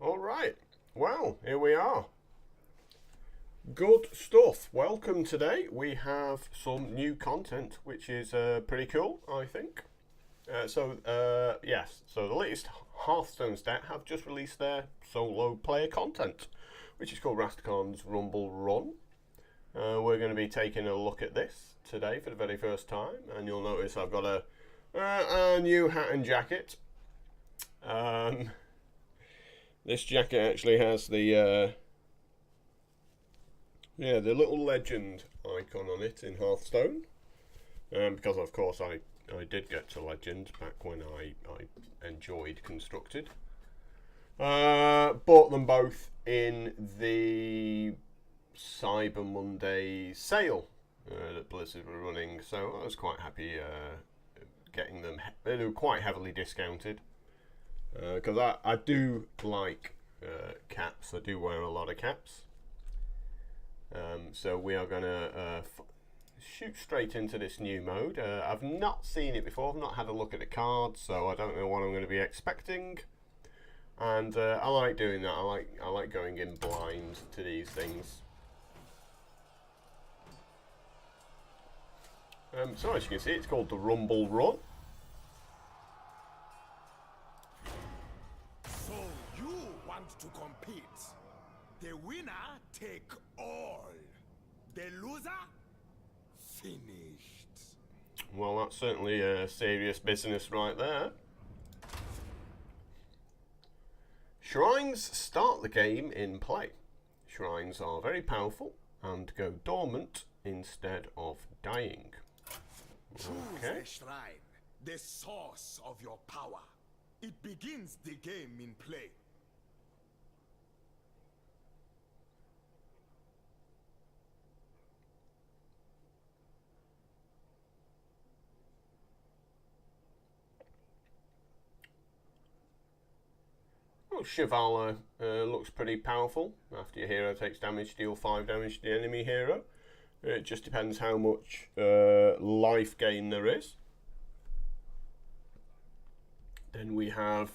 Alright, well, here we are. Good stuff. Welcome today. We have some new content, which is pretty cool, I think. Yes, so the latest Hearthstone stat have just released their solo player content, which is called Rastakhan's Rumble Run. We're going to be taking a look at this today for the very first time, and you'll notice I've got a new hat and jacket. This jacket actually has the little legend icon on it in Hearthstone, because of course I did get to legend back when I enjoyed Constructed. Bought them both in the Cyber Monday sale that Blizzard were running, so I was quite happy getting them. They were quite heavily discounted, because I do like caps. I do wear a lot of caps. So we are going to shoot straight into this new mode. I've not seen it before. I've not had a look at the cards, so I don't know what I'm going to be expecting. And I like doing that. I like going in blind to these things. So as you can see, it's called the Rumble Run. So you want to compete? The winner take all. The loser finished. Well, that's certainly a serious business right there. Shrines start the game in play. Shrines are very powerful and go dormant instead of dying. Choose a shrine, the source of your power. It begins the game in play. Well, Shivala looks pretty powerful. After your hero takes damage, deal 5 damage to the enemy hero. It just depends how much life gain there is. Then we have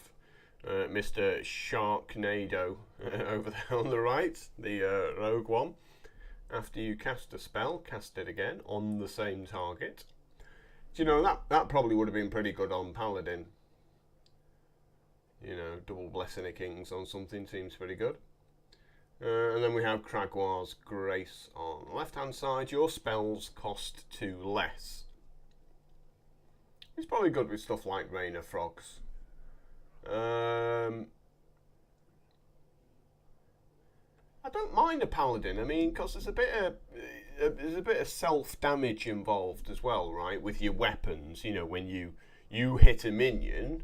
Mr. Sharknado over there on the right, the rogue one. After you cast a spell, cast it again on the same target. Do you know, that probably would have been pretty good on Paladin. You know, double Blessing of Kings on something seems pretty good. And then we have Kragwar's Grace on the left-hand side. Your spells cost 2 less. It's probably good with stuff like Rain of Frogs. I don't mind a Paladin. I mean, because there's a bit of self-damage involved as well, right? With your weapons, you know, when you hit a minion,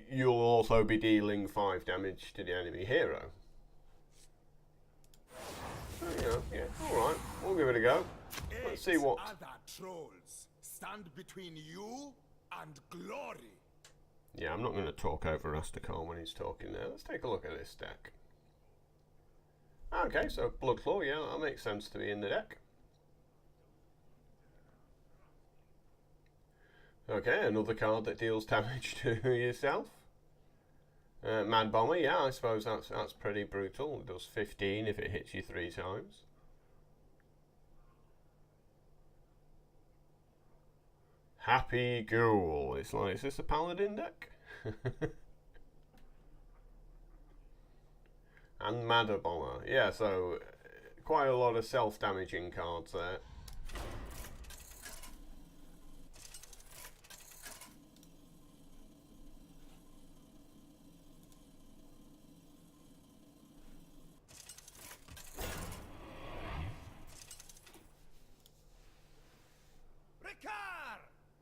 you'll also be dealing 5 damage to the enemy hero. So, yeah, alright, we'll give it a go. Let's see what... Other trolls stand between you and glory. Yeah, I'm not going to talk over Rastakhan when he's talking there. Let's take a look at this deck. Okay, so Bloodclaw, yeah, that makes sense to be in the deck. Okay, another card that deals damage to yourself. Mad Bomber, yeah, I suppose that's pretty brutal. It does 15 if it hits you 3 times. Happy Ghoul. It's like, is this a Paladin deck? And Mad Bomber. Yeah, so quite a lot of self-damaging cards there.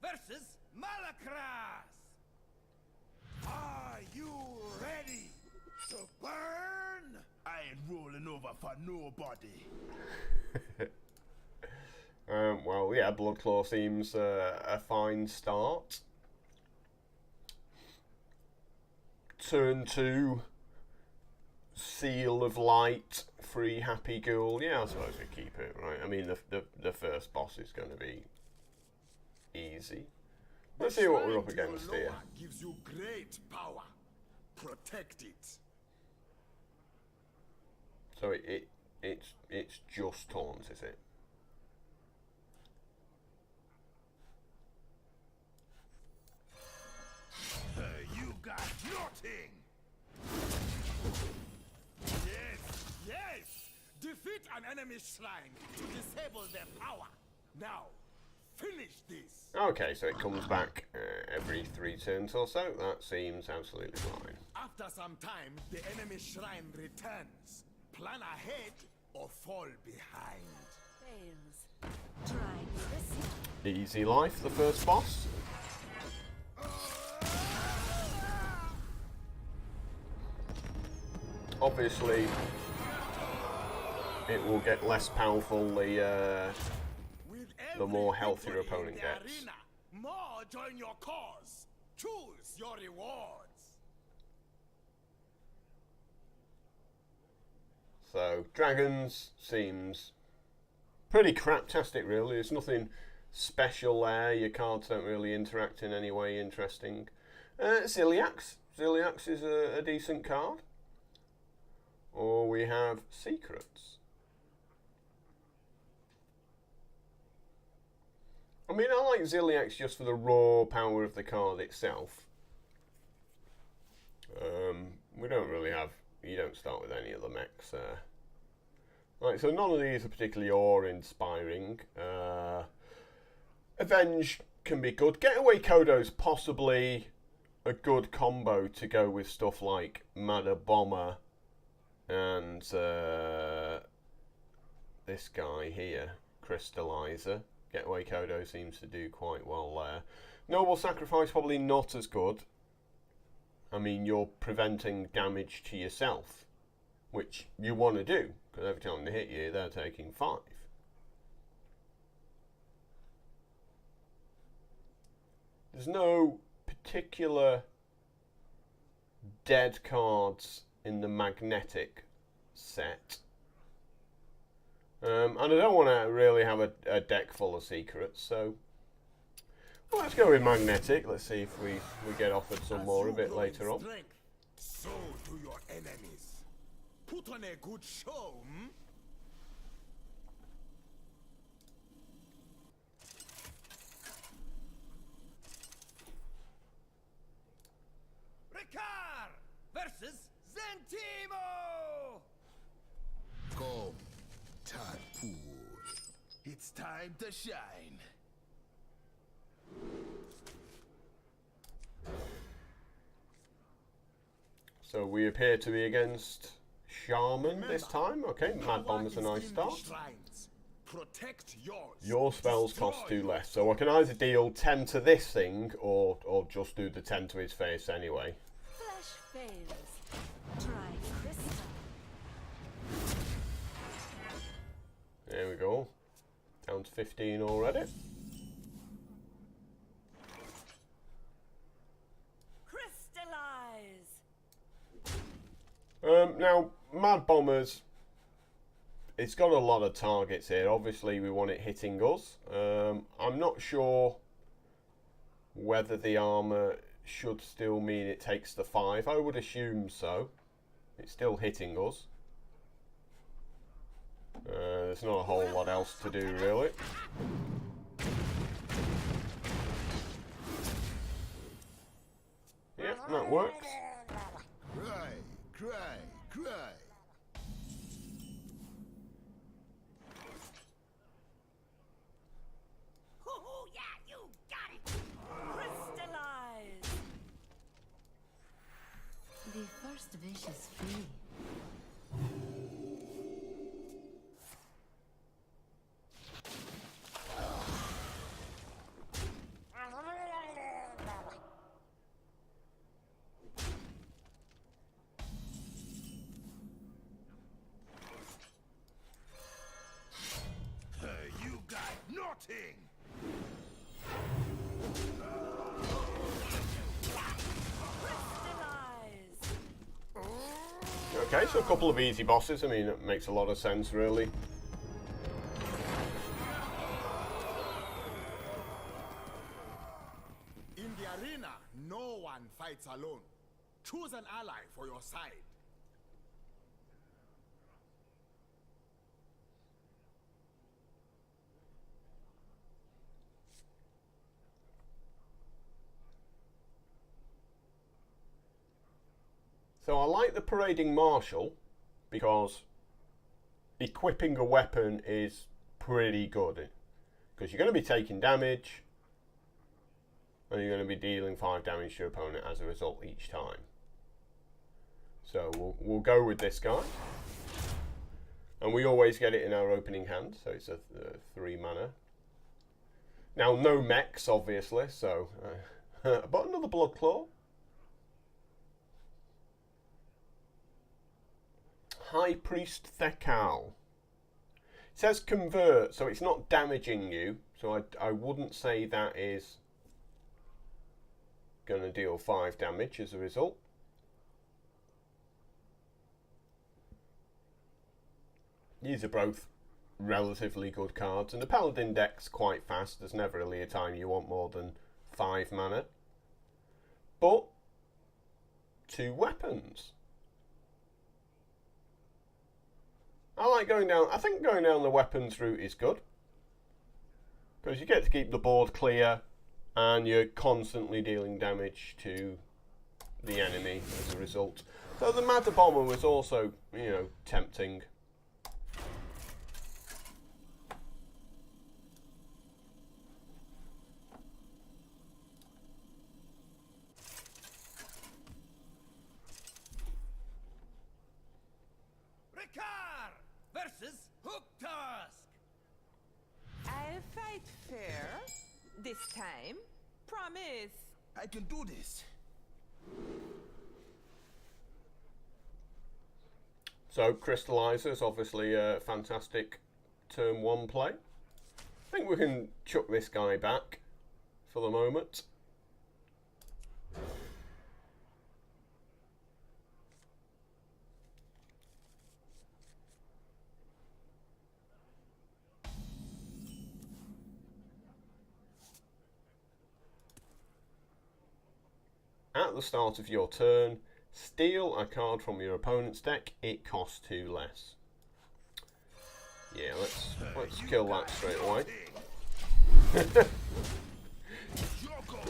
Versus Malakras. Are you ready to burn? I ain't rolling over for nobody. Well, yeah, Bloodclaw seems a fine start. Turn 2, Seal of Light, free Happy Ghoul. Yeah, I suppose we keep it, right? I mean, the first boss is going to be easy. Let's see what we're up against here. Gives you great power. Protect it. So it's just taunt, is it? You got nothing. Yes. Defeat an enemy's shrine to disable their power. Now, finish this. Okay, so it comes back every 3 turns or so. That seems absolutely fine. After some time, the enemy shrine returns. Plan ahead or fall behind. Fails. Try this. Easy life, the first boss. Obviously, it will get less powerful the more healthy your opponent gets. Arena, more join your cause. Choose your rewards. So, dragons seems pretty craptastic, really. There's nothing special there. Your cards don't really interact in any way interesting. Ziliax. Ziliax is a decent card. Or we have Secrets. I mean, I like Ziliax just for the raw power of the card itself. We don't really have... You don't start with any other mechs. Right, so none of these are particularly awe-inspiring. Avenge can be good. Getaway Kodo's possibly a good combo to go with stuff like Mada Bomber and this guy here, Crystallizer. Getaway Kodo seems to do quite well there. Noble Sacrifice probably not as good. I mean, you're preventing damage to yourself, which you want to do, because every time they hit you, they're taking 5. There's no particular dead cards in the magnetic set. And I don't want to really have a deck full of secrets, so well, let's go with magnetic. Let's see if we get offered some more a bit later on. So do your enemies. Put on a good show, hmm? Ricard versus Zentimo! Come, Tadpool. It's time to shine. So we appear to be against Shaman this time. Okay, Mad Bomber's a nice start. Protect yours. Your spells cost 2 less, so I can either deal 10 to this thing or just do the 10 to his face anyway. Flash fails. Try crystal. There we go. Down to 15 already. Crystallize. Now, Mad Bombers, it's got a lot of targets here. Obviously, we want it hitting us. I'm not sure whether the armor should still mean it takes the 5. I would assume so. It's still hitting us. There's not a whole lot else to do, really. Yep, that works. Cry. Oh, yeah, you got it. Crystallize. The first wish is free. You got nothing. Okay, so a couple of easy bosses. I mean, it makes a lot of sense, really. In the arena, no one fights alone. Choose an ally for your side. So I like the Parading Marshal because equipping a weapon is pretty good, because you're going to be taking damage and you're going to be dealing 5 damage to your opponent as a result each time. So we'll go with this guy, and we always get it in our opening hand, so it's a 3 mana. Now no mechs obviously, so but another Blood Claw. High Priest Thekal. It says convert, so it's not damaging you, so I wouldn't say that is going to deal 5 damage as a result. These are both relatively good cards, and the Paladin deck's quite fast. There's never really a time you want more than 5 mana. But 2 weapons. I like going down, I think going down the weapons route is good, because you get to keep the board clear and you're constantly dealing damage to the enemy as a result. So the Matter Bomber was also, you know, tempting. Versus Hook Tusk. I'll fight fair this time. Promise. I can do this. So Crystallizer's obviously a fantastic turn 1 play. I think we can chuck this guy back for the moment. At the start of your turn, steal a card from your opponent's deck. It costs 2 less. Yeah, let's kill that straight away.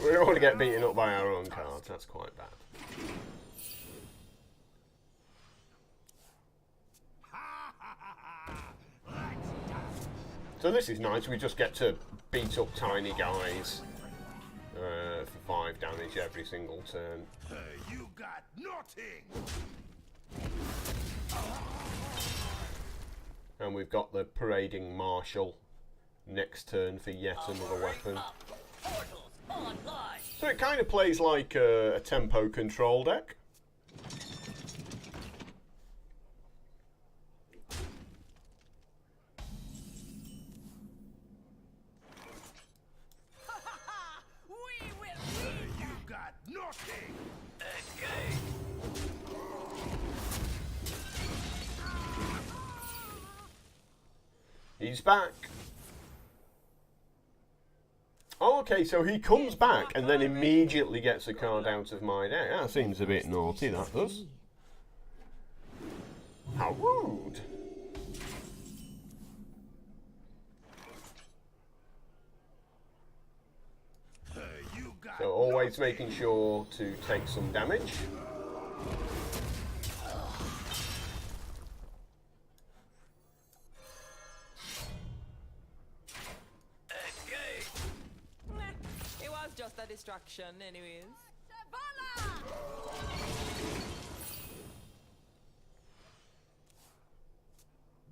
We don't want to get beaten up by our own cards. That's quite bad. So this is nice. We just get to beat up tiny guys for 5 damage every single turn. You got nothing. And we've got the Parading Marshal next turn for yet another weapon. So it kind of plays like a tempo control deck. He's back. Oh, okay, so he comes back and then immediately gets a card out of my deck. That seems a bit naughty, that does. How rude. So always making sure to take some damage. Just a distraction, anyways.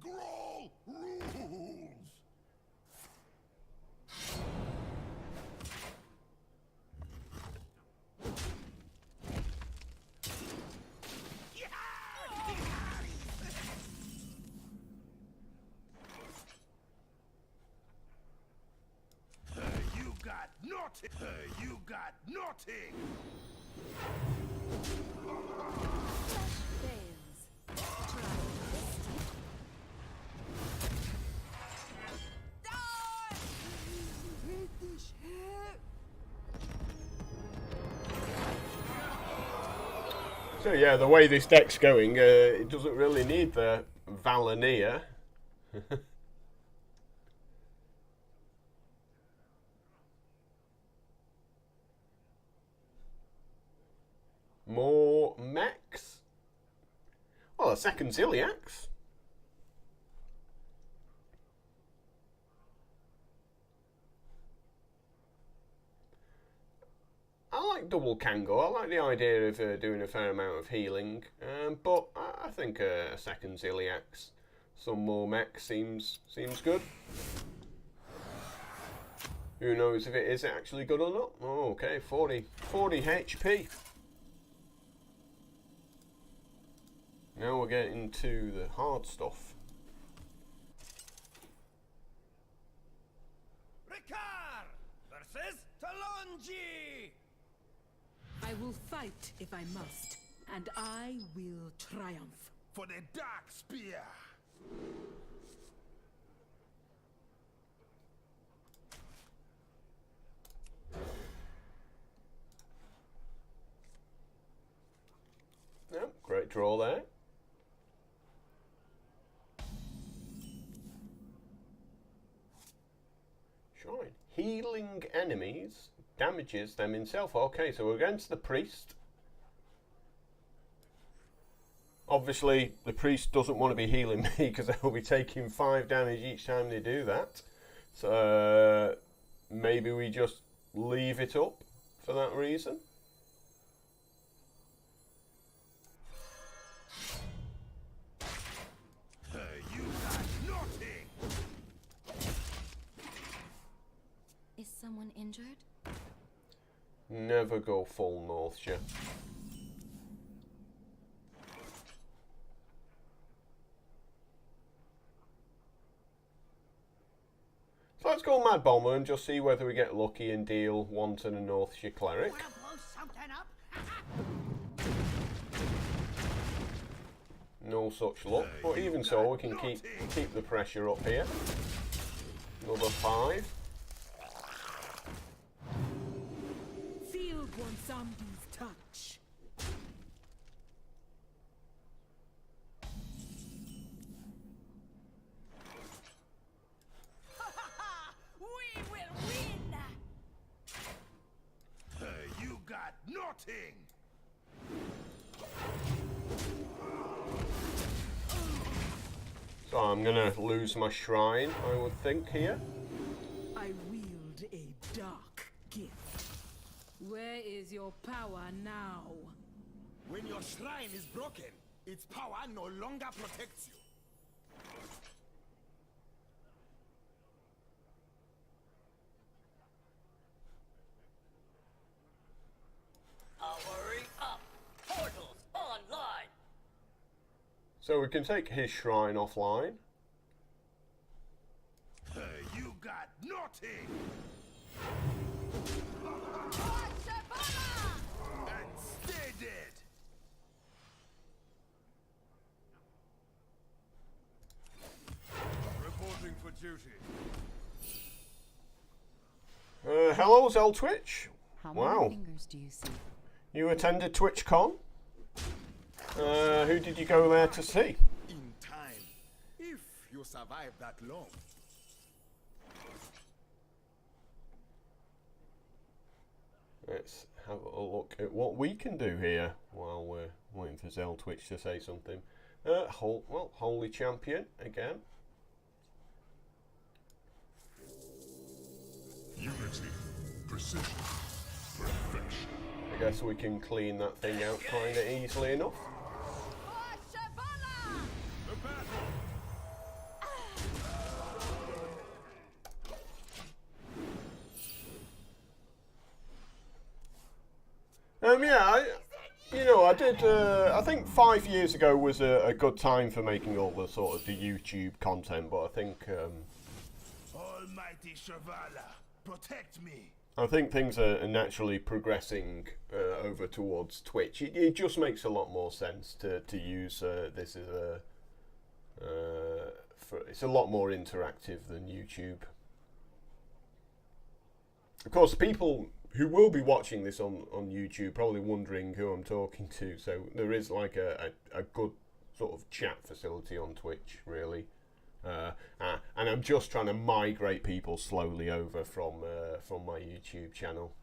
Growl rules. You got nothing. So yeah, the way this deck's going, it doesn't really need the Valania. More mechs. a second Ziliax. I like double Kango. I like the idea of doing a fair amount of healing, but I think a second Ziliax, some more mech seems good. Who knows if it is actually good or not? Oh, okay, 40 HP. Now we're getting to the hard stuff. Ricard versus Talonji. I will fight if I must, and I will triumph. For the Dark Spear. Yep, great draw there. Shrine. Healing enemies damages them himself. Okay, so we're against the priest. Obviously, the priest doesn't want to be healing me because they'll be taking 5 damage each time they do that. So maybe we just leave it up for that reason. You got nothing. Is someone injured? Never go full Northshire. So let's go Mad Bomber and just see whether we get lucky and deal one to the Northshire Cleric. Wanna blow something up? No such luck, but even so we can keep the pressure up here. Another 5. Feel one zombie's touch. We will win. You got nothing. So I'm gonna lose my shrine, I would think, here. I wield a dark gift. Where is your power now? When your shrine is broken, its power no longer protects you. Powering up. Portals online. So we can take his shrine offline. You got nothing. And stay dead. Reporting for duty. Hello, Zeltwitch. How Wow. many fingers do you see? You attended TwitchCon? Who did you go there to see? In time, if you survive that long. Let's have a look at what we can do here while we're waiting for Zeltwitch to say something. Holy Champion again. Unity, precision, perfection. I guess we can clean that thing out kind of easily enough. The battle. Yeah, I did. I think 5 years ago was a good time for making all the sort of the YouTube content, but I think Almighty Shavala, protect me. I think things are naturally progressing over towards Twitch. It just makes a lot more sense to use this as it's a lot more interactive than YouTube. Of course, people who will be watching this on YouTube probably wondering who I'm talking to. So there is like a good sort of chat facility on Twitch, really. And I'm just trying to migrate people slowly over from my YouTube channel.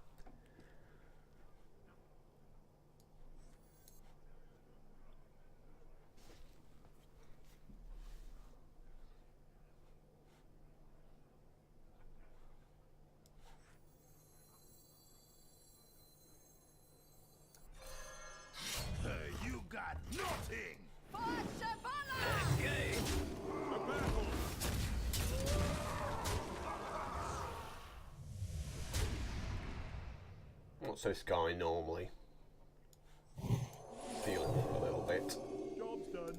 What's this guy normally? Feel him up a little bit. Job's done.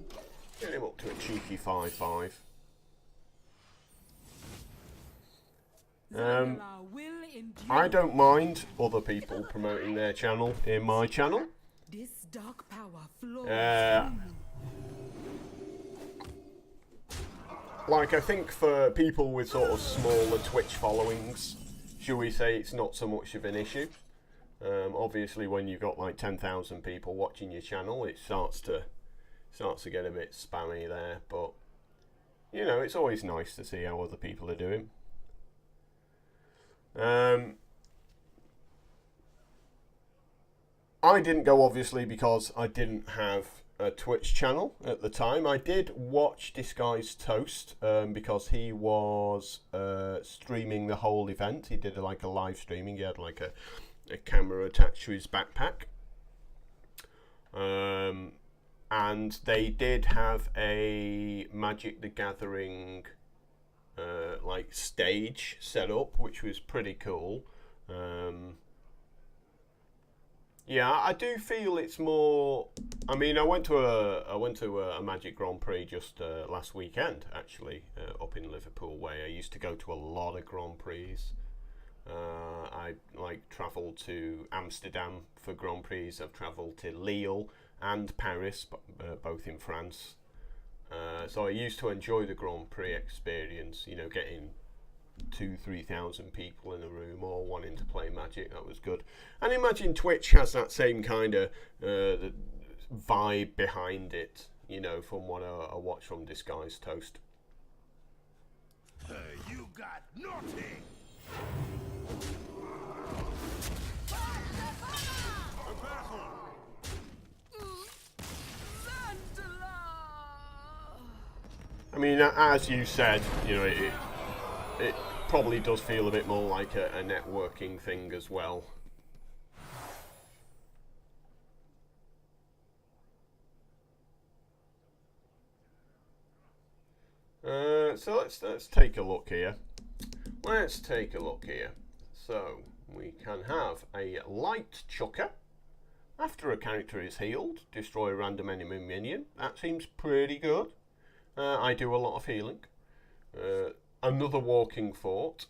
Get him up to a cheeky 5-5. Zangala will endure. I don't mind other people promoting their channel in my channel. This dark power flows. Like, I think for people with sort of smaller Twitch followings, shall we say, it's not so much of an issue. Obviously, when you've got like 10,000 people watching your channel, it starts to get a bit spammy there. But you know, it's always nice to see how other people are doing. I didn't go, obviously, because I didn't have a Twitch channel at the time. I did watch Disguised Toast because he was streaming the whole event. He did like a live streaming. He had like a camera attached to his backpack. And they did have a Magic the Gathering like stage set up, which was pretty cool. Yeah, I do feel it's more. I mean, I went to a Magic Grand Prix just last weekend, actually, up in Liverpool way. I used to go to a lot of Grand Prix. I like travelled to Amsterdam for Grand Prix. I've travelled to Lille and Paris, both in France. So I used to enjoy the Grand Prix experience. You know, getting 2,000-3,000 people in a room all wanting to play Magic. That was good. And imagine Twitch has that same kind of vibe behind it, you know, from what I watched from Disguised Toast. You got nothing. I mean, as you said, you know, it probably does feel a bit more like a networking thing as well. So let's take a look here. Let's take a look here. So we can have a light chucker. After a character is healed, destroy a random enemy minion. That seems pretty good. I do a lot of healing. Another walking fort,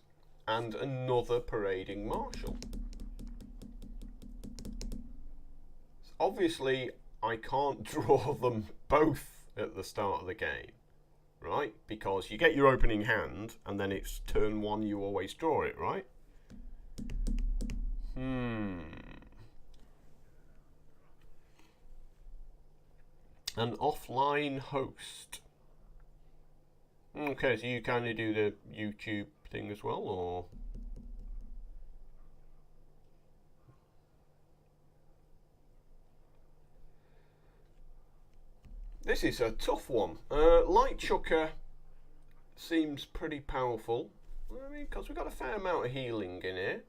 and another parading marshal. Obviously, I can't draw them both at the start of the game, right? Because you get your opening hand, and then it's turn one, you always draw it, right? An offline host. Okay, so you kind of do the YouTube thing as well, or? This is a tough one. Light Chucker seems pretty powerful. I mean, because we've got a fair amount of healing in here.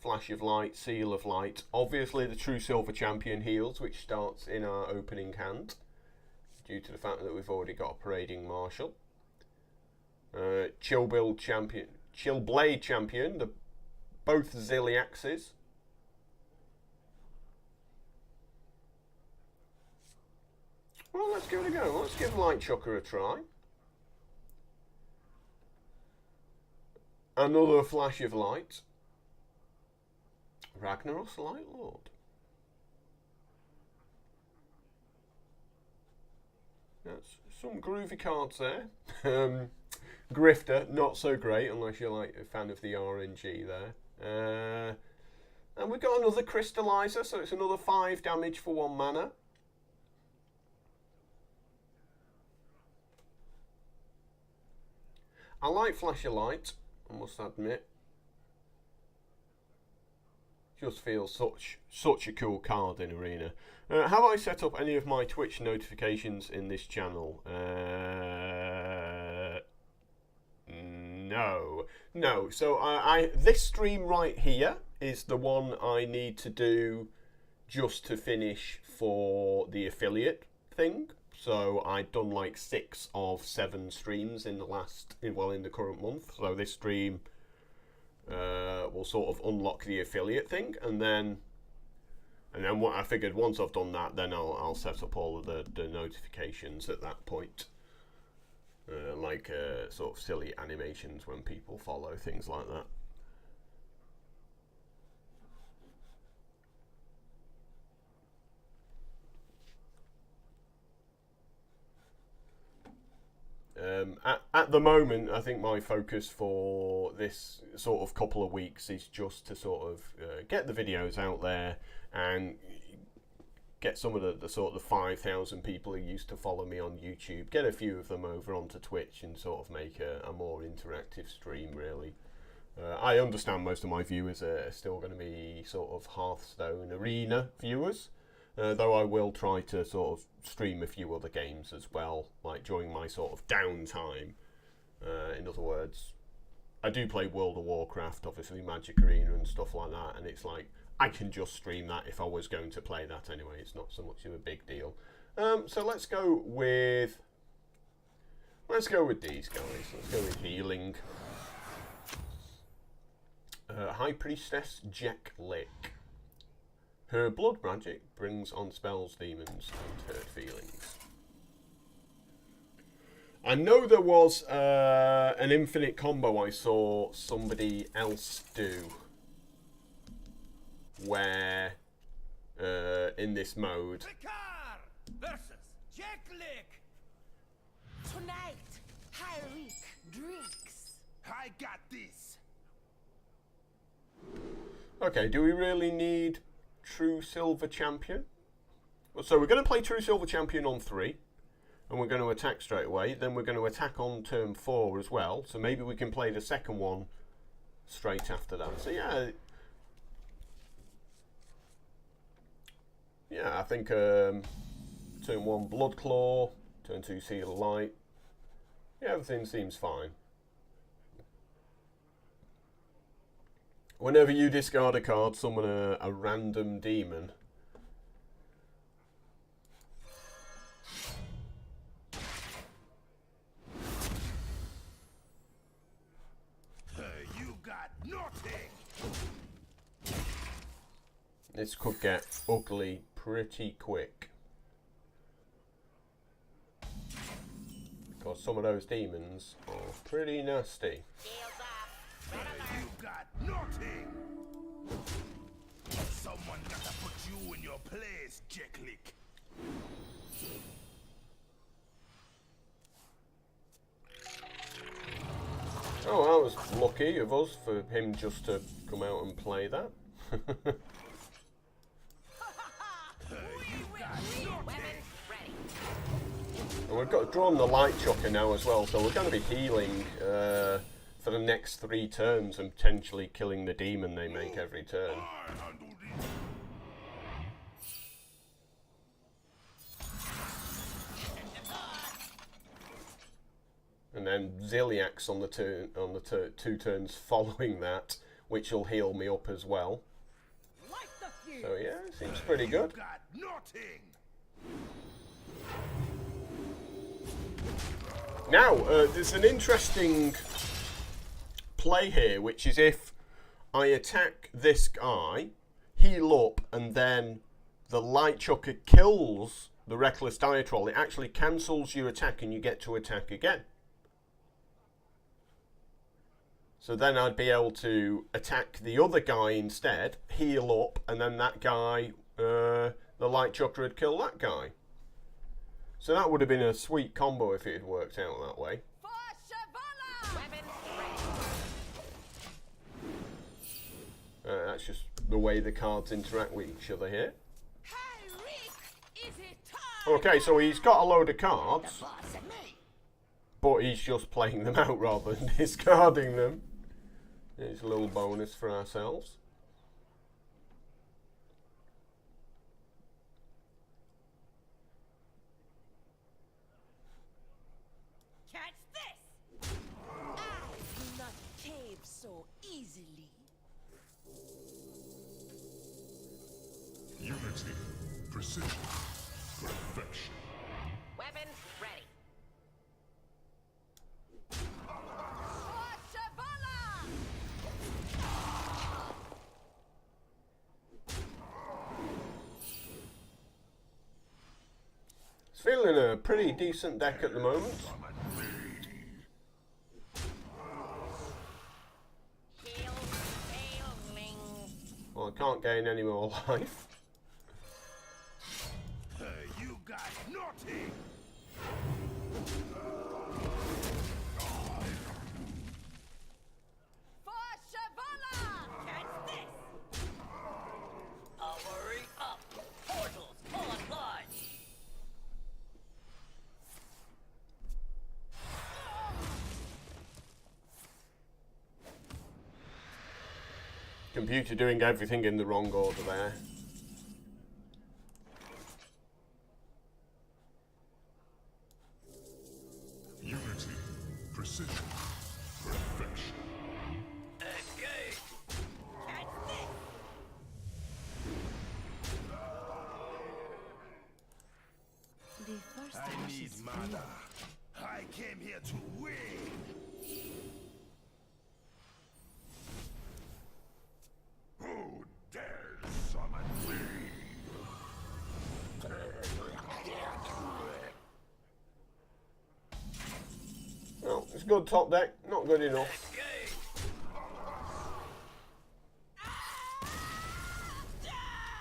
Flash of Light, Seal of Light. Obviously, the True Silver Champion heals, which starts in our opening hand, due to the fact that we've already got a parading marshal. Chillblade Champion, both Ziliaxes. Well, let's give it a go. Let's give Light Chucker a try. Another Flash of Light. Ragnaros Light Lord. That's some groovy cards there. Grifter, not so great unless you're like a fan of the RNG there. And we've got another Crystallizer, so it's another 5 damage for 1 mana. I like Flash of Light, I must admit. Just feels such a cool card in Arena. Have I set up any of my Twitch notifications in this channel? No. So this stream right here is the one I need to do just to finish for the affiliate thing. So I've done like 6 of 7 streams in the in the current month. So this stream will sort of unlock the affiliate thing, and then what I figured, once I've done that, then I'll set up all of the notifications at that point, like sort of silly animations when people follow, things like that. At the moment, I think my focus for this sort of couple of weeks is just to sort of get the videos out there and get some of the sort of the 5,000 people who used to follow me on YouTube, get a few of them over onto Twitch and sort of make a more interactive stream, really. I understand most of my viewers are still going to be sort of Hearthstone Arena viewers, though I will try to sort of stream a few other games as well, like during my sort of downtime. In other words, I do play World of Warcraft, obviously Magic Arena and stuff like that, and it's like I can just stream that if I was going to play that anyway. It's not so much of a big deal. So let's go with these guys. Let's go with healing. High Priestess Jack Lick. Her blood magic brings on spells, demons, and hurt feelings. I know there was an infinite combo I saw somebody else do, where in this mode. Ricard versus Jack Lick. Tonight, Hyrik drinks. I got this. Okay, do we really need True Silver Champion? Well, so we're going to play True Silver Champion on 3. And we're going to attack straight away. Then we're going to attack on turn 4 as well. So maybe we can play the second one straight after that. So yeah. Yeah, I think turn 1 Blood Claw. Turn 2 Seal of Light. Yeah, everything seems fine. Whenever you discard a card, summon a random demon. You got nothing. This could get ugly pretty quick. Because some of those demons are pretty nasty. You got nothing. Someone gotta put you in your place, Jack Lick. Oh, that was lucky of us for him just to come out and play that. And we've got drawn the light chucker now as well, so we're going to be healing for the next 3 turns and potentially killing the demon they make every turn. And then Ziliax on the 2 turns following that, which will heal me up as well. So yeah, seems pretty good. Got nothing. Now, there's an interesting play here, which is if I attack this guy, heal up, and then the light chucker kills the reckless diatrol, it actually cancels your attack and you get to attack again. So then I'd be able to attack the other guy instead, heal up, and then that guy, the light chucker would kill that guy. So that would have been a sweet combo if it had worked out that way. That's just the way the cards interact with each other here. Okay, so he's got a load of cards, but he's just playing them out rather than discarding them. Here's a little bonus for ourselves. Catch this! I do not cave so easily. Unity, precision, perfection. Weapons ready. feeling a pretty decent deck at the moment. Well, I can't gain any more life. You guys naughty! For Shavala! Catch this! Hurry up! Portals online! Computer doing everything in the wrong order there. Unity, precision, perfection. Engage! Catch this! The first I rush need is mana. I came here to win. Who dares summon me? Well, it's a good top deck, not good enough.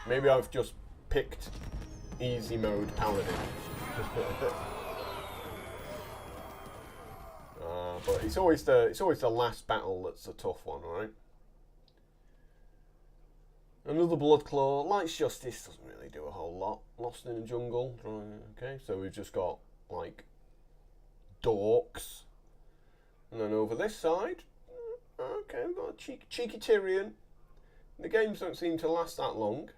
Maybe I've just picked easy mode paladin. But it's always the last battle that's a tough one, right? Another Bloodclaw. Light's Justice doesn't really do a whole lot. Lost in the Jungle. Okay, so we've just got like Dorks. And then over this side, okay, we've got a cheeky Tyrion. The games don't seem to last that long.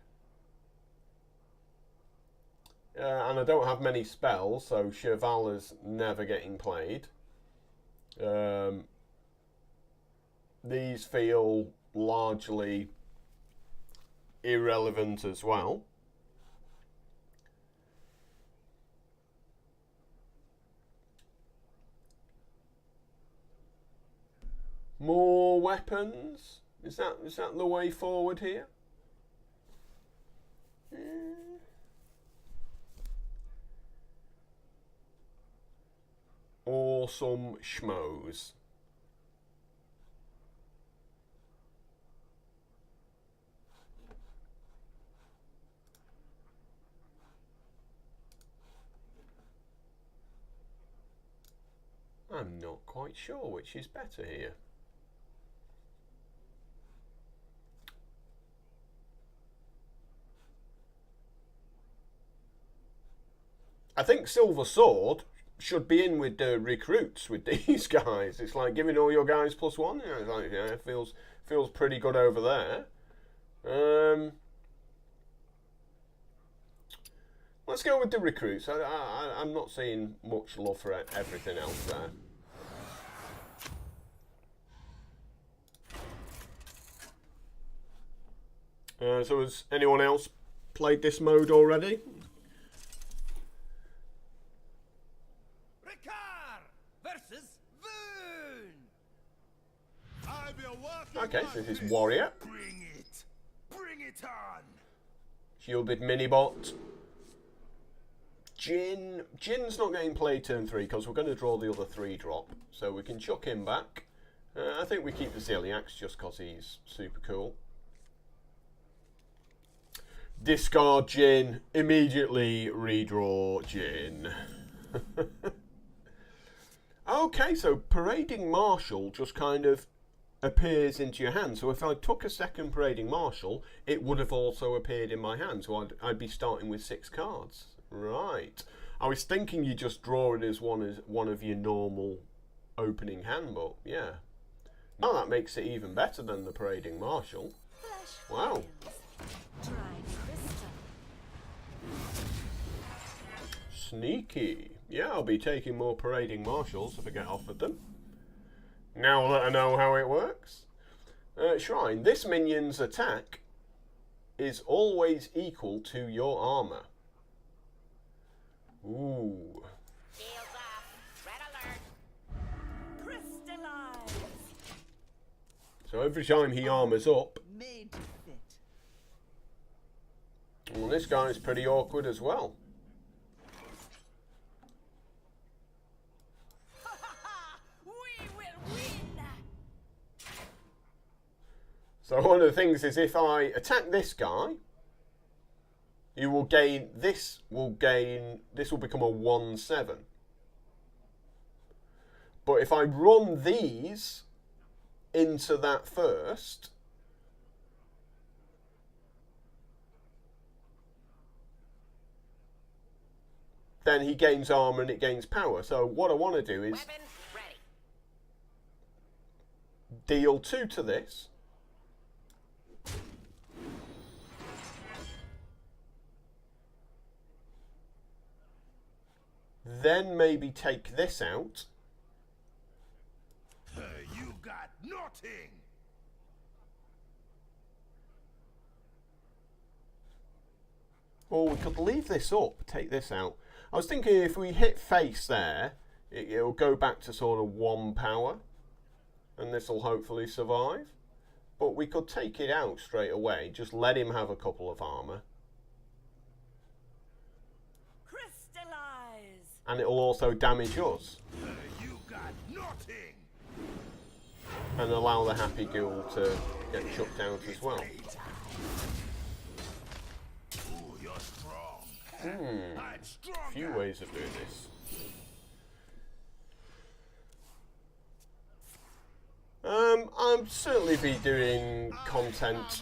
And I don't have many spells, so Shirvala's never getting played. These feel largely irrelevant as well. More weapons? Is that the way forward here? Or some schmoes? I'm not quite sure which is better here. I think Silver Sword should be in with the recruits with these guys. It's like giving all your guys +1. You know, it's like, yeah, it feels pretty good over there. Let's go with the recruits. I'm not seeing much love for everything else there. So has anyone else played this mode already? Versus Voon. I've been working. Okay, so this is Warrior. Bring it on. Shielded Minibot. Jin's not getting played turn 3 because we're going to draw the other 3 drop, so we can chuck him back. I think we keep the Ziliax just because he's super cool. Discard Jin, immediately redraw Jin. Okay, so Parading Marshal just kind of appears into your hand. So if I took a second Parading Marshal, it would have also appeared in my hand. So I'd be starting with 6 cards. Right. I was thinking you just draw it as one of your normal opening hand, but yeah. Now that makes it even better than the Parading Marshal. Wow. Sneaky. Yeah, I'll be taking more Parading Marshals if I get offered them. Now that I know how it works. Shrine. This minion's attack is always equal to your armor. Ooh. Shields up. Red alert. Crystallize. So every time he armors up. Made to fit. Well, this guy's pretty awkward as well. one of the things is if I attack this guy, you will gain, this will become a 1/7. But if I run these into that first, then he gains armor and it gains power. So what I want to do is deal 2 to this. Then maybe take this out. You got nothing. Or we could leave this up, take this out. I was thinking if we hit face there, it'll go back to sort of 1 power. And this will hopefully survive. But we could take it out straight away. Just let him have a couple of armor. Crystallize. And it'll also damage us. You got nothing. And allow the happy ghoul to get chucked out as well. Ooh, you're strong. I'm strong. A few ways of doing this. I'll certainly be doing content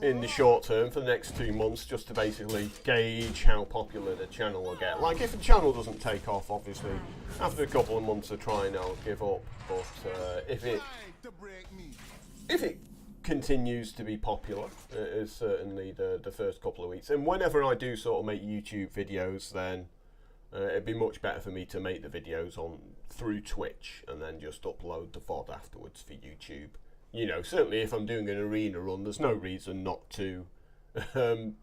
in the short term for the next 2 months just to basically gauge how popular the channel will get. Like if the channel doesn't take off, obviously after a couple of months of trying I'll give up, but if it continues to be popular, it is certainly the first couple of weeks. And whenever I do sort of make YouTube videos, then it'd be much better for me to make the videos through Twitch and then just upload the VOD afterwards for YouTube. You know, certainly if I'm doing an arena run, there's no reason not to, you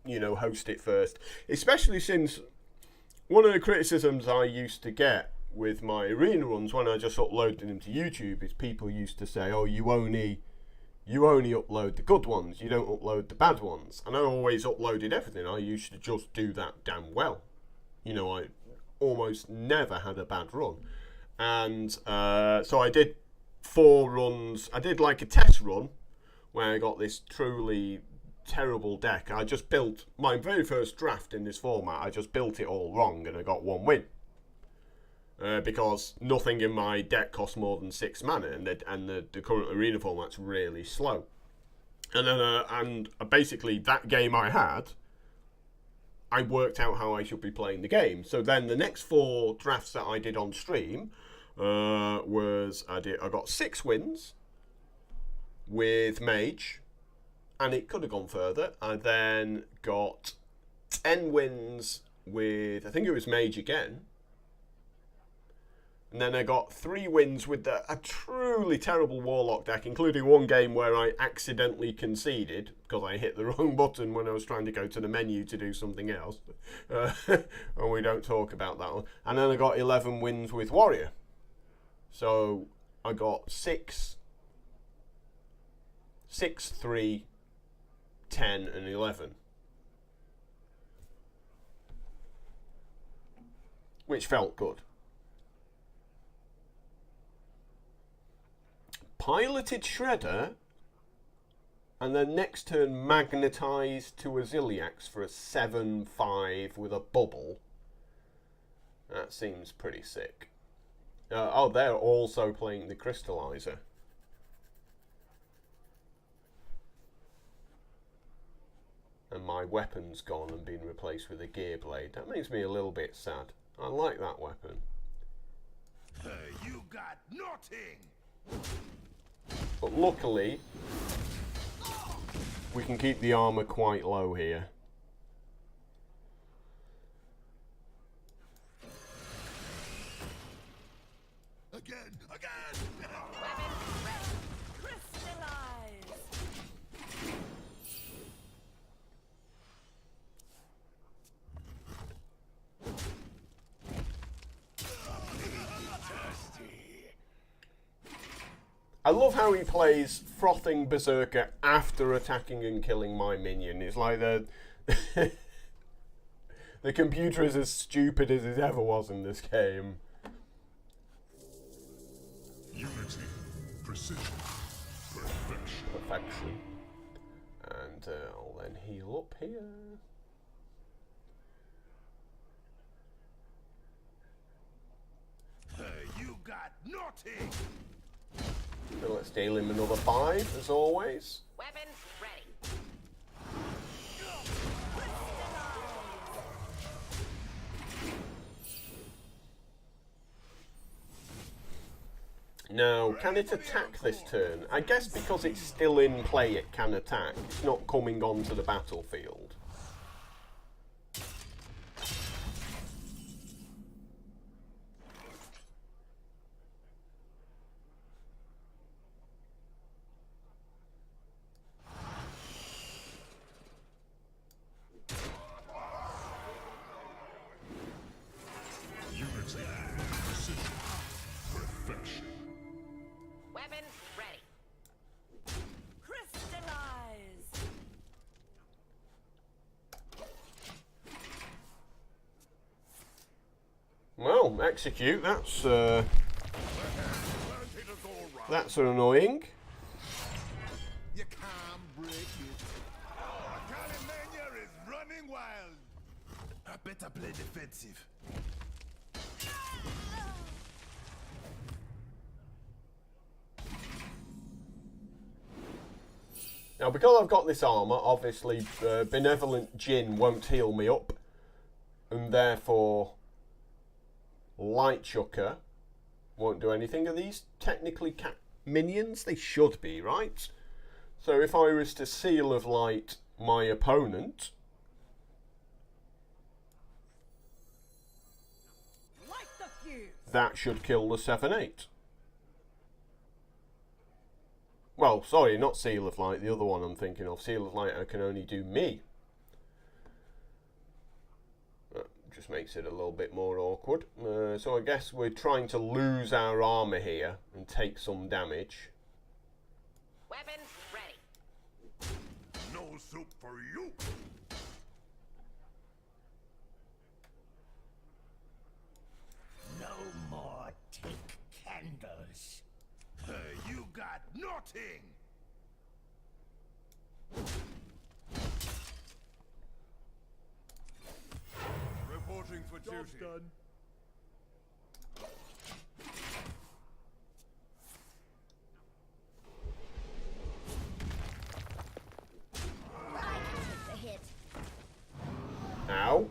know, host it first. Especially since one of the criticisms I used to get with my arena runs when I just uploaded them to YouTube is people used to say, oh, you only upload the good ones, you don't upload the bad ones. And I always uploaded everything. I used to just do that damn well. You know, I almost never had a bad run. And so I did 4 runs. I did like a test run where I got this truly terrible deck. I just built my very first draft in this format. I just built it all wrong and I got 1 win. Because nothing in my deck costs more than 6 mana, and the current arena format's really slow. And then basically that game I had, I worked out how I should be playing the game. So then the next 4 drafts that I did on stream I got 6 wins with Mage, and it could have gone further. I then got 10 wins with, I think it was Mage again. And then I got 3 wins with a truly terrible Warlock deck, including 1 game where I accidentally conceded because I hit the wrong button when I was trying to go to the menu to do something else. And we don't talk about that one. And then I got 11 wins with Warrior. So I got 6, 3, 10, and 11. Which felt good. Piloted Shredder, and then next turn magnetized to a Ziliax for a 7/5 with a bubble. That seems pretty sick. Oh, they're also playing the Crystallizer. And my weapon's gone and been replaced with a gear blade. That makes me a little bit sad. I like that weapon. You got nothing. But luckily, we can keep the armor quite low here. Again. Crystallize. I love how he plays Frothing Berserker after attacking and killing my minion. It's like the computer is as stupid as it ever was in this game. Unity, precision, perfection. perfection. And I'll then heal up here. You got nothing. So let's deal him another 5, as always. Weapons ready. Now, can it attack this turn? I guess because it's still in play it can attack. It's not coming onto the battlefield. Unity, precision, perfection. Weapons ready. Crystallize. Well, execute. That's annoying. You can't break it. Calimania is running wild. I better play defensive. Now, because I've got this armour, obviously Benevolent Djinn won't heal me up, and therefore Light Chucker won't do anything. Are these technically minions? They should be, right? So if I was to Seal of Light my opponent, Light the fuse. that should kill the 7/8. Well, sorry, not Seal of Light, the other one I'm thinking of. Seal of Light can only do me. That just makes it a little bit more awkward. So I guess we're trying to lose our armour here and take some damage. Weapons ready. No soup for you. No more take candles. You got nothing. Reporting for duty. I can take the hit. Ow.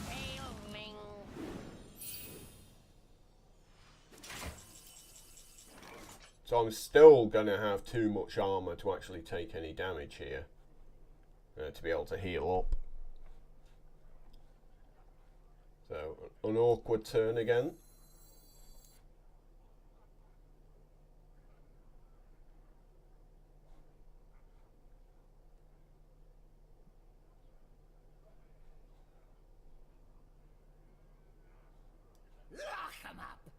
Failing. So I'm still going to have too much armour to actually take any damage here. To be able to heal up. So, an awkward turn again. Lock 'em up.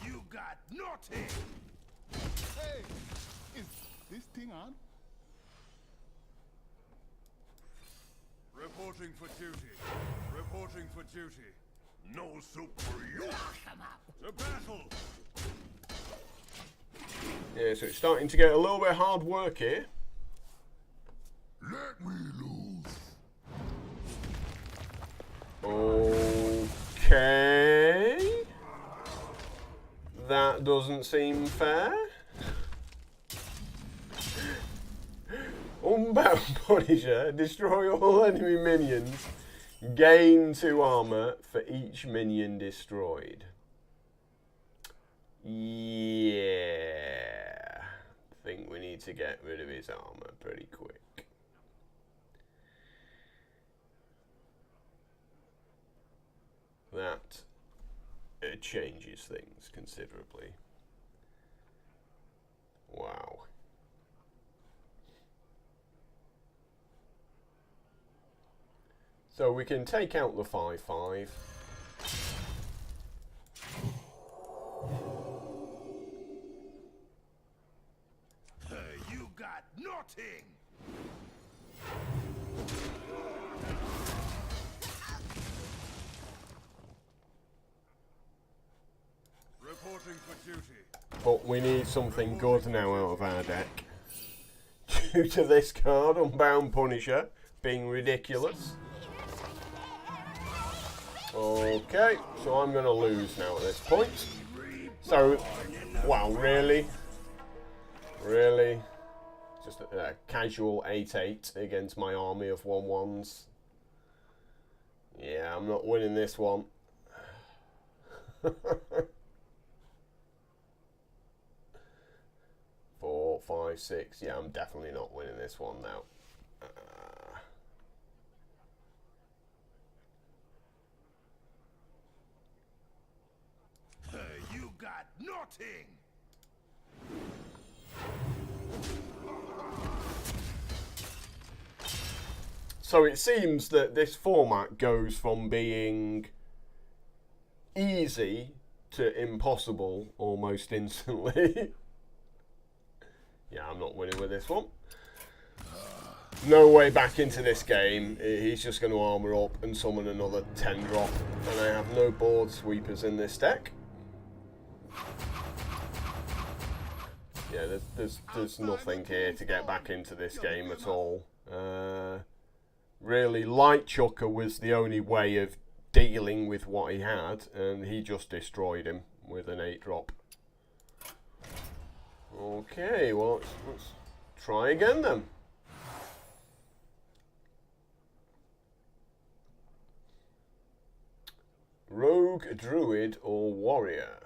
You got nothing. Hey, is this thing on? Reporting for duty. Reporting for duty. No soup for you. Lock 'em up. To battle. Yeah, so it's starting to get a little bit hard work here. Let me loose. Okay. That doesn't seem fair. Unbound Punisher. Destroy all enemy minions. Gain 2 armor for each minion destroyed. Yeah. I think we need to get rid of his armor pretty quick. That changes things considerably. Wow. So we can take out the 5/5. You got nothing. But we need something good now out of our deck. Due to this card, Unbound Punisher, being ridiculous. Okay, so I'm going to lose now at this point. So, wow, really? Really? Just a casual 8-8 against my army of 1/1s. Yeah, I'm not winning this one. 4, 5, 6. Yeah, I'm definitely not winning this one now. You got nothing. So it seems that this format goes from being easy to impossible almost instantly. Yeah, I'm not winning with this one. No way back into this game. He's just going to armor up and summon another 10 drop. And I have no board sweepers in this deck. Yeah, there's nothing here to get back into this game at all. Really, Light Chucker was the only way of dealing with what he had, and he just destroyed him with an 8-drop. Okay, well, let's try again then. Rogue, Druid, or Warrior?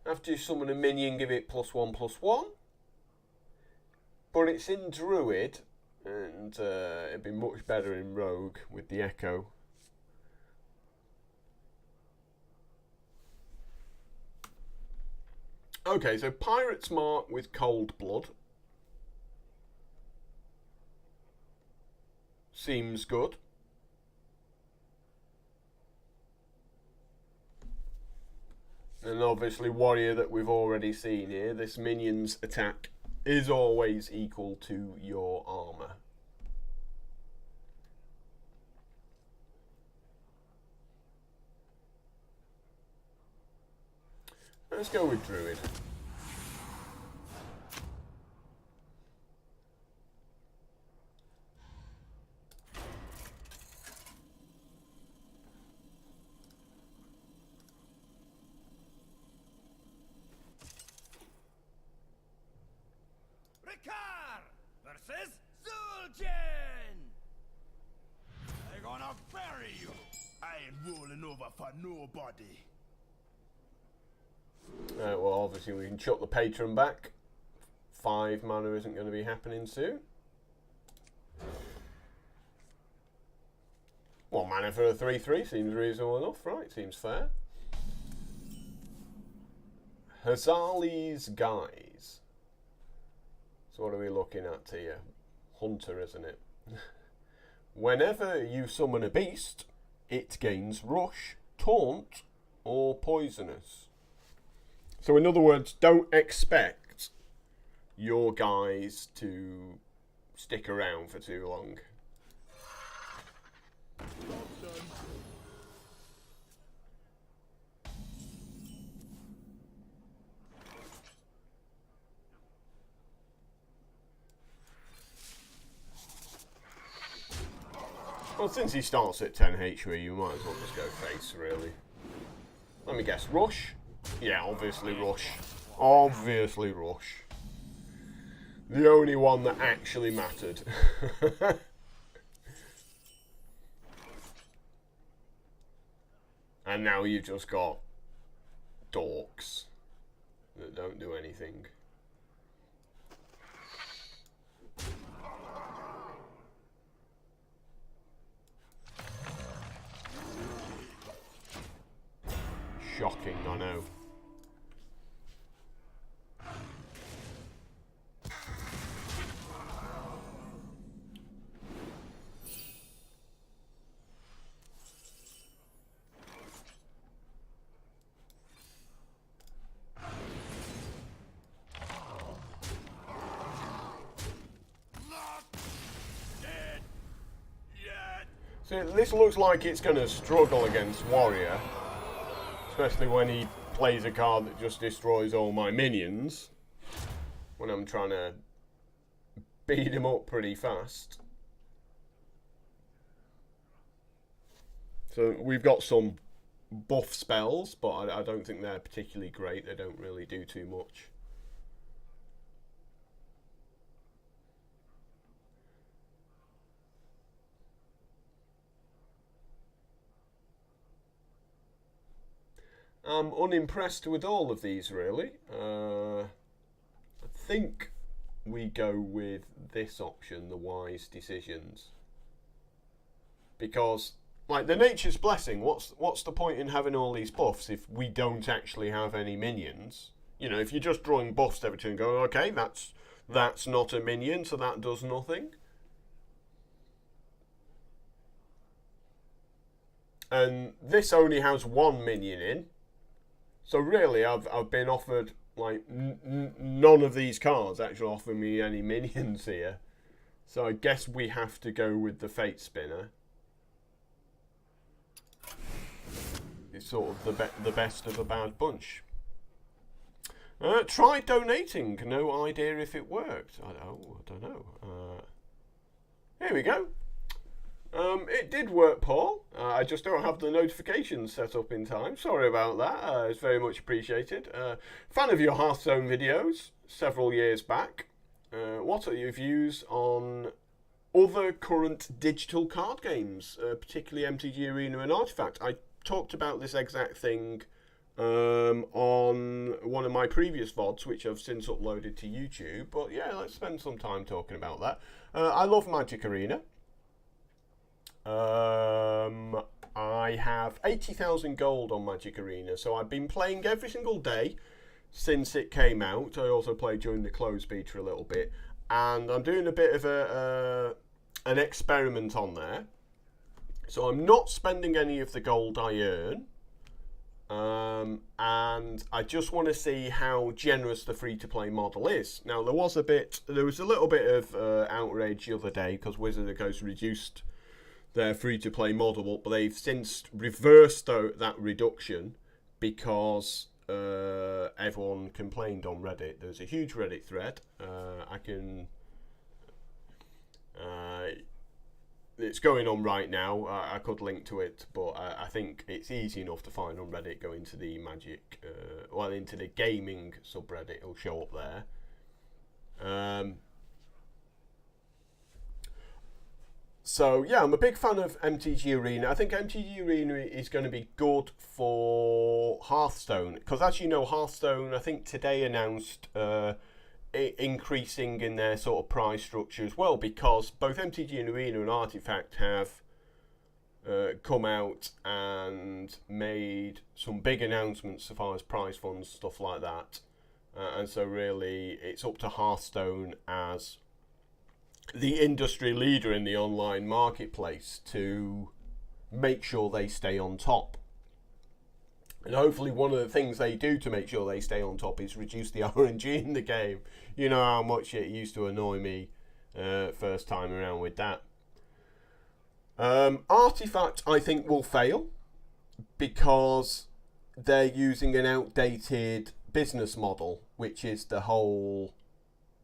After you summon a minion, give it +1/+1. But it's in Druid, and it'd be much better in Rogue with the Echo. Okay, so Pirate's Mark with Cold Blood. Seems good. And obviously Warrior that we've already seen here. This minion's attack is always equal to your armor. Let's go with Druid. Versus Zul'jin! They're gonna bury you! I ain't rolling over for nobody. Well, obviously we can chuck the patron back. 5 mana isn't going to be happening soon. 1 mana for a 3/3 seems reasonable enough, right? Seems fair. Hazali's Guise. So what are we looking at here? Hunter, isn't it? Whenever you summon a beast, it gains Rush, Taunt, or Poisonous. So in other words, don't expect your guys to stick around for too long. Well, since he starts at 10 HP, you might as well just go face, really. Let me guess, Rush? Yeah, obviously Rush. Obviously Rush. The only one that actually mattered. And now you've just got dorks that don't do anything. Shocking, I know. So this looks like it's going to struggle against Warrior. Especially when he plays a card that just destroys all my minions when I'm trying to beat him up pretty fast. So we've got some buff spells, but I don't think they're particularly great. They don't really do too much. I'm unimpressed with all of these, really. I think we go with this option, the wise decisions. Because, like, the Nature's Blessing, what's the point in having all these buffs if we don't actually have any minions? You know, if you're just drawing buffs every turn and go, okay, that's not a minion, so that does nothing. And this only has one minion in. So really, I've been offered, like, none of these cards actually offer me any minions here. So I guess we have to go with the Fate Spinner. It's sort of the best of a bad bunch. Try donating. No idea if it worked. I don't know. Here we go. It did work, Paul. I just don't have the notifications set up in time. Sorry about that. It's very much appreciated. Fan of your Hearthstone videos several years back. What are your views on other current digital card games, particularly MTG Arena and Artifact? I talked about this exact thing on one of my previous VODs, which I've since uploaded to YouTube. But yeah, let's spend some time talking about that. I love Magic Arena. I have 80,000 gold on Magic Arena, so I've been playing every single day since it came out. I also played during the closed beta a little bit, and I'm doing a bit of an experiment on there. So I'm not spending any of the gold I earn, and I just want to see how generous the free-to-play model is. Now there was a little bit of outrage the other day because Wizard of the Coast reduced their free-to-play model, but they've since reversed that reduction because everyone complained on Reddit. There's a huge Reddit thread. It's going on right now. I could link to it, but I think it's easy enough to find on Reddit. Go into the Magic, into the gaming subreddit. It'll show up there. So yeah, I'm a big fan of MTG Arena. I think MTG Arena is going to be good for Hearthstone because, as you know, Hearthstone I think today announced increasing in their sort of price structure as well, because both MTG Arena and Artifact have come out and made some big announcements as far as prize funds, stuff like that, and so really it's up to Hearthstone as the industry leader in the online marketplace to make sure they stay on top. And hopefully one of the things they do to make sure they stay on top is reduce the RNG in the game. You know how much it used to annoy me first time around with that. Artifact, I think, will fail because they're using an outdated business model, which is the whole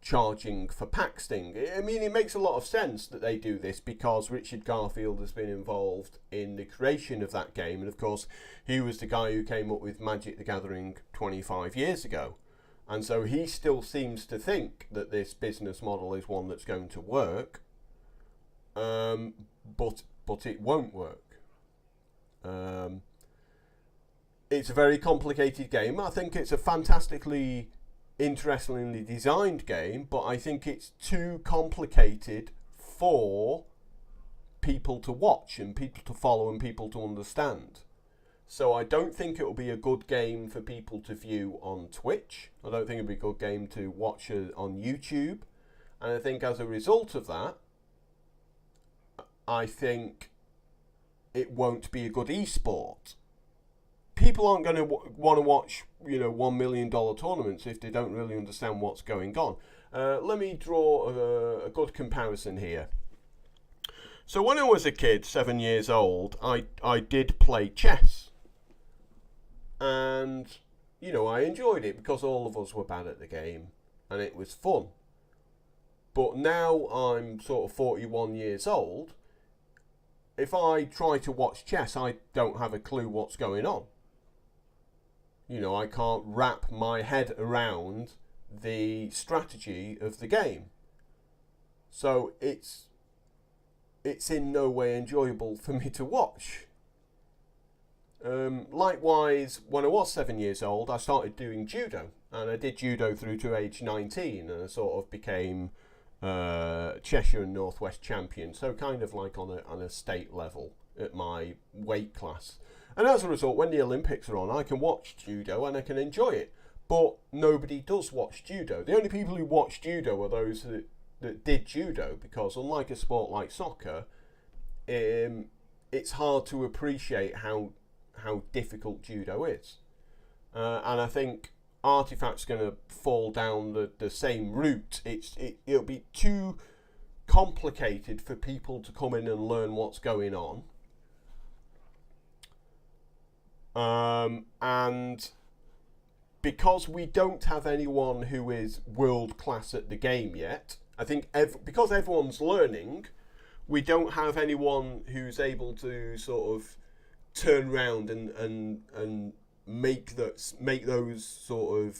charging for packs thing. I mean, it makes a lot of sense that they do this because Richard Garfield has been involved in the creation of that game, and of course he was the guy who came up with Magic the Gathering 25 years ago, and so he still seems to think that this business model is one that's going to work, but it won't work. It's a very complicated game. I think it's a fantastically interestingly designed game, but I think it's too complicated for people to watch and people to follow and people to understand. So I don't think it will be a good game for people to view on Twitch. I don't think it'll be a good game to watch on YouTube. And I think as a result of that, I think it won't be a good esport. People aren't going to want to watch, you know, $1 million tournaments if they don't really understand what's going on. Let me draw a good comparison here. So when I was a kid, 7 years old, I did play chess. And you know, I enjoyed it because all of us were bad at the game and it was fun. But now I'm sort of 41 years old. If I try to watch chess, I don't have a clue what's going on. You know, I can't wrap my head around the strategy of the game. So it's in no way enjoyable for me to watch. Likewise, when I was 7 years old, I started doing judo. And I did judo through to age 19 and I sort of became Cheshire and North West champion. So kind of like on a state level at my weight class. And as a result, when the Olympics are on, I can watch judo and I can enjoy it. But nobody does watch judo. The only people who watch judo are those that did judo, because unlike a sport like soccer, it's hard to appreciate how difficult judo is. And I think Artifact's going to fall down the same route. It'll be too complicated for people to come in and learn what's going on. And because we don't have anyone who is world class at the game yet, I think because everyone's learning, we don't have anyone who's able to sort of turn around and make those sort of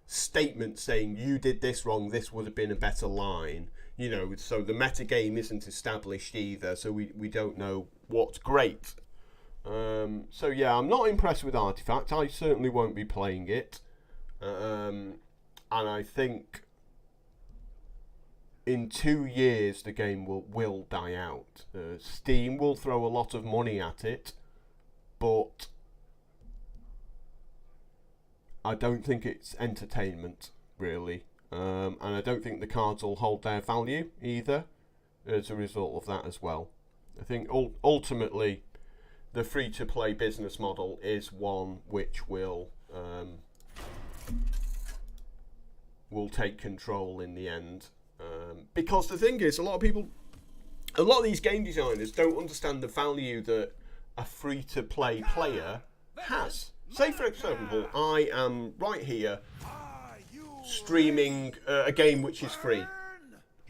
statements saying you did this wrong, this would have been a better line. You know, so the meta game isn't established either, so we don't know what's great. So yeah, I'm not impressed with Artifact. I certainly won't be playing it. And I think in 2 years the game will die out. Steam will throw a lot of money at it, but I don't think it's entertainment, really. And I don't think the cards will hold their value either as a result of that as well. I think ultimately the free-to-play business model is one which will take control in the end. Because the thing is, a lot of these game designers don't understand the value that a free-to-play player has. Say, for example, I am right here streaming a game which is free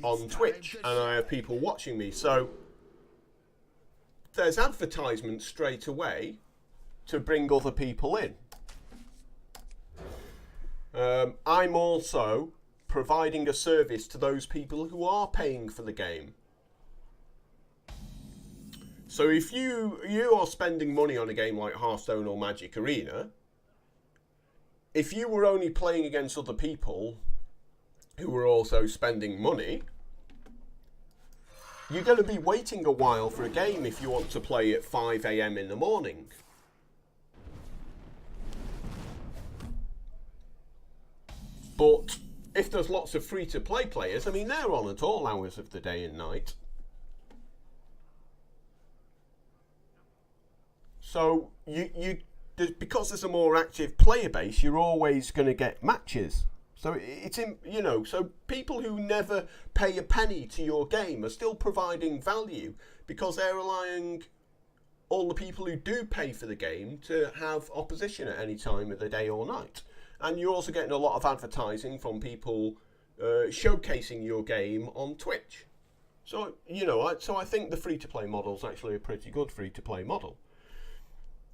on Twitch, and I have people watching me. So there's advertisements straight away to bring other people in. I'm also providing a service to those people who are paying for the game. So if you are spending money on a game like Hearthstone or Magic Arena, if you were only playing against other people who were also spending money, you're going to be waiting a while for a game if you want to play at 5 AM in the morning. But if there's lots of free-to-play players, I mean, they're on at all hours of the day and night. So because there's a more active player base, you're always going to get matches. So so people who never pay a penny to your game are still providing value because they're allowing all the people who do pay for the game to have opposition at any time of the day or night. And you're also getting a lot of advertising from people showcasing your game on Twitch. So, I think the free-to-play model is actually a pretty good free-to-play model.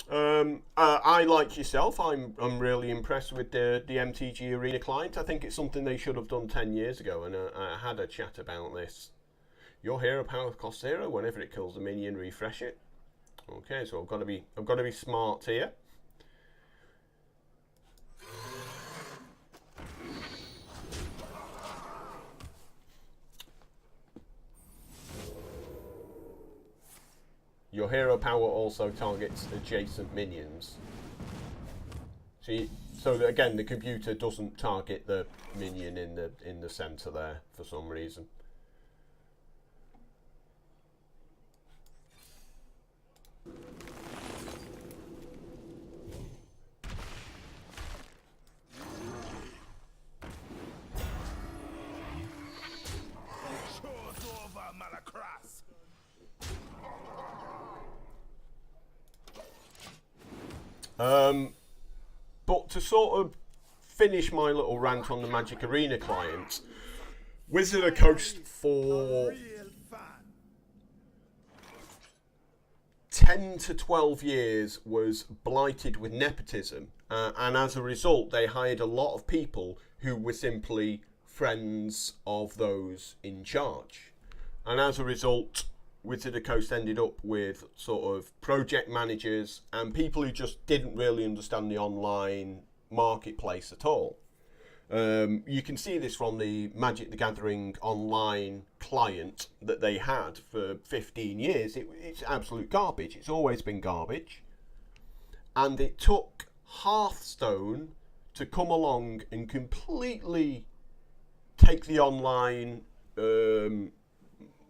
I, like yourself, I'm really impressed with the MTG Arena client. I think it's something they should have done 10 years ago, and I had a chat about this. Your hero power costs 0. Whenever it kills a minion, refresh it. Okay, so I've got to be smart here. Your hero power also targets adjacent minions. So that, again, the computer doesn't target the minion in the center there for some reason. But to sort of finish my little rant on the Magic Arena client, Wizard of the Coast for Real fun. 10 to 12 years was blighted with nepotism, and as a result they hired a lot of people who were simply friends of those in charge, and as a result Wizard of the Coast ended up with sort of project managers and people who just didn't really understand the online marketplace at all. You can see this from the Magic the Gathering online client that they had for 15 years. It's absolute garbage. It's always been garbage. And it took Hearthstone to come along and completely take the online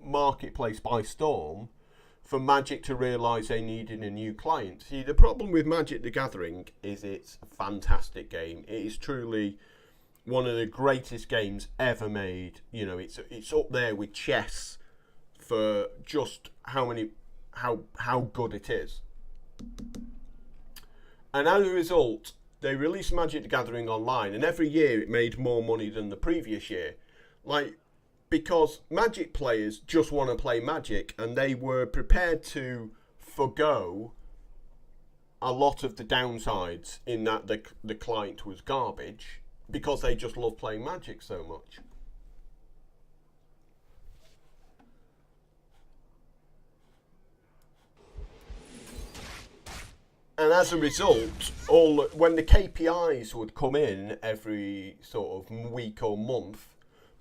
marketplace by storm for Magic to realise they needed a new client. See, the problem with Magic the Gathering is it's a fantastic game. It is truly one of the greatest games ever made. You know, it's up there with chess for just how good it is. And as a result, they released Magic the Gathering online, and every year it made more money than the previous year. Like, because Magic players just want to play Magic, and they were prepared to forgo a lot of the downsides in that the client was garbage, because they just love playing Magic so much. And as a result, when the KPIs would come in every sort of week or month,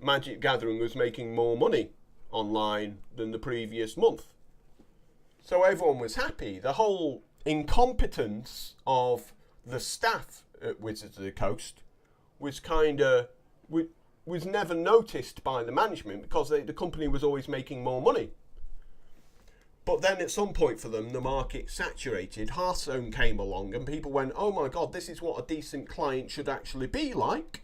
Magic Gathering was making more money online than the previous month. So everyone was happy. The whole incompetence of the staff at Wizards of the Coast was was never noticed by the management, because the company was always making more money. But then at some point for them, the market saturated. Hearthstone came along and people went, oh my god, this is what a decent client should actually be like.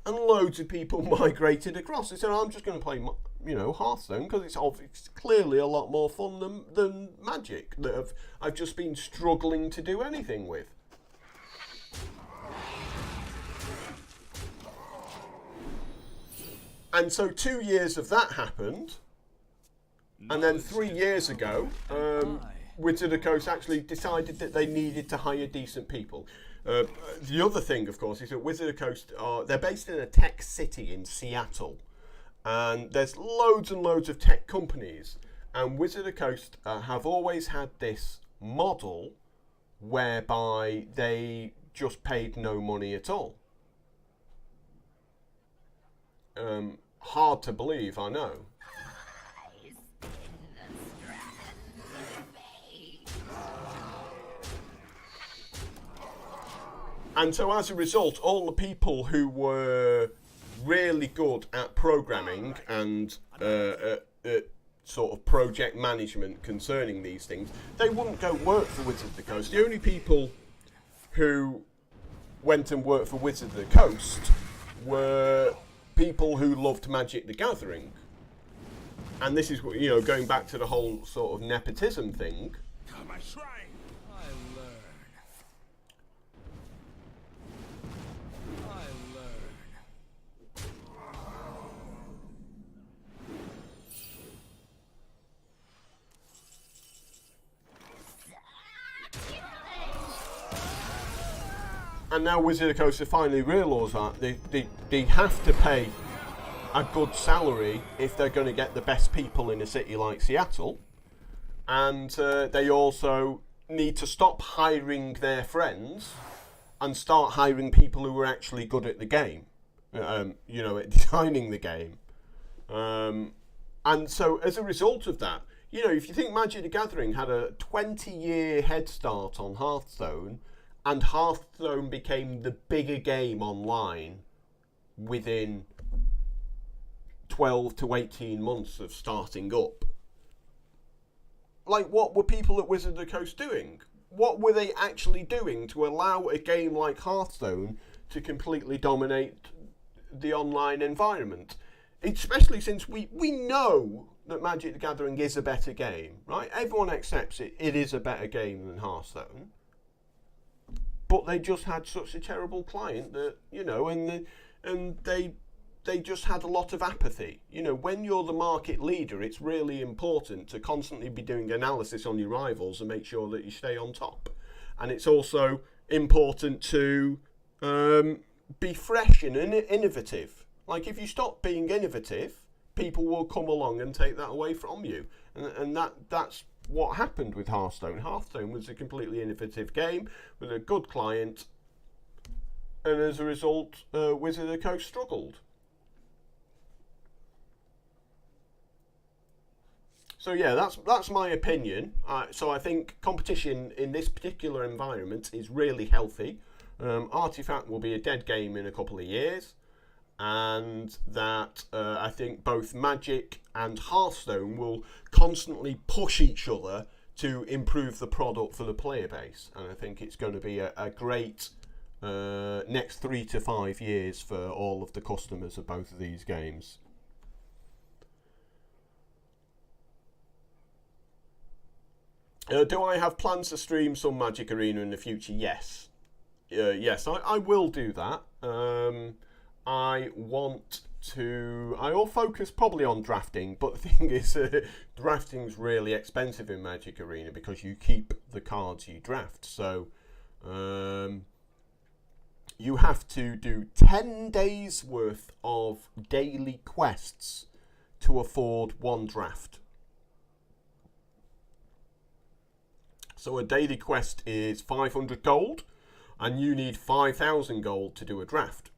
And loads of people migrated across. They said, I'm just going to play, Hearthstone, because it's clearly a lot more fun than Magic that I've just been struggling to do anything with. And so 2 years of that happened. And then 3 years ago, Wizard of the Coast actually decided that they needed to hire decent people. The other thing, of course, is that Wizard of the Coast they're based in a tech city in Seattle, and there's loads and loads of tech companies. And Wizard of the Coast have always had this model whereby they just paid no money at all. Hard to believe, I know. And so as a result, all the people who were really good at programming and sort of project management concerning these things, they wouldn't go work for Wizards of the Coast. The only people who went and worked for Wizards of the Coast were people who loved Magic the Gathering. And this is, going back to the whole sort of nepotism thing. My shrine. I learn. And now Wizard of the Coast have finally realised that they have to pay a good salary if they're going to get the best people in a city like Seattle. And they also need to stop hiring their friends and start hiring people who are actually good at the game, at designing the game. And so as a result of that, if you think Magic the Gathering had a 20-year head start on Hearthstone, and Hearthstone became the bigger game online within 12 to 18 months of starting up. Like, what were people at Wizard of the Coast doing? What were they actually doing to allow a game like Hearthstone to completely dominate the online environment? Especially since we know that Magic the Gathering is a better game, right? Everyone accepts it is a better game than Hearthstone. but they just had such a terrible client that, you know, and they just had a lot of apathy. You know, when you're the market leader, it's really important to constantly be doing analysis on your rivals and make sure that you stay on top. And it's also important to be fresh and innovative. Like, if you stop being innovative, people will come along and take that away from you. And that's what happened with Hearthstone. Hearthstone was a completely innovative game with a good client, and as a result, Wizard of the Coast struggled. So yeah, that's my opinion. So I think competition in this particular environment is really healthy. Artifact will be a dead game in a couple of years, and that I think both Magic and Hearthstone will constantly push each other to improve the product for the player base. And I think it's going to be a great next 3 to 5 years for all of the customers of both of these games. Do I have plans to stream some Magic Arena in the future? Yes. Yes, I will do that. I will focus probably on drafting, but the thing is, drafting's really expensive in Magic Arena because you keep the cards you draft. So you have to do 10 days worth of daily quests to afford one draft. So a daily quest is 500 gold, and you need 5,000 gold to do a draft.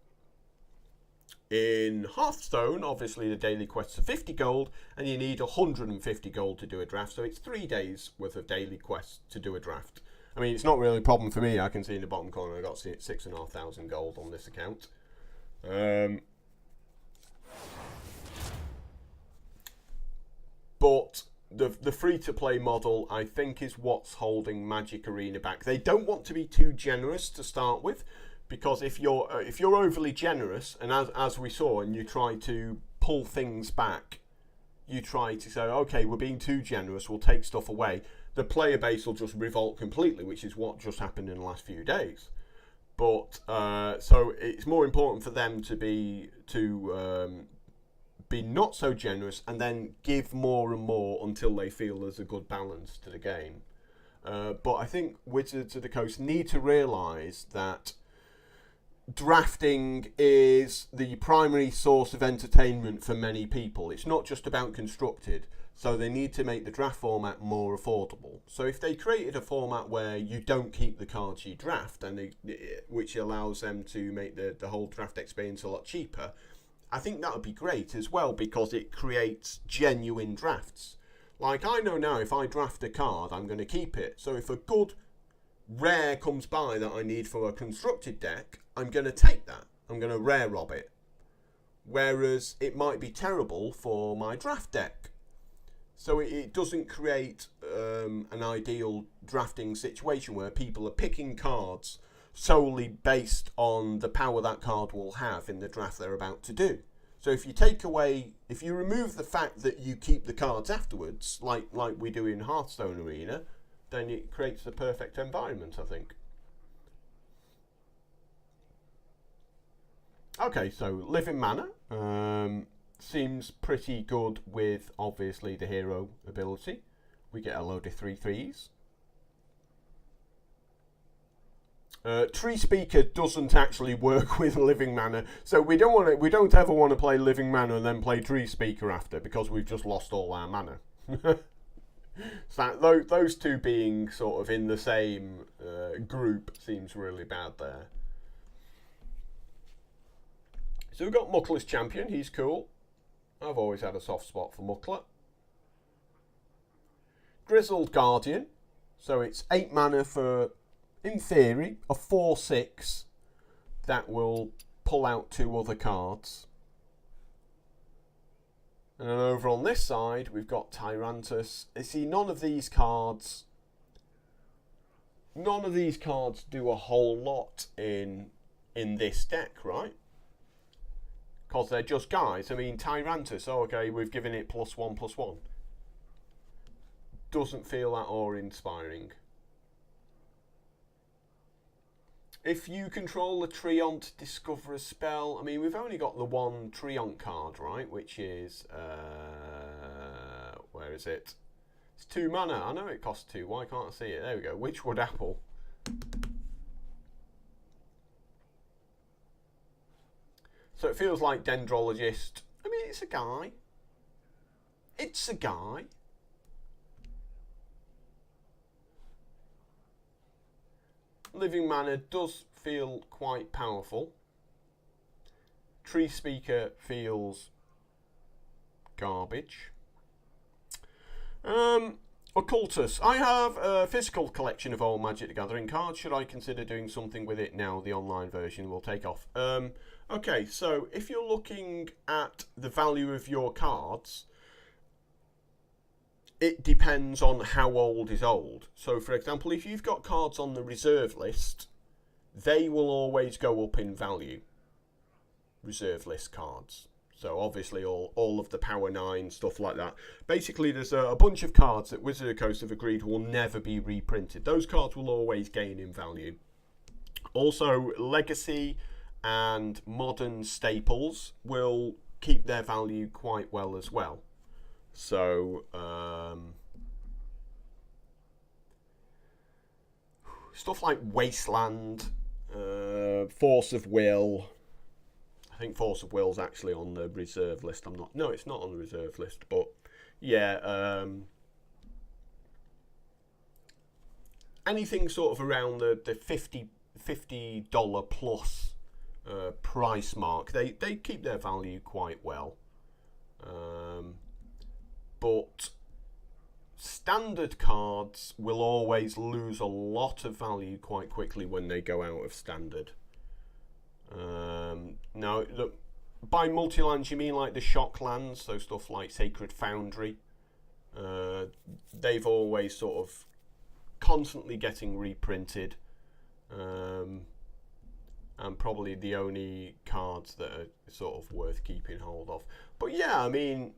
In Hearthstone, obviously the daily quests are 50 gold, and you need 150 gold to do a draft, so it's 3 days worth of daily quests to do a draft. I mean, it's not really a problem for me. I can see in the bottom corner I got 6,500 gold on this account. But the free-to-play model, I think, is what's holding Magic Arena back. They don't want to be too generous to start with, because if you're overly generous, and as we saw, and you try to pull things back, you try to say, okay, we're being too generous, we'll take stuff away, the player base will just revolt completely, which is what just happened in the last few days. But so it's more important for them to be not so generous and then give more and more until they feel there's a good balance to the game. But I think Wizards of the Coast need to realise that drafting is the primary source of entertainment for many people. It's not just about Constructed, so they need to make the draft format more affordable. So if they created a format where you don't keep the cards you draft, and which allows them to make the whole draft experience a lot cheaper, I think that would be great as well, because it creates genuine drafts. Like, I know now if I draft a card, I'm going to keep it. So if a good rare comes by that I need for a Constructed deck, I'm going to take that. I'm going to rare rob it. Whereas it might be terrible for my draft deck. So it doesn't create an ideal drafting situation where people are picking cards solely based on the power that card will have in the draft they're about to do. So if you remove the fact that you keep the cards afterwards, like we do in Hearthstone Arena, then it creates the perfect environment, I think. Okay, so Living Mana seems pretty good with, obviously, the hero ability. We get a load of 3/3s. Tree Speaker doesn't actually work with Living Mana, so we don't ever want to play Living Mana and then play Tree Speaker after, because we've just lost all our mana. So those two being sort of in the same group seems really bad there. So we've got Muckla's Champion. He's cool. I've always had a soft spot for Muckla. Grizzled Guardian. So it's 8 mana for, in theory, a 4/6 that will pull out 2 other cards. And then over on this side, we've got Tyrantus. You see, none of these cards do a whole lot in this deck, right? Because they're just guys. I mean, Tyrantus, oh, okay, we've given it +1/+1. Doesn't feel that awe-inspiring. if you control the Treant, discover a spell. I mean, we've only got the one Treant card, right? Which is, where is it? It's 2 mana. I know it costs 2. Why can't I see it? There we go. Witchwood Apple. So it feels like Dendrologist. I mean, it's a guy. It's a guy. Living Mana does feel quite powerful. Tree Speaker feels garbage. Occultus. I have a physical collection of old Magic the Gathering cards. Should I consider doing something with it now? The online version will take off. Okay, so if you're looking at the value of your cards, it depends on how old is old. So, for example, if you've got cards on the reserve list, they will always go up in value. Reserve list cards. So, obviously, all of the Power 9, stuff like that. Basically, there's a bunch of cards that Wizard of the Coast have agreed will never be reprinted. Those cards will always gain in value. Also, Legacy and Modern staples will keep their value quite well as well. So, stuff like Wasteland, Force of Will. I think Force of Will's actually on the reserve list. No, it's not on the reserve list, but yeah, anything sort of around the $50 plus price mark, they keep their value quite well. But standard cards will always lose a lot of value quite quickly when they go out of standard. Now, look, by multi-lands you mean like the shock lands, so stuff like Sacred Foundry. They've always sort of constantly getting reprinted, and probably the only cards that are sort of worth keeping hold of. But yeah, I mean,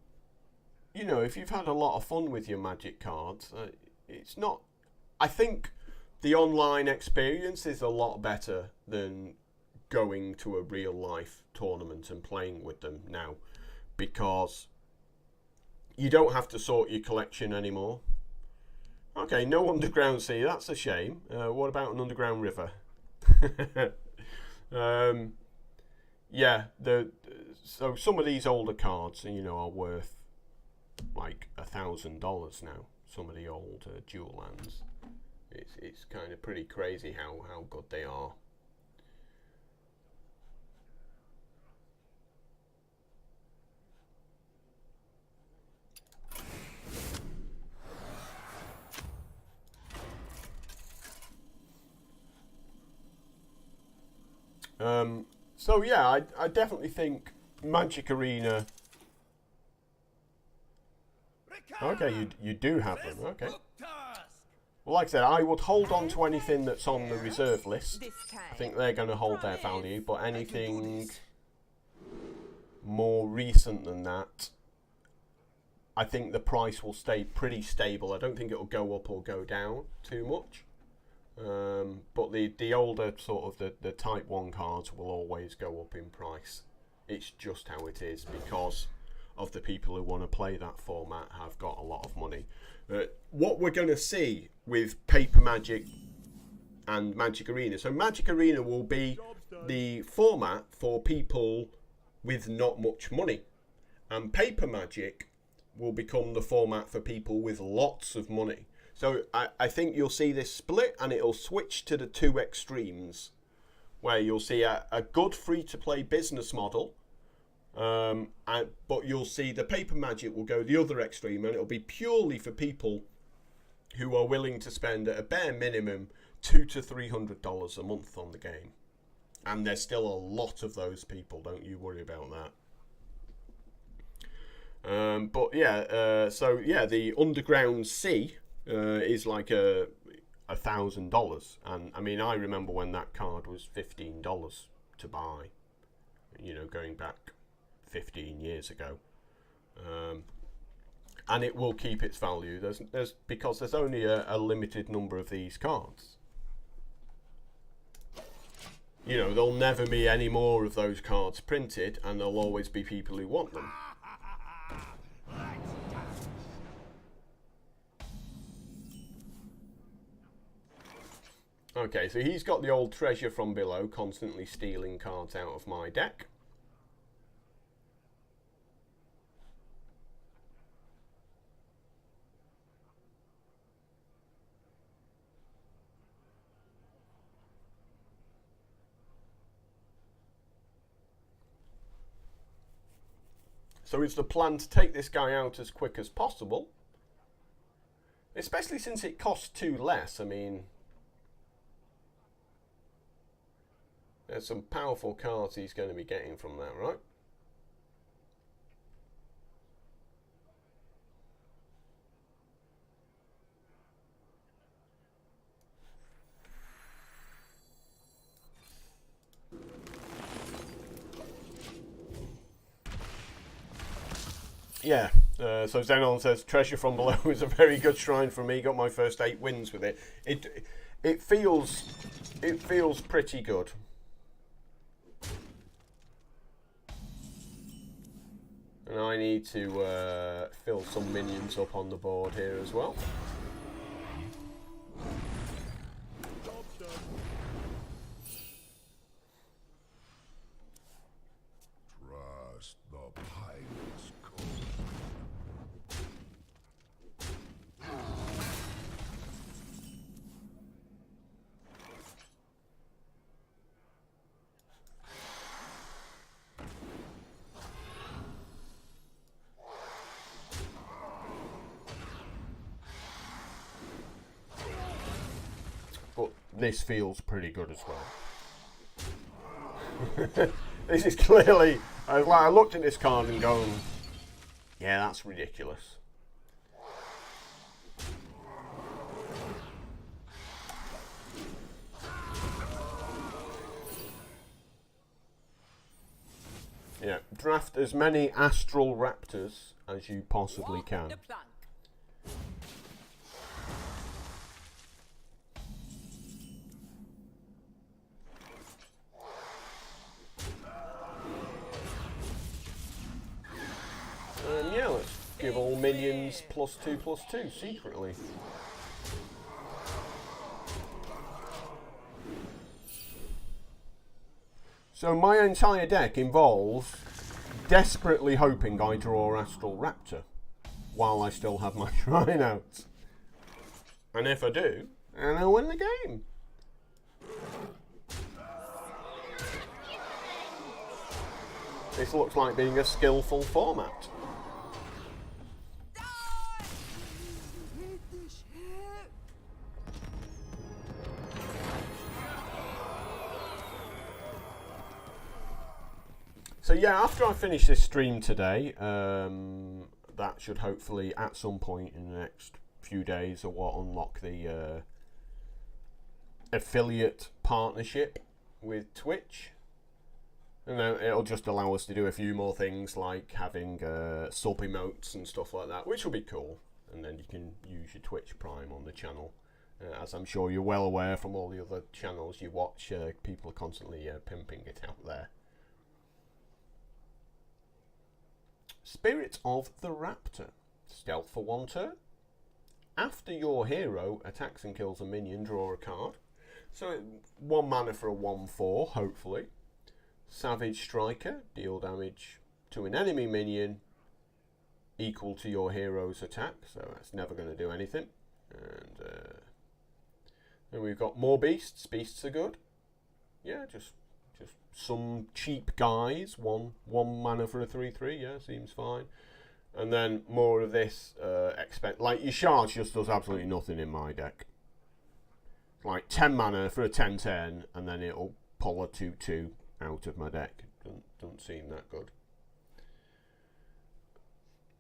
you know, if you've had a lot of fun with your Magic cards, it's not... I think the online experience is a lot better than going to a real life tournament and playing with them now, because you don't have to sort your collection anymore. Okay, no underground sea, that's a shame. What about an underground river? Yeah, so some of these older cards, you know, are worth like $1,000 now. Some of the old dual lands. It's kind of pretty crazy how good they are. So yeah, I definitely think Magic Arena. Okay, you do have them. Okay. Well, like I said, I would hold on to anything that's on the reserve list. I think they're going to hold their value, but anything more recent than that, I think the price will stay pretty stable. I don't think it will go up or go down too much. But the older sort of the Type 1 cards will always go up in price. It's just how it is, because of the people who want to play that format have got a lot of money. What we're going to see with Paper Magic and Magic Arena. So Magic Arena will be the format for people with not much money. And Paper Magic will become the format for people with lots of money. So I think you'll see this split, and it'll switch to the two extremes, where you'll see a good free-to-play business model, but you'll see the Paper Magic will go the other extreme, and it'll be purely for people who are willing to spend at a bare minimum $200 to $300 a month on the game. And there's still a lot of those people, don't you worry about that. But yeah, so yeah, the Underground Sea is like $1,000, and I mean, I remember when that card was $15 to buy, you know, going back 15 years ago, and it will keep its value. Because there's only a limited number of these cards. you know, there'll never be any more of those cards printed, and there'll always be people who want them. Okay, so he's got the old treasure from below, constantly stealing cards out of my deck. So is the plan to take this guy out as quick as possible? Especially since it costs 2 less, I mean... There's some powerful cards he's going to be getting from that, right? Yeah, so Zenon says, treasure from below is a very good shrine for me. Got my first 8 wins with it. It feels pretty good. And I need to fill some minions up on the board here as well. Trust the pirate's code. But this feels pretty good as well. This is clearly... I looked at this card and going, yeah, that's ridiculous. Yeah, draft as many astral raptors as you possibly can. The plank. And yeah, let's give all minions +2/+2 secretly. So my entire deck involves desperately hoping I draw Astral Raptor while I still have my shrine out. And if I do, then I'll win the game. This looks like being a skillful format. So yeah, after I finish this stream today, that should hopefully at some point in the next few days or what unlock the affiliate partnership with Twitch. And then it'll just allow us to do a few more things like having sub emotes and stuff like that, which will be cool. And then you can use your Twitch Prime on the channel. As I'm sure you're well aware from all the other channels you watch, people are constantly pimping it out there. Spirit of the Raptor. Stealth for 1 turn. After your hero attacks and kills a minion, draw a card. So 1 mana for a 1/4, hopefully. Savage Striker. Deal damage to an enemy minion equal to your hero's attack. So that's never going to do anything. And then we've got more beasts. Beasts are good. Yeah, just some cheap guys. One mana for a 3/3, yeah, seems fine. And then more of this like your shards just does absolutely nothing in my deck. Like 10 mana for a 10/10, and then it'll pull a 2/2 out of my deck. Doesn't seem that good.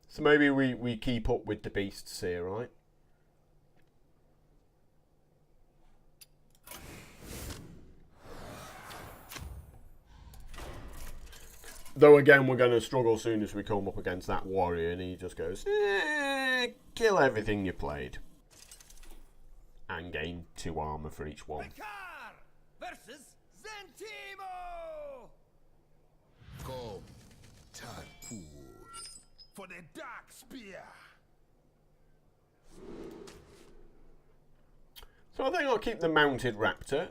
So maybe we keep up with the beasts here, right? Though again, we're going to struggle as soon as we come up against that warrior, and he just goes, kill everything you played. And gain 2 armor for each one. Versus Zentin! dark spear. So I think I'll keep the mounted raptor.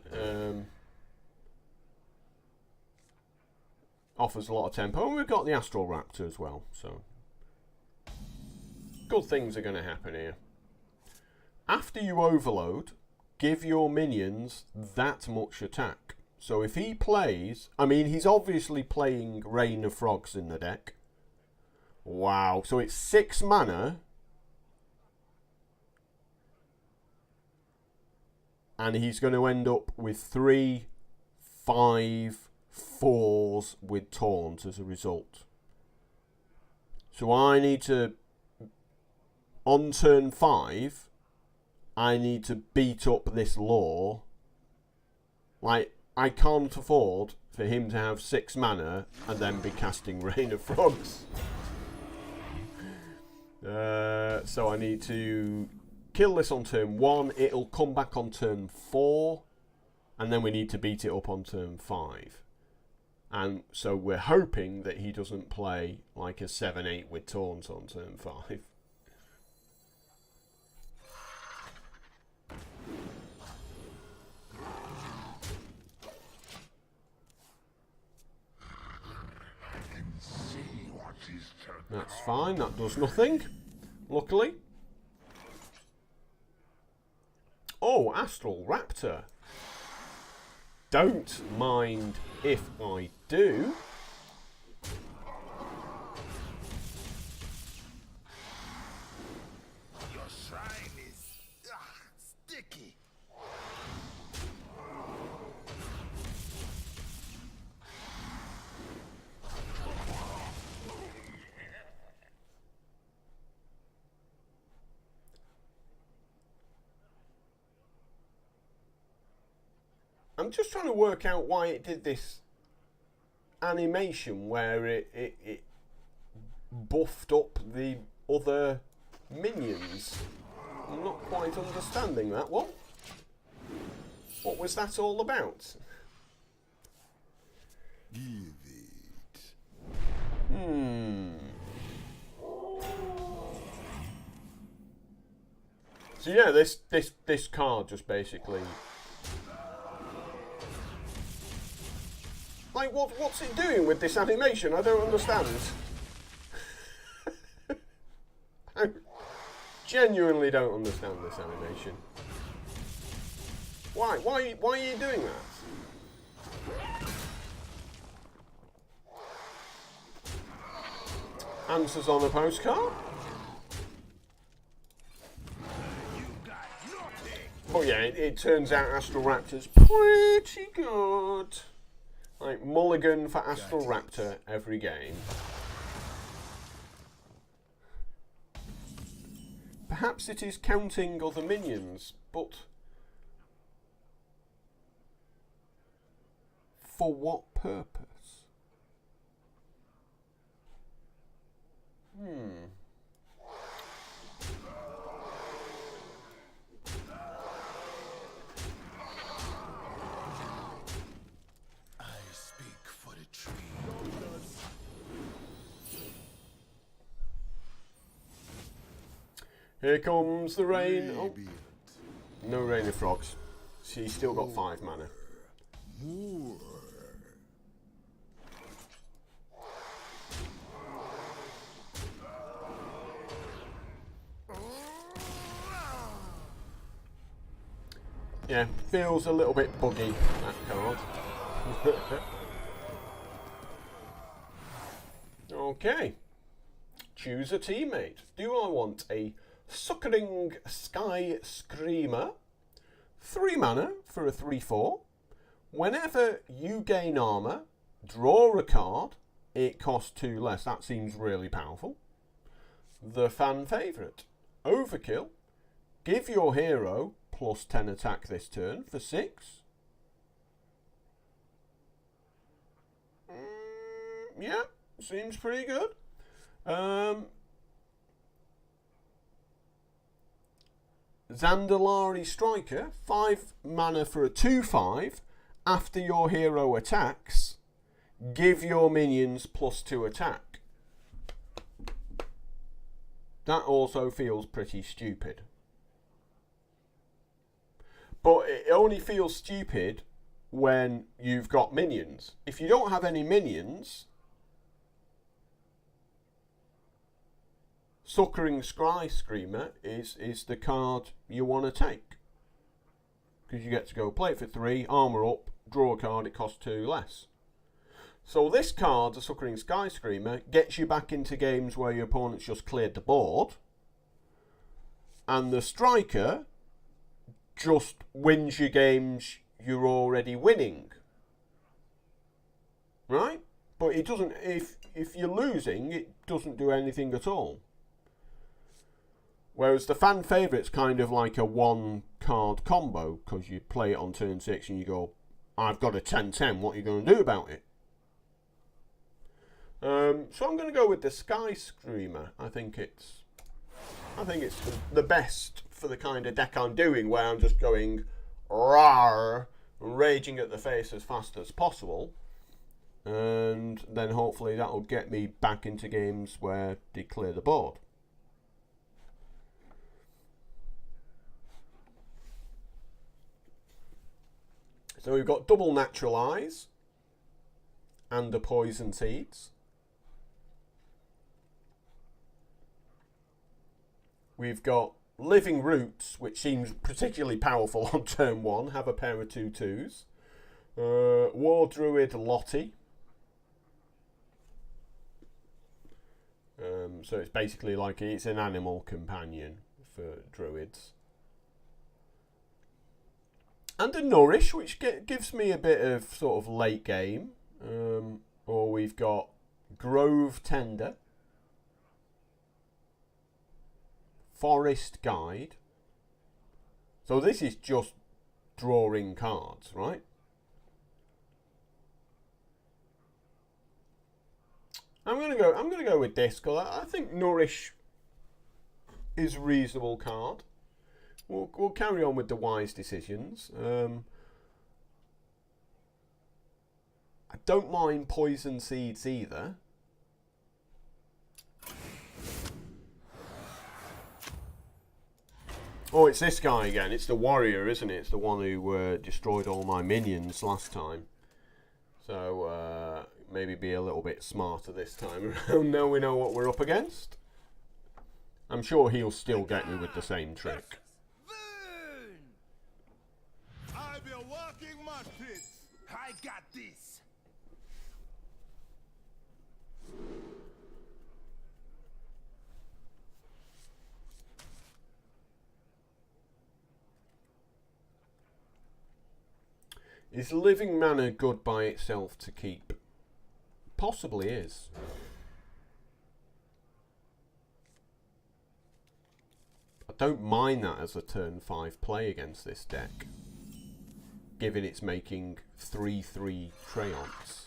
Offers a lot of tempo, and we've got the astral raptor as well. So good things are going to happen here. After you overload, give your minions that much attack. So if he plays, I mean, he's obviously playing Rain of Frogs in the deck. Wow, so it's 6 mana. And he's going to end up with 3, 5, 4s with taunt as a result. So I need to, on turn 5, I need to beat up this lore. Like, I can't afford for him to have 6 mana and then be casting Rain of Frogs. So I need to kill this on turn 1. It'll come back on turn 4. And then we need to beat it up on turn 5. And so we're hoping that he doesn't play like a 7-8 with taunt on turn 5. That's fine, that does nothing, luckily. Oh, Astral Raptor. Don't mind if I do. Your shrine is sticky. I'm just trying to work out why it did this animation where it buffed up the other minions. I'm not quite understanding that one. What was that all about? Give it. So yeah, this card just basically, like, what's it doing with this animation? I don't understand. I genuinely don't understand this animation. Why are you doing that? Answers on a postcard? Oh yeah, it turns out Astral Raptor's pretty good. Like, mulligan for Astral Raptor every game. Perhaps it is counting other minions, but for what purpose? I speak for the tree. Here comes the rain. Oh, no Rain of Frogs. She's still got 5 mana. More. Yeah, feels a little bit buggy, that card. Okay. Choose a teammate. Do I want a Suckering Sky Screamer? 3 mana for a 3/4. Whenever you gain armor, draw a card. It costs 2 less. That seems really powerful. The fan favourite. Overkill. Give your hero plus 10 attack this turn for 6. Yeah, seems pretty good. Zandalari Striker, 5 mana for a 2/5. After your hero attacks, give your minions plus 2 attack. That also feels pretty stupid. But it only feels stupid when you've got minions. If you don't have any minions, Suckering Skyscreamer is the card you want to take. Because you get to go play it for 3, armour up, draw a card, it costs 2 less. So this card, the Suckering Skyscreamer, gets you back into games where your opponent's just cleared the board. And the Striker just wins you games you're already winning. Right? But it doesn't, if you're losing, it doesn't do anything at all. Whereas the fan favourite's kind of like a 1-card combo, because you play it on turn 6 and you go, I've got a 10-10, what are you going to do about it? So I'm going to go with the Sky Screamer. I think it's the best for the kind of deck I'm doing, where I'm just going rawr, raging at the face as fast as possible, and then hopefully that'll get me back into games where they clear the board. So we've got double Natural Eyes and the Poison Seeds. We've got Living Roots, which seems particularly powerful on turn 1. Have a pair of 2/2s. War Druid Lottie. So it's basically like it's an animal companion for druids. And a Nourish, which gives me a bit of sort of late game. Or we've got Grove Tender. Forest Guide. So this is just drawing cards, right? I'm gonna go with this, because I think Nourish is a reasonable card. We'll carry on with the wise decisions. I don't mind Poison Seeds either. Oh, it's this guy again. It's the warrior, isn't it? It's the one who destroyed all my minions last time. So maybe be a little bit smarter this time around. Now we know what we're up against. I'm sure he'll still get me with the same trick. I'll be a walking mud pit. I got this. Is Living Mana good by itself to keep? Possibly is. I don't mind that as a turn 5 play against this deck, given it's making 3/3 Crayons.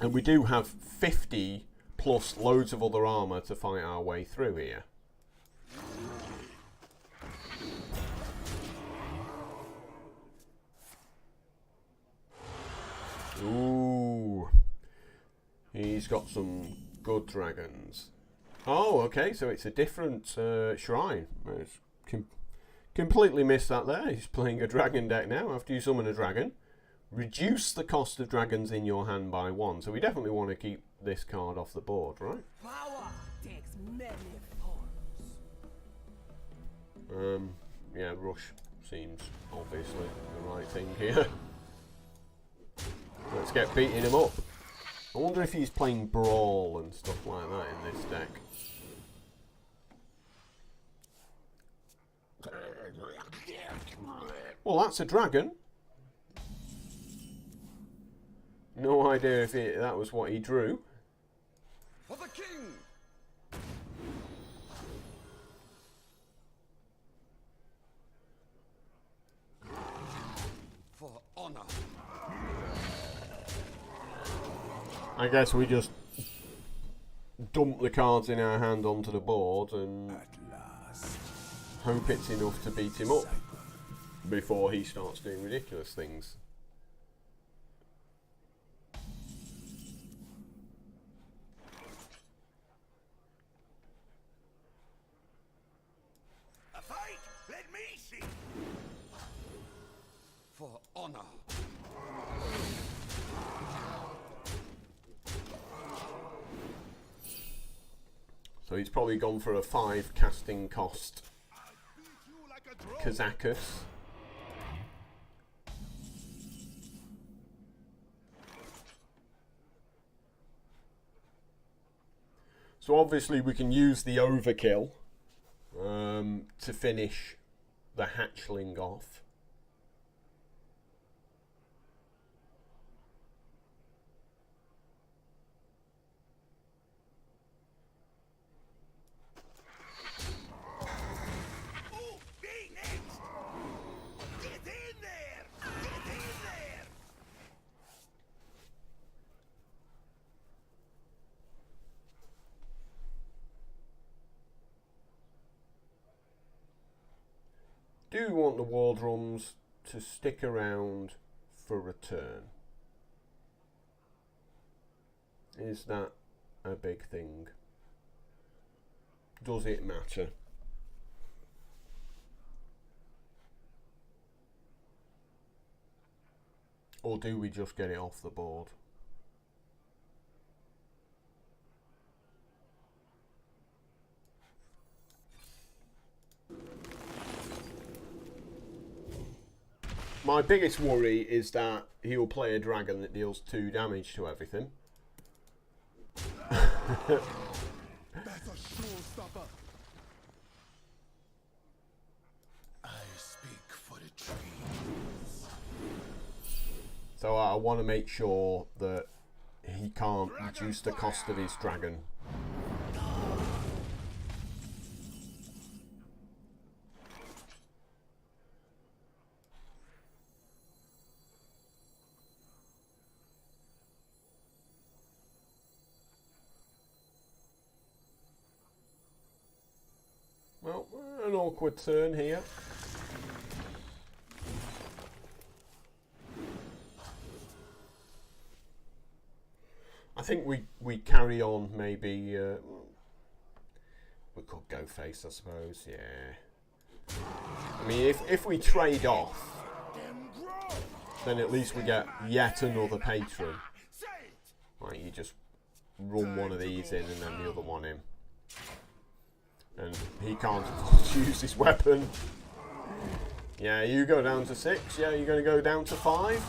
And we do have 50 plus loads of other armour to fight our way through here. Ooh, he's got some good dragons. Oh, okay, so it's a different shrine. Completely missed that there. He's playing a dragon deck now after you summon a dragon. Reduce the cost of dragons in your hand by 1. So we definitely want to keep this card off the board, right? Power takes many forms. Yeah, Rush seems obviously the right thing here. Let's get beating him up. I wonder if he's playing Brawl and stuff like that in this deck. Well, that's a dragon. No idea if that was what he drew. For the king. For honor. I guess we just dump the cards in our hand onto the board and hope it's enough to beat him up before he starts doing ridiculous things. for honor. So he's probably gone for a 5 casting cost Beat you like a drone. Kazakus. So obviously we can use the overkill to finish the hatchling off. Oh, be next. Get in there. Get in there. Do you want the war drums to stick around for return? Is that a big thing? Does it matter? Or do we just get it off the board? My biggest worry is that he'll play a dragon that deals 2 damage to everything. That's a showstopper. I speak for the trees. So I want to make sure that he can't reduce the cost of his dragon. Well, an awkward turn here. I think we carry on maybe. We could go face, I suppose. Yeah. I mean, if we trade off, then at least we get yet another patron. Right, you just run one of these in and then the other one in. And he can't afford to use his weapon. Yeah, you go down to 6. Yeah, you're going to go down to 5.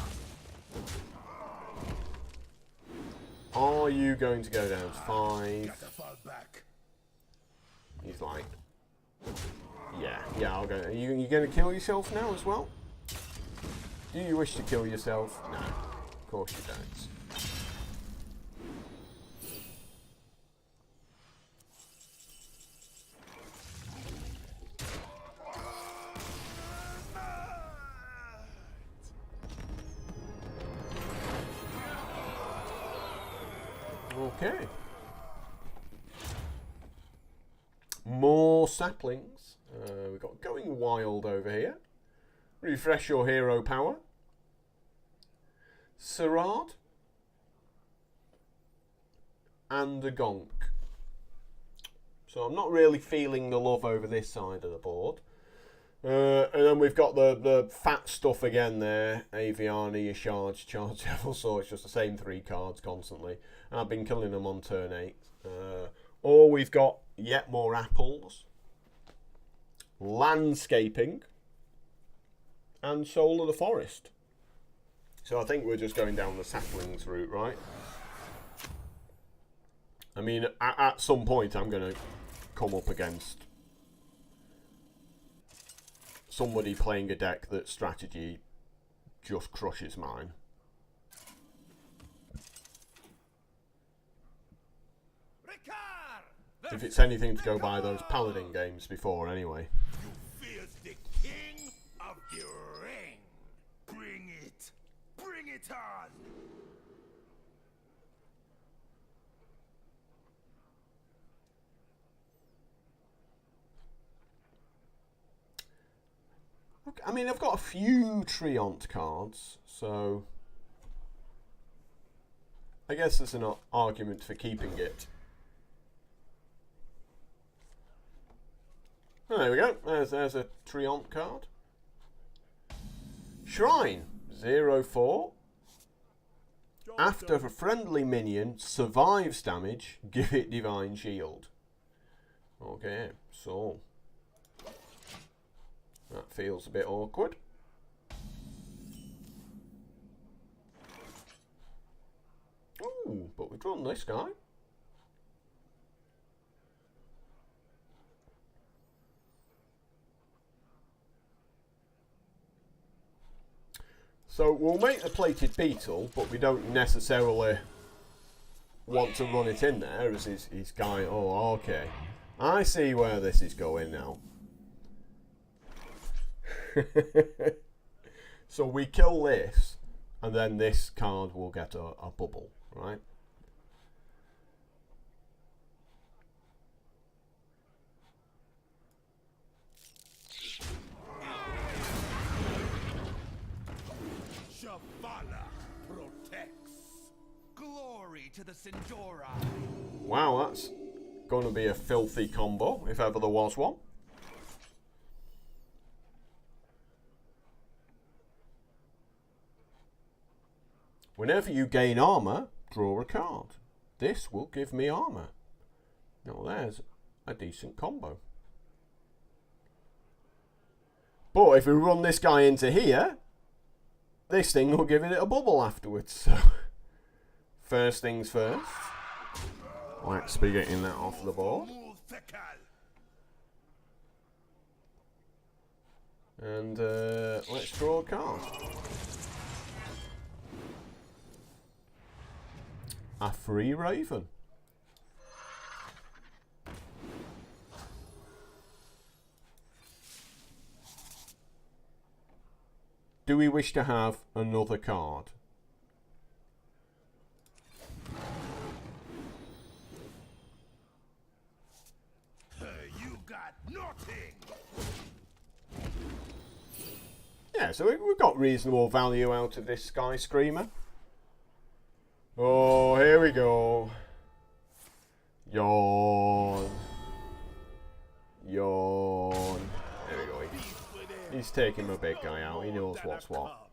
Are you going to go down to 5? He's like, yeah, I'll go. Are you going to kill yourself now as well? Do you wish to kill yourself? No, of course you don't. Okay. More saplings. We've got Going Wild over here. Refresh your hero power. Sarad. And a Gonk. So I'm not really feeling the love over this side of the board. And then we've got the fat stuff again there. Aviani, Charge Devil, so it's just the same 3 cards constantly. And I've been killing them on turn 8. Or we've got yet more apples. Landscaping. And Soul of the Forest. So I think we're just going down the saplings route, right? I mean, at some point I'm going to come up against somebody playing a deck that strategy just crushes mine. If it's anything to go by those Paladin games before, anyway. You fear the king of the ring. Bring it. Bring it on. Okay, I mean, I've got a few Treant cards, so I guess there's an argument for keeping it. Oh, there we go. There's a Treant card. Shrine 0/4. After a friendly minion survives damage, give it Divine Shield. Okay, so that feels a bit awkward. Ooh, but we've drawn this guy. So we'll make the plated beetle, but we don't necessarily want to run it in there as his guy. Oh, okay. I see where this is going now. So we kill this, and then this card will get a bubble, right? To the Sindora. Wow, that's going to be a filthy combo, if ever there was one. Whenever you gain armor, draw a card. This will give me armor. Now there's a decent combo. But if we run this guy into here, this thing will give it a bubble afterwards. So first things first, let's be getting that off the board. And let's draw a card. A free Raven. Do we wish to have another card? You got nothing. Yeah, so we've got reasonable value out of this Sky Screamer. Oh, here we go. Yawn. Yawn. There we go. He's taking my big guy out. He knows what's what.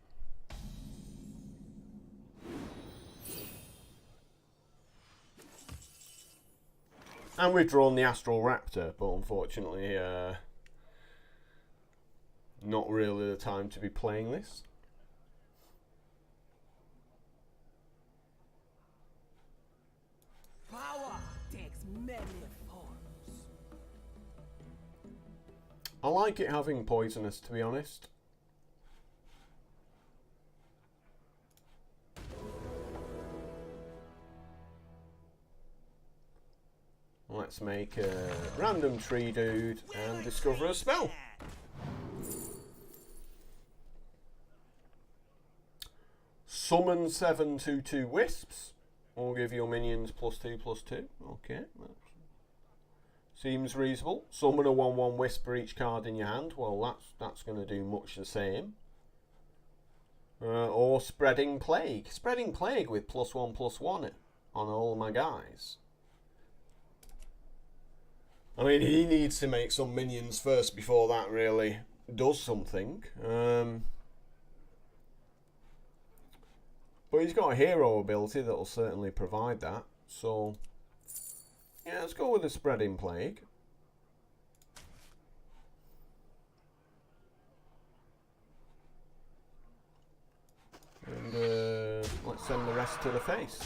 And we've drawn the Astral Raptor, but unfortunately, not really the time to be playing this. Power takes many forms. I like it having poisonous, to be honest. Let's make a random tree dude and discover a spell. Summon 7/2/2 wisps. Will give your minions +2/+2. Okay, that seems reasonable. Summon a 1/1 wisp for each card in your hand. Well, that's going to do much the same. Or Spreading Plague. Spreading Plague with +1/+1 on all my guys. I mean, he needs to make some minions first before that really does something. But he's got a hero ability that will certainly provide that. So, yeah, let's go with the Spreading Plague. And let's send the rest to the face.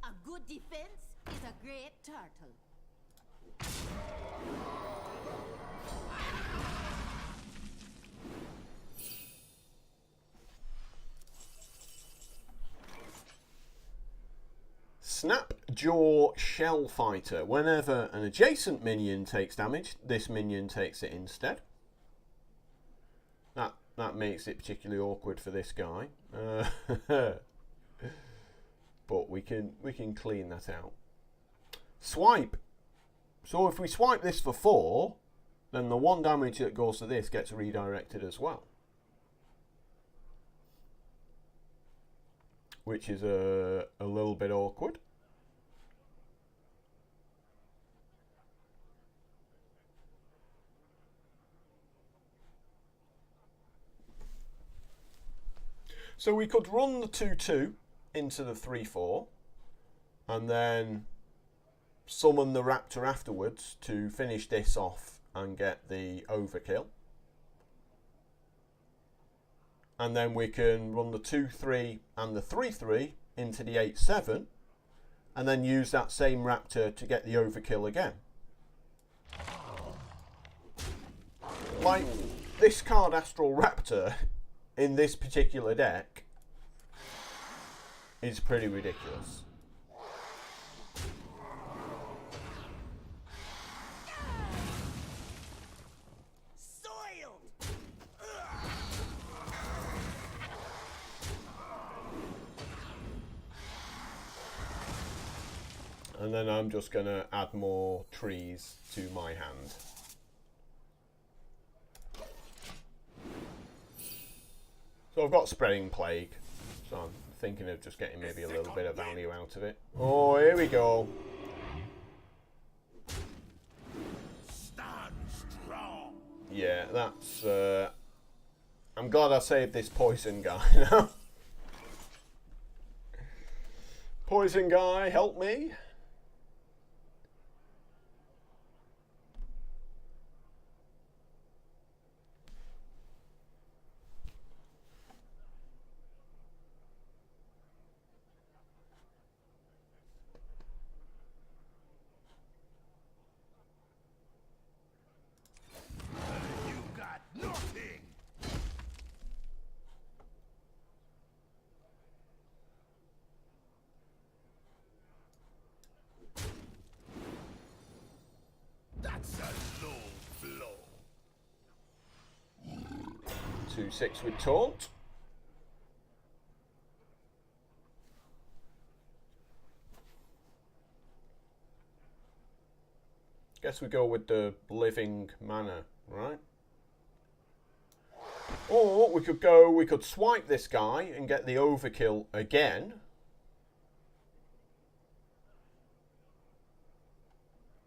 A good defense is a great turtle. Snapjaw Shell Fighter. Whenever an adjacent minion takes damage, this minion takes it instead. That makes it particularly awkward for this guy. But we can clean that out. Swipe. So if we swipe this for 4, then the 1 damage that goes to this gets redirected as well. Which is a little bit awkward. So we could run the 2/2 into the 3/4 and then summon the raptor afterwards to finish this off and get the overkill. And then we can run the 2/3 and the 3/3 into the 8/7 and then use that same raptor to get the overkill again. Like, this card Astral Raptor in this particular deck is pretty ridiculous. Soiled! And then I'm just going to add more trees to my hand. So I've got Spreading Plague, so I'm thinking of just getting maybe a little bit of value out of it. Oh, here we go. Stand strong! Yeah, that's... I'm glad I saved this poison guy now. Poison guy, help me. You got nothing! That's a low blow. 2/6 with Taunt. Guess we go with the living mana, right? Or we could swipe this guy and get the overkill again.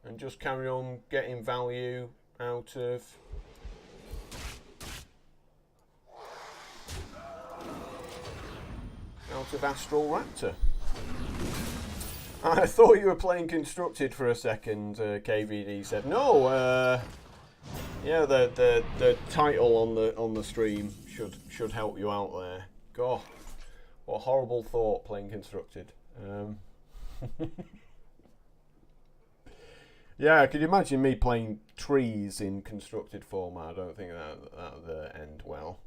And just carry on getting value out of Astral Raptor. I thought you were playing Constructed for a second, KVD said. No, yeah, the title on the stream should help you out there. God, what a horrible thought, playing Constructed. Yeah, could you imagine me playing trees in Constructed format? I don't think that would end well.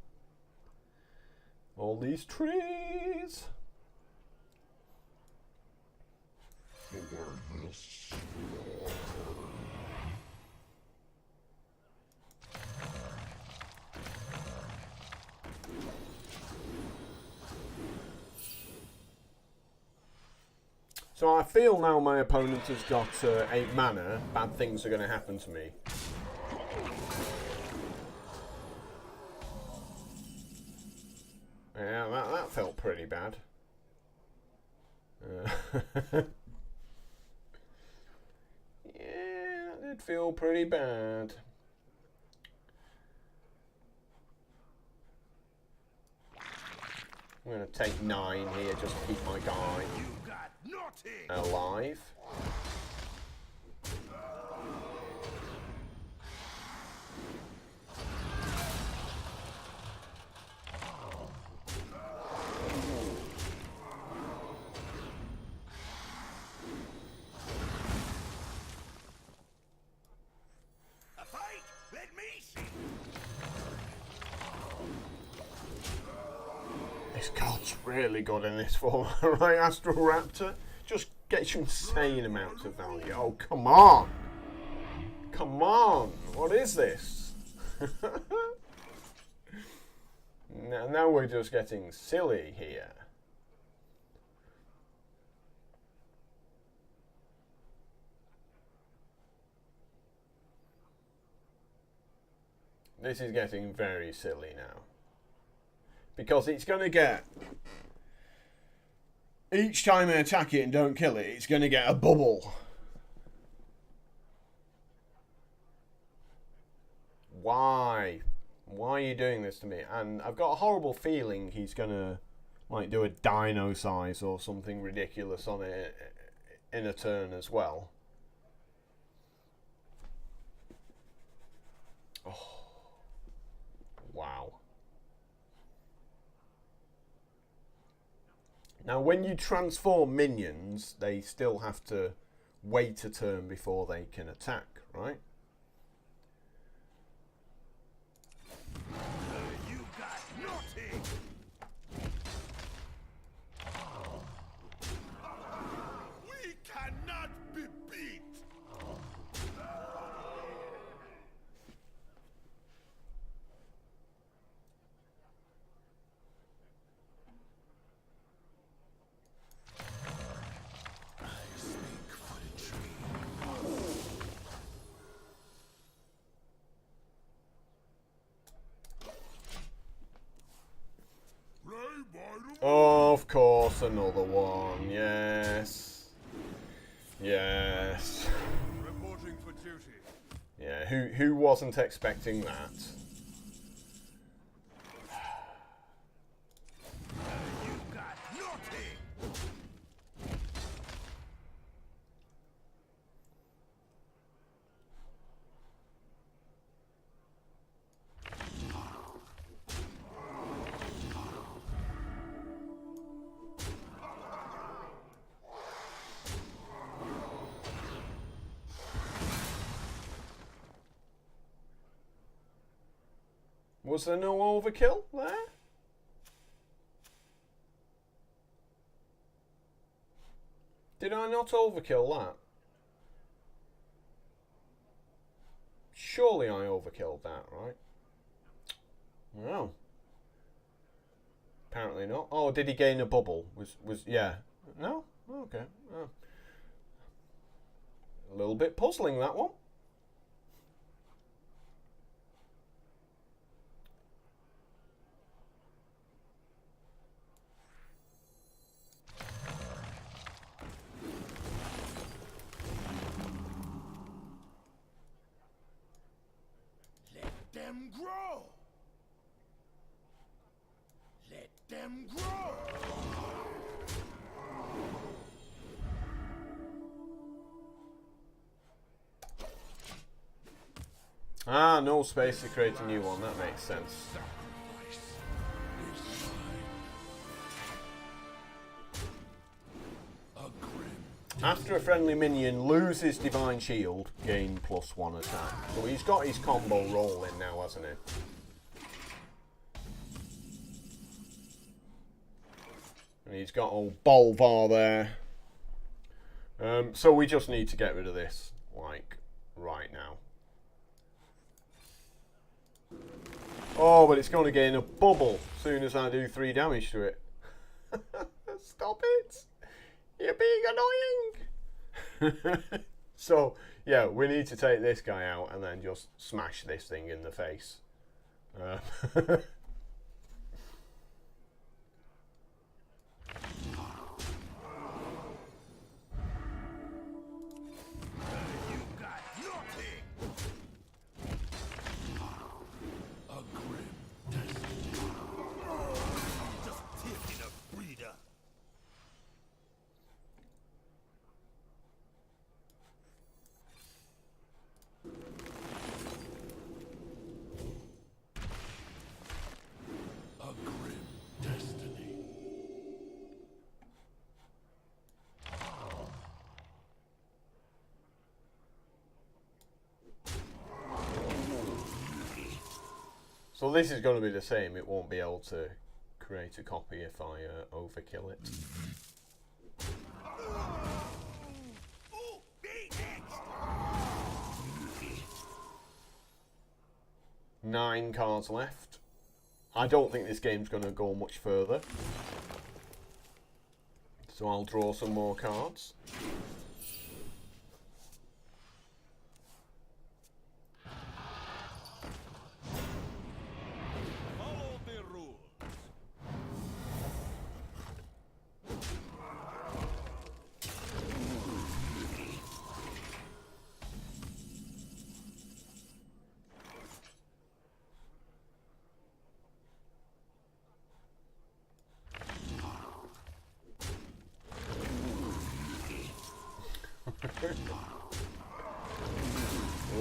All these trees. So I feel now my opponent has got 8 mana, bad things are going to happen to me. Yeah, that felt pretty bad. Yeah, it did feel pretty bad. I'm going to take 9 here just to keep my guy alive. A fight? Let me see. This card's really good in this format, right, Astral Raptor? Just gets you insane amounts of value. Oh, come on! Come on! What is this? now we're just getting silly here. This is getting very silly now. Because it's going to get... Each time I attack it and don't kill it, it's going to get a bubble. Why? Why are you doing this to me? And I've got a horrible feeling he's going to Might do a dino size or something ridiculous on it in a turn as well. Oh, wow. Now when you transform minions, they still have to wait a turn before they can attack, right? You got nothing. We cannot be beat. Of course, another one. Yes. Yes. Reporting for duty. Yeah, who wasn't expecting that? You got nothing. Was there no overkill there? Did I not overkill that? Surely I overkilled that, right? No. Apparently not. Oh, did he gain a bubble? Was yeah. No? Okay. Oh. A little bit puzzling, that one. Let them grow. Let them grow. Ah, no space to create a new one. That makes sense. After a friendly minion loses Divine Shield, gain +1 attack. So he's got his combo rolling now, hasn't he? And he's got old Bolvar there. So we just need to get rid of this, like, right now. Oh, but it's going to gain a bubble as soon as I do 3 damage to it. Stop it! You're being annoying! So, yeah, we need to take this guy out and then just smash this thing in the face. So this is going to be the same. It won't be able to create a copy if I overkill it. Nine cards left. I don't think this game's going to go much further. So I'll draw some more cards.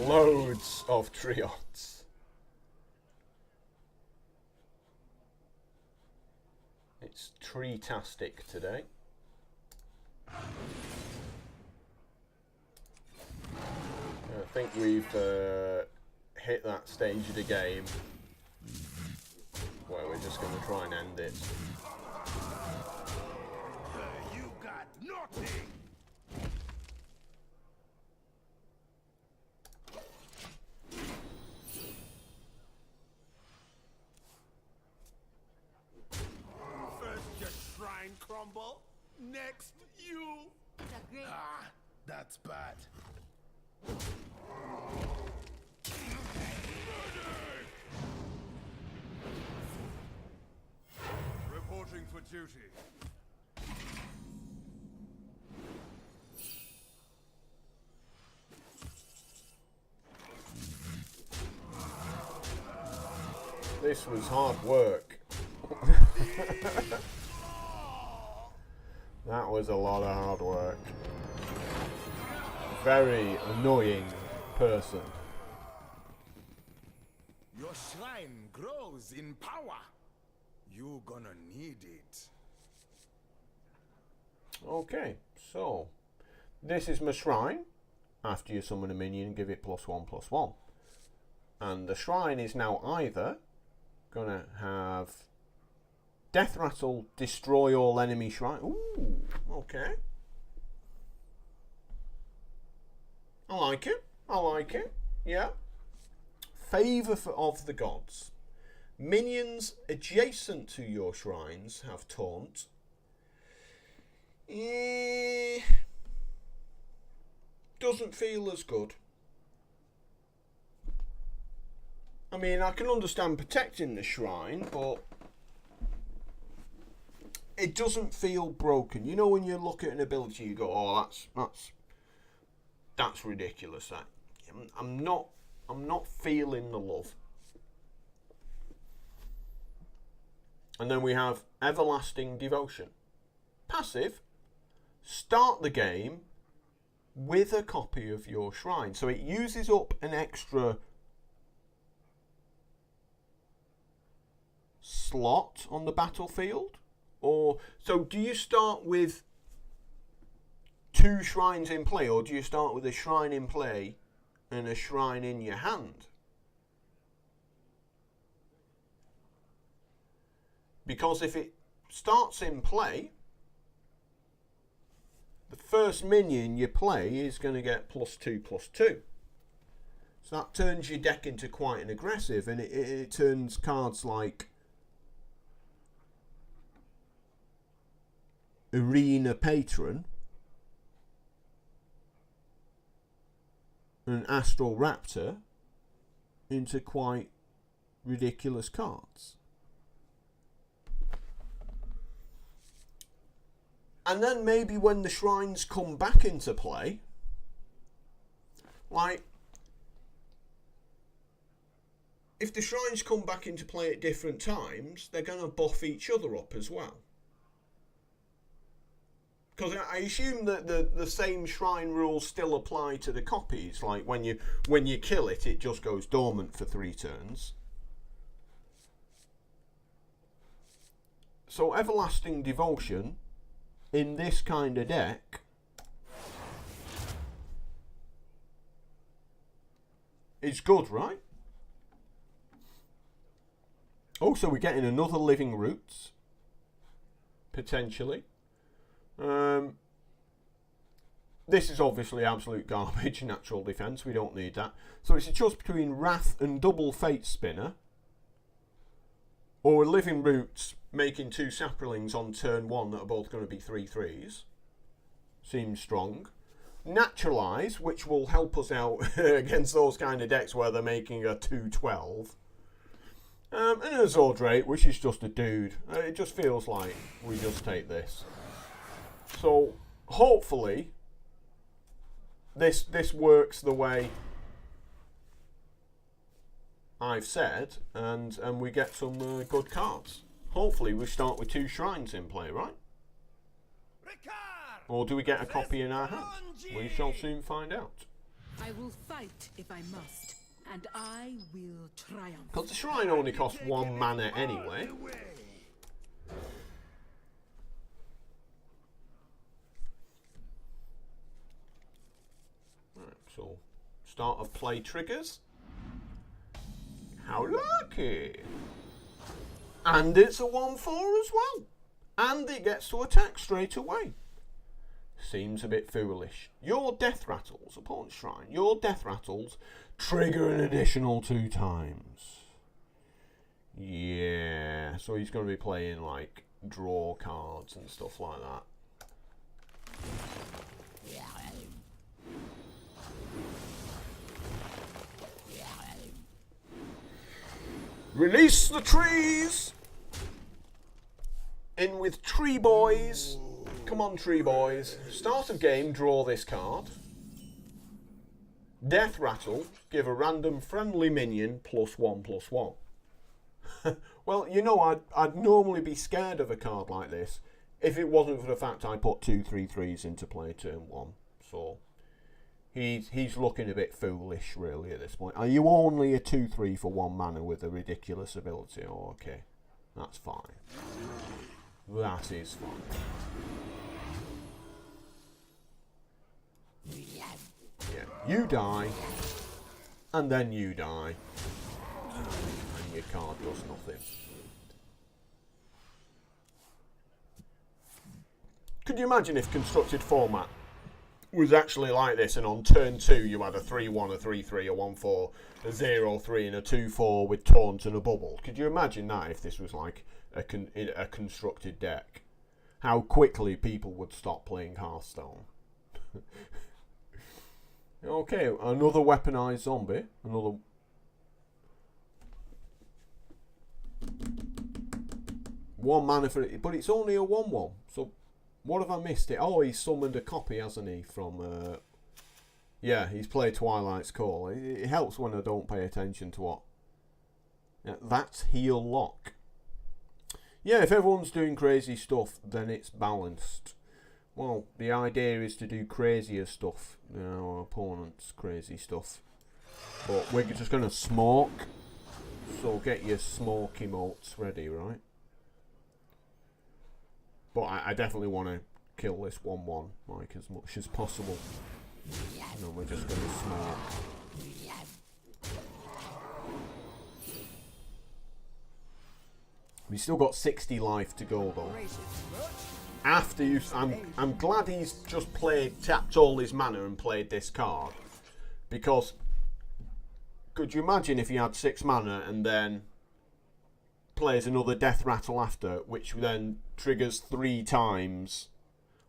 Loads of trions. It's tree-tastic today. I think we've hit that stage of the game where we're just going to try and end it. You got nothing. First your shrine crumble, next you. It's a great. Ah, that's bad. Reporting for duty. This was hard work. That was a lot of hard work. Very annoying person. Your shrine grows in power. You gonna need it. Okay, so this is my shrine. After you summon a minion, give it +1/+1. And the shrine is now either gonna have Death Rattle, destroy all enemy shrine. Ooh, okay. I like it. I like it. Yeah. Favor of the gods. Minions adjacent to your shrines have taunt. Doesn't feel as good. I mean, I can understand protecting the shrine, but it doesn't feel broken. You know, when you look at an ability, you go, "Oh, that's ridiculous." That I'm not feeling the love. And then we have Everlasting Devotion. Passive. Start the game with a copy of your shrine, so it uses up an extra slot on the battlefield. Or so do you start with 2 shrines in play, or do you start with a shrine in play and a shrine in your hand? Because if it starts in play, the first minion you play is going to get +2/+2. So that turns your deck into quite an aggressive, and it turns cards like Arena Patron and Astral Raptor into quite ridiculous cards. And then maybe when the shrines come back into play, like, if the shrines come back into play at different times, they're going to buff each other up as well. Because I assume that the same shrine rules still apply to the copies. Like when you kill it, it just goes dormant for 3 turns. So Everlasting Devotion in this kind of deck is good, right? Oh, so we're getting another Living Roots potentially. This is obviously absolute garbage. Natural defense, we don't need that. So it's a choice between Wrath and double Fate Spinner, or Living Roots making 2 Saprolings on turn 1 that are both going to be 3/3s. Seems strong. Naturalize, which will help us out against those kind of decks where they're making a 2/12. And a Zordrate, which is just a dude. It just feels like we just take this. So hopefully this works the way I've said, and we get some good cards. Hopefully we start with 2 shrines in play, right? Ricard! Or do we get a copy in our hands? We shall soon find out. I will fight if I must, and I will triumph. Because the shrine only costs 1 mana anyway. Right, so start of play triggers. How lucky! And it's a 1/4 as well. And it gets to attack straight away. Seems a bit foolish. Your death rattles, opponent's shrine, your death rattles trigger an additional 2 times. Yeah, so he's going to be playing like draw cards and stuff like that. Release the trees! In with tree boys. Come on, tree boys. Start of game, draw this card. Death rattle, give a random friendly minion +1/+1. Well, you know, I'd normally be scared of a card like this if it wasn't for the fact I put 2 3/3s into play turn 1. So he's looking a bit foolish really at this point. Are you only a 2/3 for 1 mana with a ridiculous ability? Oh, okay, that's fine. That is fine. Yeah, you die, and then you die, and your card does nothing. Could you imagine if constructed format was actually like this, and on turn 2 you had a 3/1, a 3/3, a 1/4, a 0/3, and a 2/4 with taunt and a bubble? Could you imagine that if this was like a constructed deck? How quickly people would stop playing Hearthstone. Okay, another weaponized zombie. Another. One mana for it, but it's only a 1/1. So, what have I missed it? Oh, he's summoned a copy, hasn't he? From yeah, he's played Twilight's Call. It helps when I don't pay attention to what. Yeah, that's heal lock. Yeah, if everyone's doing crazy stuff, then it's balanced. Well, the idea is to do crazier stuff than our opponent's crazy stuff. But we're just going to smoke. So get your smoke emotes ready, right? But I definitely want to kill this 1/1 like as much as possible. And then we're just going to smoke. We've still got 60 life to go though. After you, I'm glad he's just tapped all his mana and played this card, because could you imagine if he had 6 mana and then plays another death rattle after, which then triggers 3 times?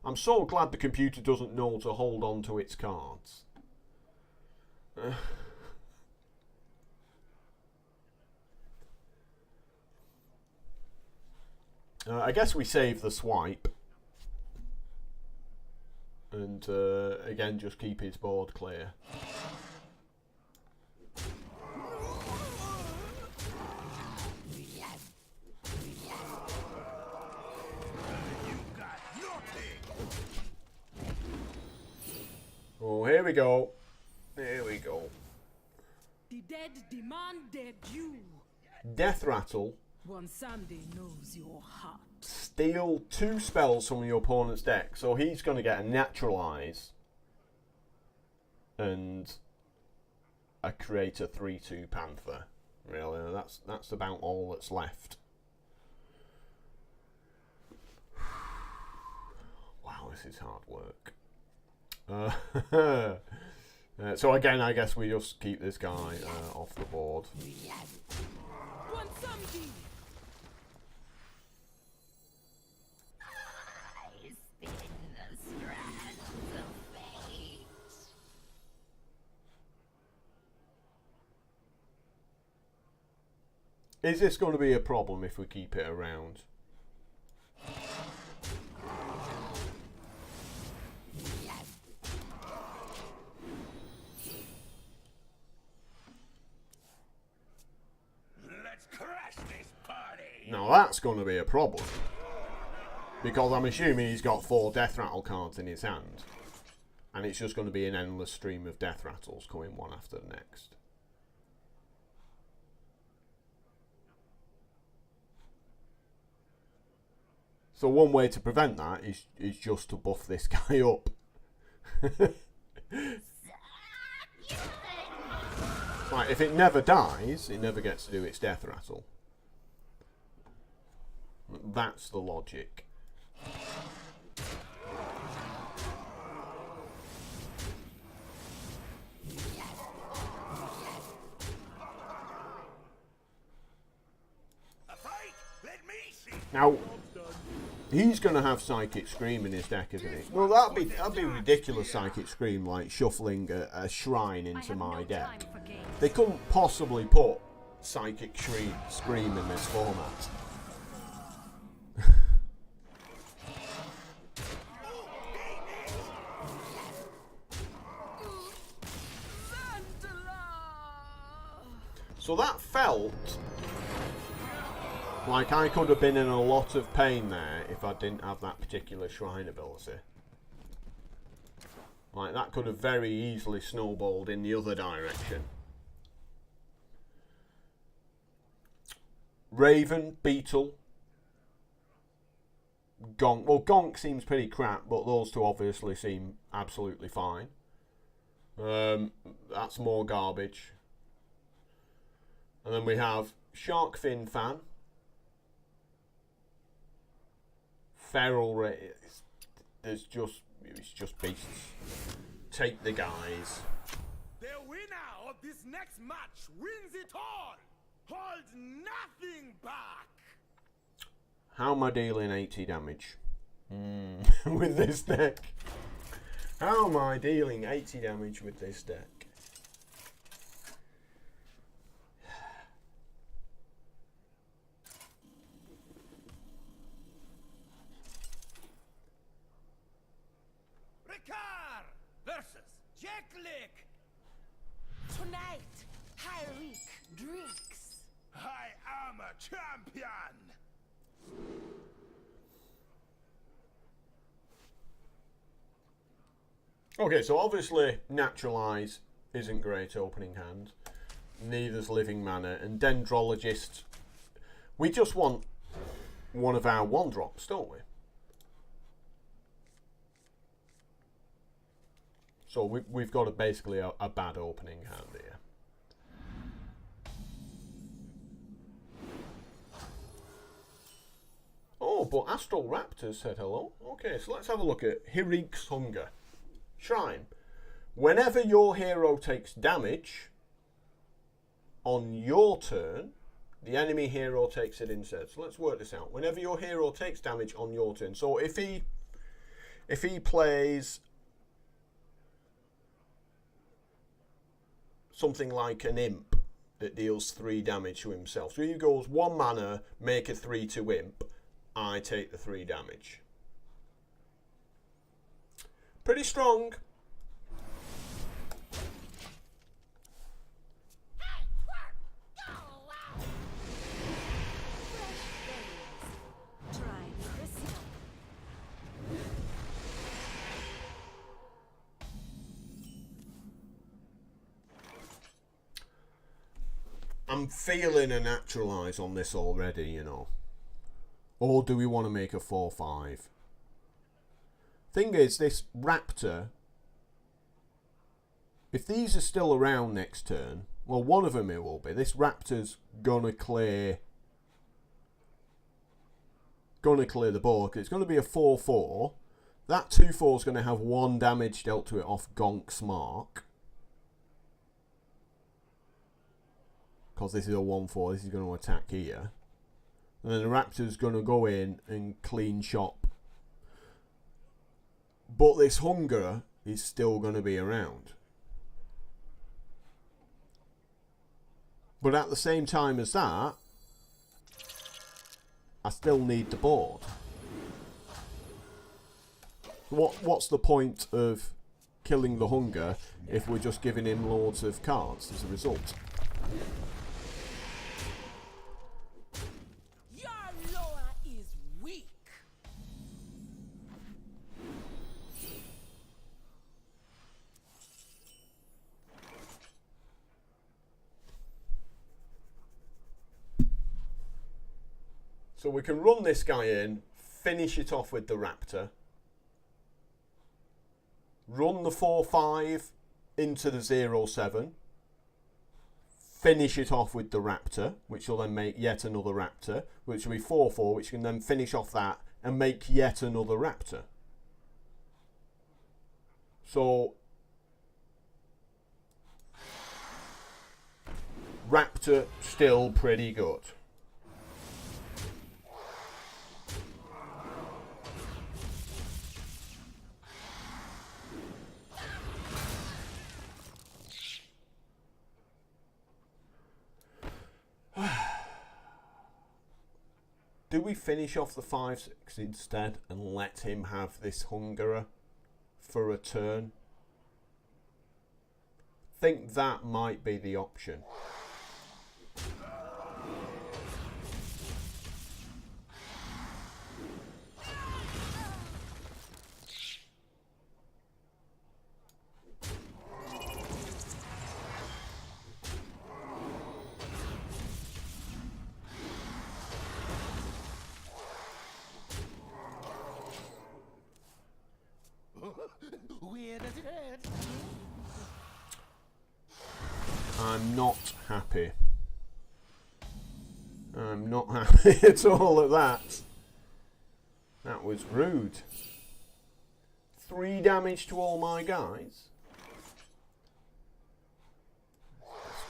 I'm so glad the computer doesn't know to hold on to its cards. I guess we save the swipe. And again, just keep his board clear. Oh, here we go. Here we go. The dead demand their due. Death rattle. One Sunday knows your heart. Steal 2 spells from your opponent's deck. So he's going to get a Naturalize and create a 3/2 Panther. Really, that's about all that's left. Wow, this is hard work. So again, I guess we just keep this guy off the board. One Sunday. Is this going to be a problem if we keep it around? Let's crash this party. Now that's going to be a problem. Because I'm assuming he's got 4 Death Rattle cards in his hand. And it's just going to be an endless stream of Death Rattles coming one after the next. So one way to prevent that is just to buff this guy up. Like, if it never dies, it never gets to do its Death Rattle. That's the logic. Now, he's going to have Psychic Scream in his deck, isn't he? Well, that'd be ridiculous, Psychic Scream, like shuffling a shrine into my deck. They couldn't possibly put Psychic Scream in this format. So that felt like I could have been in a lot of pain there if I didn't have that particular shrine ability. Like, that could have very easily snowballed in the other direction. Raven, Beetle, Gonk. Well, Gonk seems pretty crap, but those two obviously seem absolutely fine. That's more garbage. And then we have Shark Fin Fan. Feral it's just beasts. Take the guys. The winner of this next match wins it all. Hold nothing back. How am I dealing 80 damage with this deck? How am I dealing 80 damage with this deck? Tonight, Hyric drinks. I am a champion. Okay, so obviously Naturalize isn't great opening hand. Neither's Living Mana, and Dendrologist. We just want one of our 1-drops, don't we? So we've got basically a bad opening hand here. Oh, but Astral Raptor said hello. Okay, so let's have a look at Hirik's Hunger. Shrine. Whenever your hero takes damage on your turn, the enemy hero takes it instead. So let's work this out. Whenever your hero takes damage on your turn. So if he plays something like an imp that deals 3 damage to himself. So he goes 1 mana, make a 3/2 imp. I take the 3 damage. Pretty strong. I'm feeling a Naturalize on this already, you know. Or do we want to make a 4/5? Thing is, this Raptor, if these are still around next turn, well, one of them it will be. This Raptor's gonna clear the board. It's gonna be a 4/4. That 2/4 is gonna have 1 damage dealt to it off Gonk's mark. Because this is a 1/4, this is going to attack here. And then the Raptor's going to go in and clean shop. But this Hunger is still going to be around. But at the same time as that, I still need the board. What's the point of killing the Hunger if we're just giving him loads of cards as a result? So we can run this guy in, finish it off with the Raptor. Run the 4-5 into the 0-7. Finish it off with the Raptor, which will then make yet another Raptor, which will be 4-4, which can then finish off that and make yet another Raptor. So, Raptor still pretty good. Do we finish off the 5-6 instead and let him have this Hungerer for a turn? I think that might be the option. Where does it hurt? I'm not happy. I'm not happy at all at that. That was rude. 3 damage to all my guys.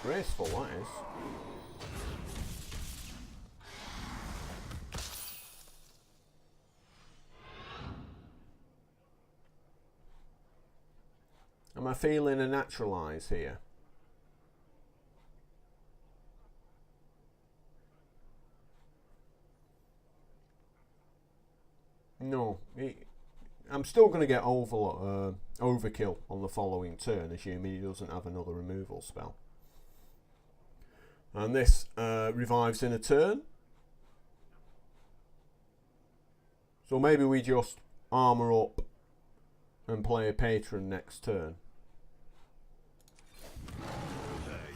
Disgraceful, that is. Am I feeling a naturalise here? No. I'm still going to get overkill on the following turn, assuming he doesn't have another removal spell. And this revives in a turn. So maybe we just armour up and play a patron next turn.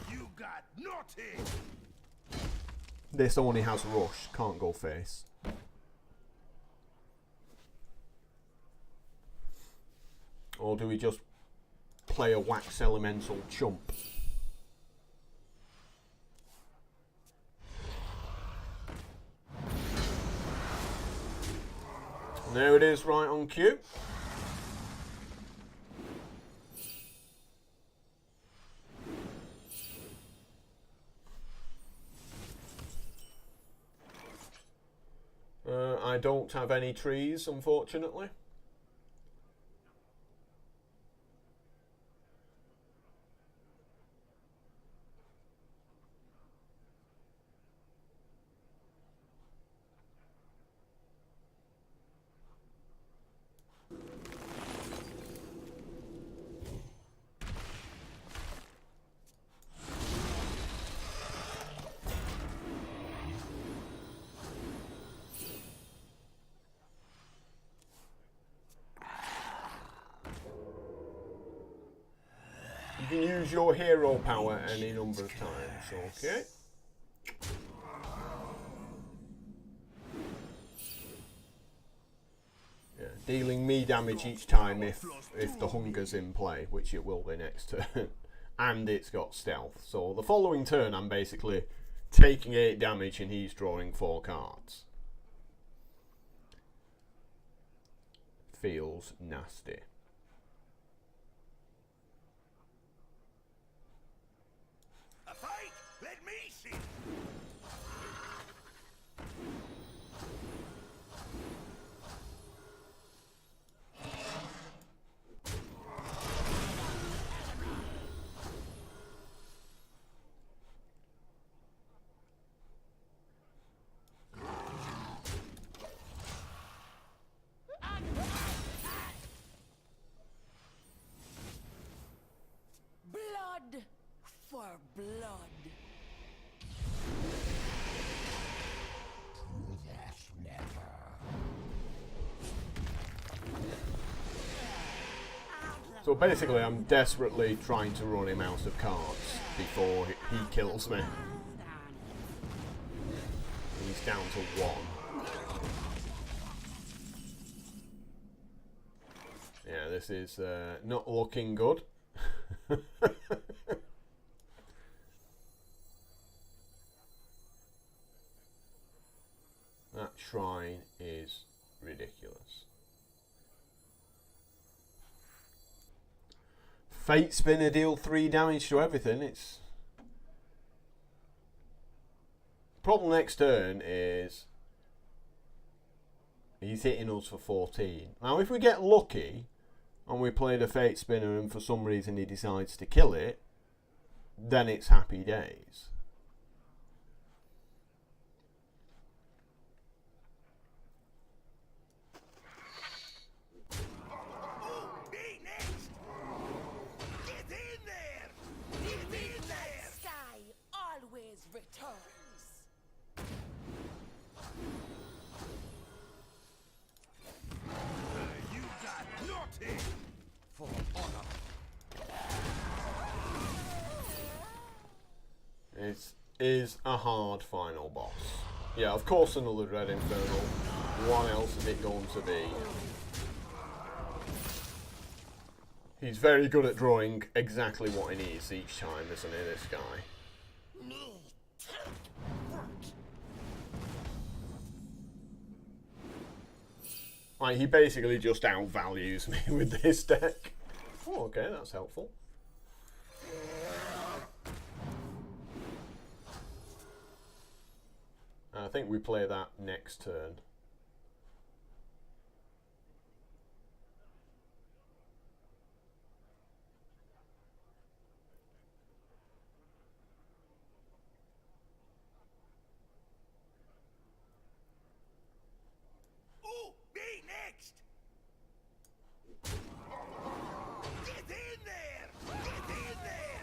You got naughty. This only has rush, can't go face. Or do we just play a wax elemental chump? And there it is, right on cue. I don't have any trees, unfortunately. You can use your hero power any number of times, okay? Yeah, dealing me damage each time if the hunger's in play, which it will be next turn. And it's got stealth. So the following turn I'm basically taking 8 damage and he's drawing 4 cards. Feels nasty. A fight? Let me see. Blood for blood. So basically I'm desperately trying to run him out of cards before he kills me. He's down to 1. Yeah, this is not looking good. That shrine is ridiculous. Fate Spinner deal 3 damage to everything. It's problem next turn is he's hitting us for 14. Now if we get lucky and we played a Fate Spinner and for some reason he decides to kill it, then it's happy days. It is a hard final boss. Yeah, of course another Dread Infernal. What else is it going to be? He's very good at drawing exactly what he needs each time, isn't he, this guy? Like, he basically just outvalues me with this deck. Oh, okay, that's helpful. I think we play that next turn. Ooh, me next! Get in there! Get in there!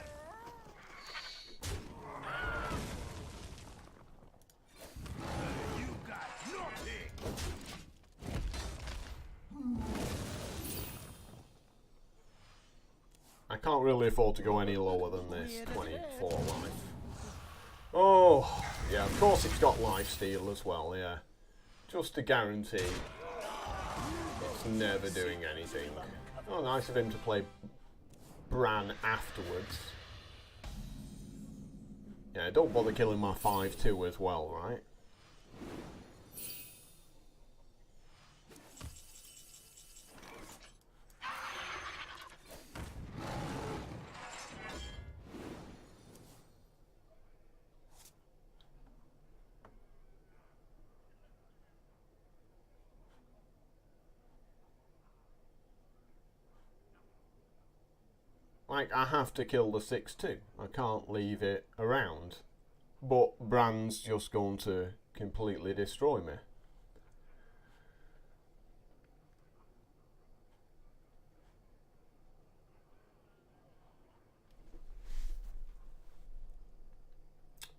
You got nothing! I can't really afford to go any lower than this 24 life. Oh, yeah, of course it's got lifesteal as well, yeah. Just to guarantee it's never doing anything. Oh, nice of him to play Bran afterwards. Yeah, don't bother killing my 5-2 as well, right? Like, I have to kill the 6-2. I can't leave it around. But Bran's just going to completely destroy me.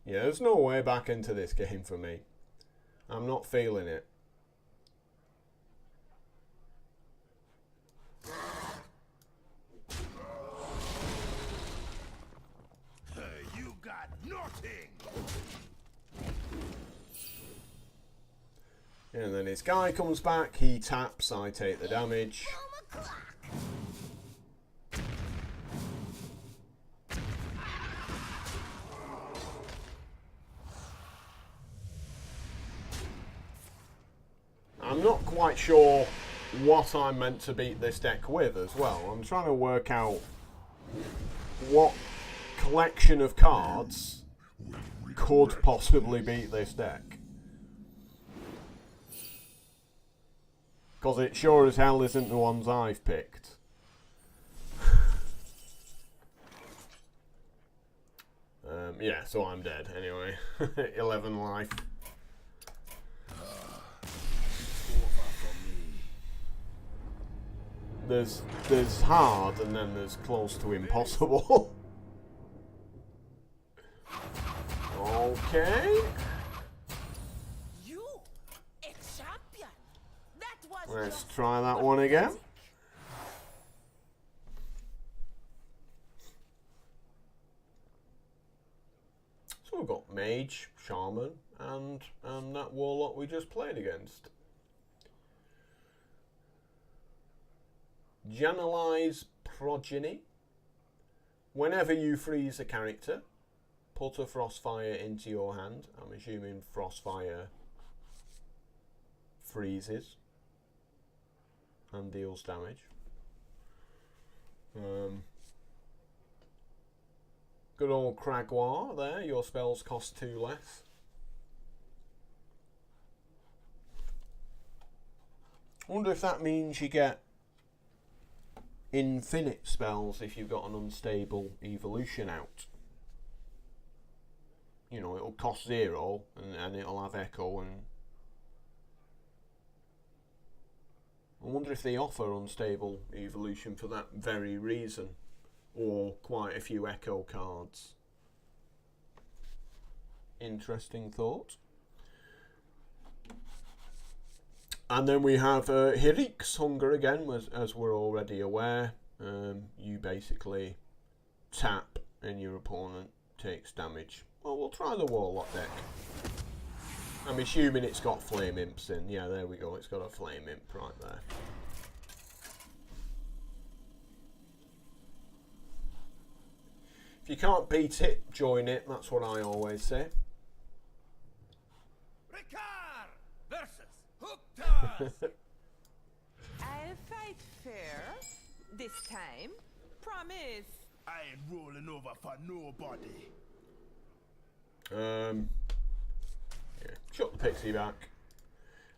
Yeah, there's no way back into this game for me. I'm not feeling it. You got nothing! And then his guy comes back, he taps, I take the damage. I'm not quite sure what I'm meant to beat this deck with as well. I'm trying to work out what collection of cards could possibly beat this deck. Because it sure as hell isn't the ones I've picked. Yeah, so I'm dead anyway. 11 life. There's hard and then there's close to impossible. Okay. You, a champion. That was Let's just try that one again. So we've got Mage, Shaman, and that Warlock we just played against. Janelize Progeny. Whenever you freeze a character, put a Frostfire into your hand. I'm assuming Frostfire freezes and deals damage. Good old Cragwar there. Your spells cost 2 less. I wonder if that means you get infinite spells if you've got an unstable evolution out. You know, it'll cost 0 and it'll have echo, and I wonder if they offer unstable evolution for that very reason, or quite a few echo cards. Interesting thought. And then we have Hirik's Hunger again, as we're already aware. You basically tap and your opponent takes damage. Well, we'll try the Warlock deck. I'm assuming it's got Flame Imps in. Yeah, there we go. It's got a Flame Imp right there. If you can't beat it, join it. That's what I always say. Ricard versus Hooktas. I'll fight fair this time. Promise. I ain't rolling over for nobody. Yeah, shut the pixie back.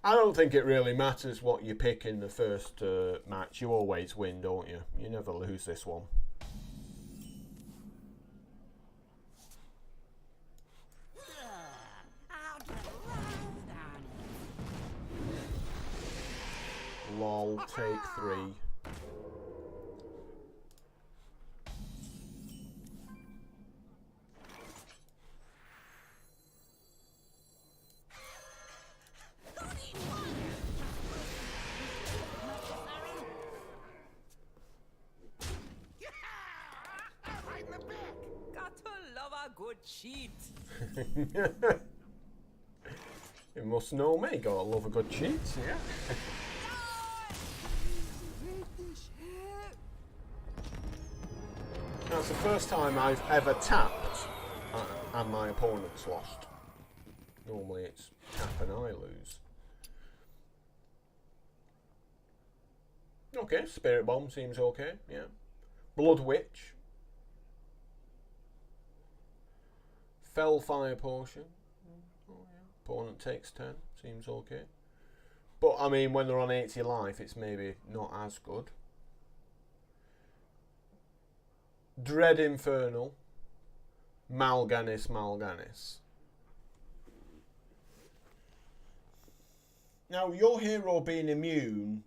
I don't think it really matters what you pick in the first match. You always win, don't you? You never lose this one. Lol, take 3. Got to love a good cheat. You must know me, gotta love a good cheat, yeah. That's the first time I've ever tapped and my opponent's lost. Normally it's tap and I lose. Okay, Spirit Bomb seems okay, yeah. Blood Witch. Fell-Fire Potion. Oh, yeah. Opponent takes 10, seems okay. But, I mean, when they're on 80 life, it's maybe not as good. Dread Infernal. Mal'Ganis. Now, your hero being immune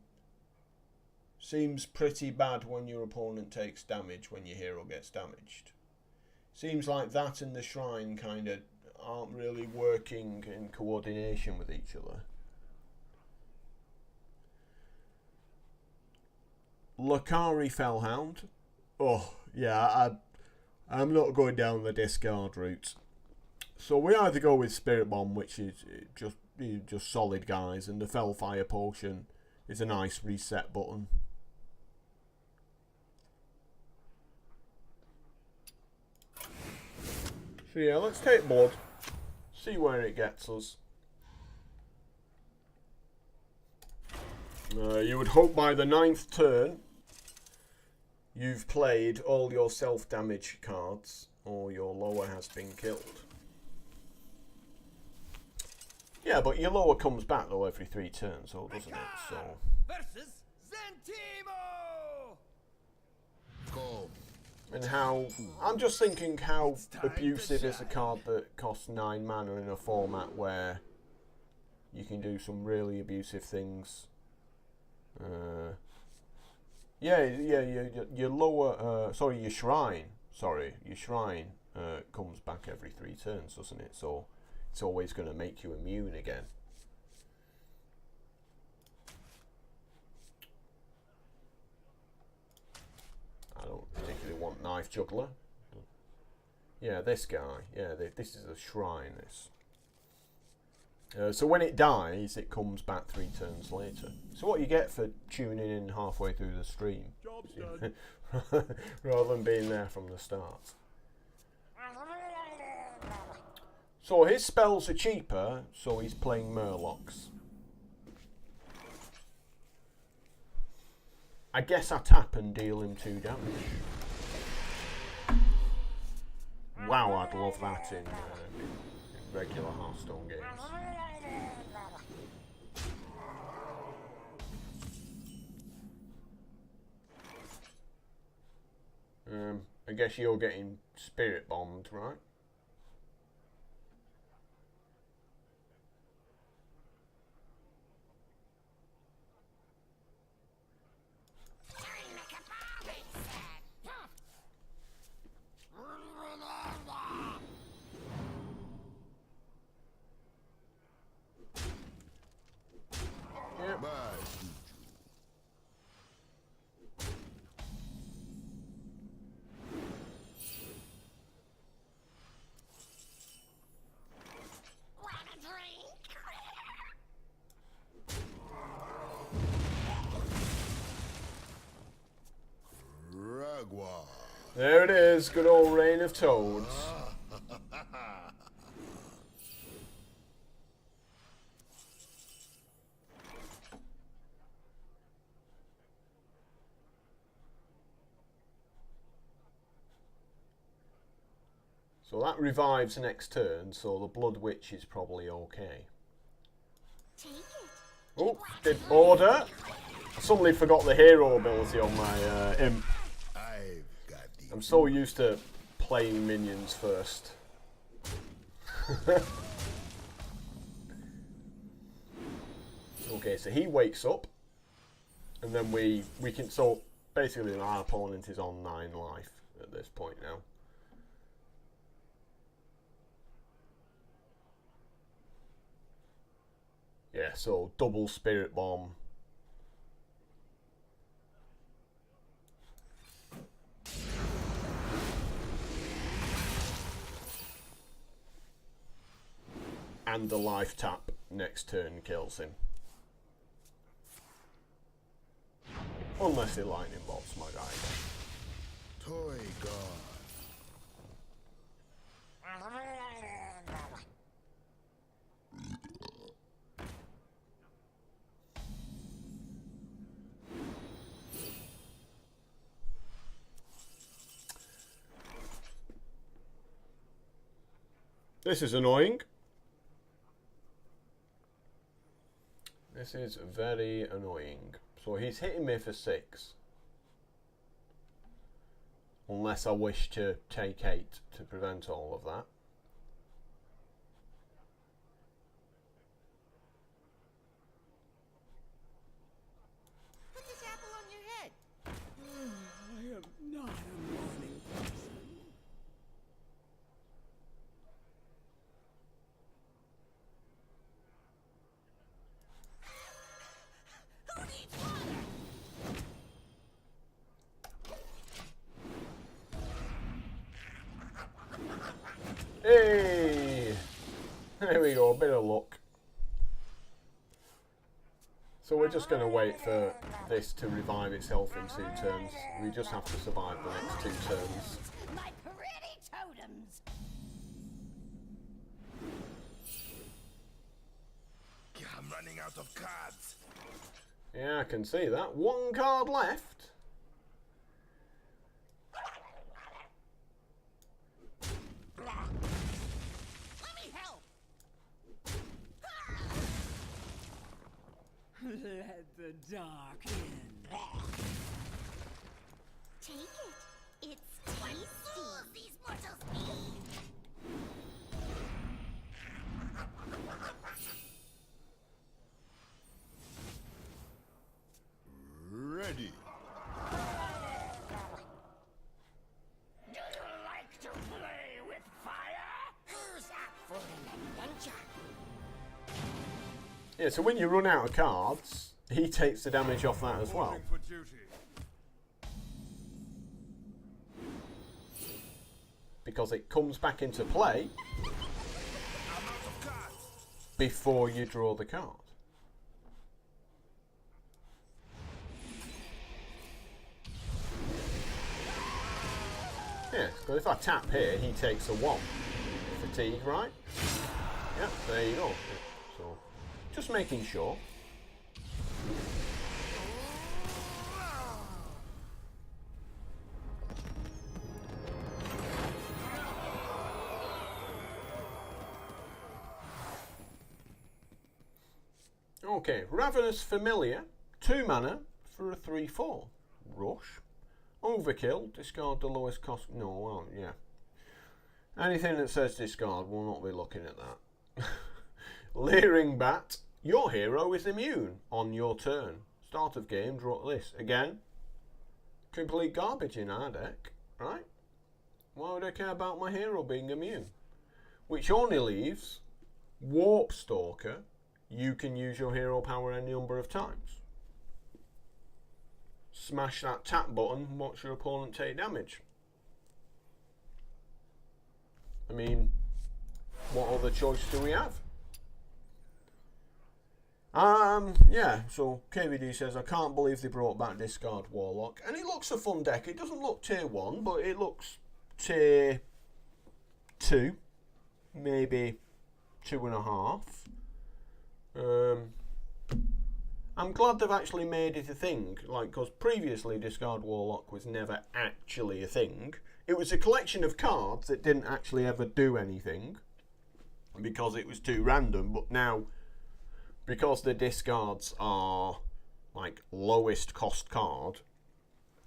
seems pretty bad when your opponent takes damage when your hero gets damaged. Seems like that and the shrine kind of aren't really working in coordination with each other. Lakari Fellhound. Oh, yeah, I'm not going down the discard route. So we either go with Spirit Bomb, which is just solid guys, and the Fellfire Potion is a nice reset button. So yeah, let's take Blood, see where it gets us. You would hope by the 9th turn you've played all your self-damage cards, or your lower has been killed. Yeah, but your lower comes back though every 3 turns, though, doesn't it? So. Versus Zentimo. Go. And how, I'm just thinking how abusive is a card that costs 9 mana in a format where you can do some really abusive things. Your lower, your shrine comes back every 3 turns, doesn't it? So it's always going to make you immune again. I don't particularly want Knife Juggler. Yeah, this guy. Yeah, this is a shrine, this. So when it dies, it comes back 3 turns later. So what you get for tuning in halfway through the stream, Job's done. rather than being there from the start. So his spells are cheaper, so he's playing Murlocs. I guess I tap and deal him 2 damage. Wow, I'd love that in regular Hearthstone games. I guess you're getting spirit bombed, right? Yep. There it is, good old Reign of Toads. So that revives next turn, so the Blood Witch is probably okay. Oh, did order. I suddenly forgot the hero ability on my imp. I'm so used to playing minions first. Okay, so he wakes up, and then we can. So basically, our opponent is on 9 life at this point now. Yeah, so double Spirit Bomb. And the life tap next turn kills him. Unless he lightning bolts my guy. Toy God. This is annoying. This is very annoying. So he's hitting me for 6. Unless I wish to take 8 to prevent all of that. Put this apple on your head. I am not a morning person. Who needs water? Hey! There we go, a bit of luck. So we're just going to wait for this to revive itself in 2 turns. We just have to survive the next 2 turns. My pretty totems. I'm running out of cards. Yeah, I can see that. 1 card left. Let me help. Let the dark in. Take it. It's tasty. These mortals need. Ready. Do you like to play with fire? Who's up for an adventure? Yeah, so when you run out of cards, he takes the damage off that as well. Reporting for duty. Because it comes back into play, I'm out of cards. before you draw the card. Yeah, because if I tap here, he takes a 1. Fatigue, right? Yeah, there you go. So, just making sure. Okay, Ravenous Familiar, 2 mana for a 3/4. Rush. Overkill, discard the lowest cost. No, well, yeah. Anything that says discard, we'll not be looking at that. Leering Bat, your hero is immune on your turn. Start of game, draw this. Again, complete garbage in our deck, right? Why would I care about my hero being immune? Which only leaves Warp Stalker. You can use your hero power any number of times. Smash that tap button, watch your opponent take damage. I mean, what other choice do we have? Yeah, so KVD says, I can't believe they brought back Discard Warlock. And it looks a fun deck. It doesn't look tier 1, but it looks tier 2. Maybe 2.5. I'm glad they've actually made it a thing, like, because previously Discard Warlock was never actually a thing. It was a collection of cards that didn't actually ever do anything because it was too random, but now, because the discards are like lowest cost card,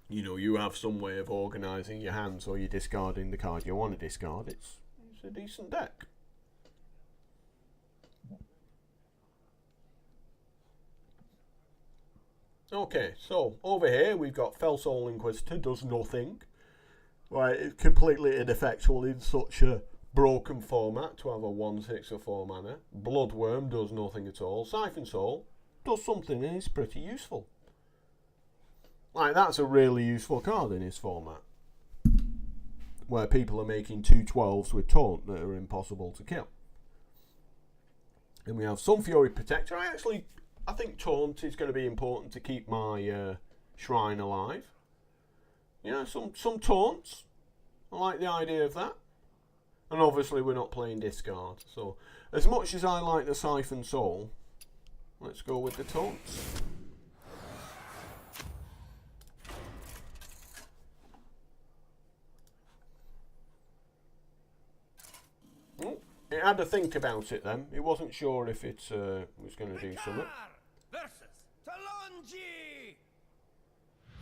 you know, you have some way of organising your hand so you're discarding the card you want to discard. It's a decent deck. Okay, so over here we've got Felsoul Inquisitor, does nothing. Right, it's completely ineffectual in such a broken format to have a 1/6 or 4 mana. Bloodworm does nothing at all. Siphon Soul does something and is pretty useful. Like, that's a really useful card in this format, where people are making 2/12s with Taunt that are impossible to kill. And we have Sunfury Protector. I think Taunt is going to be important to keep my shrine alive. Yeah, some taunts. I like the idea of that. And obviously we're not playing discard. So as much as I like the Siphon Soul, let's go with the taunts. Oh, it had to think about it then. It wasn't sure if it was going to do something. Versus Talonji!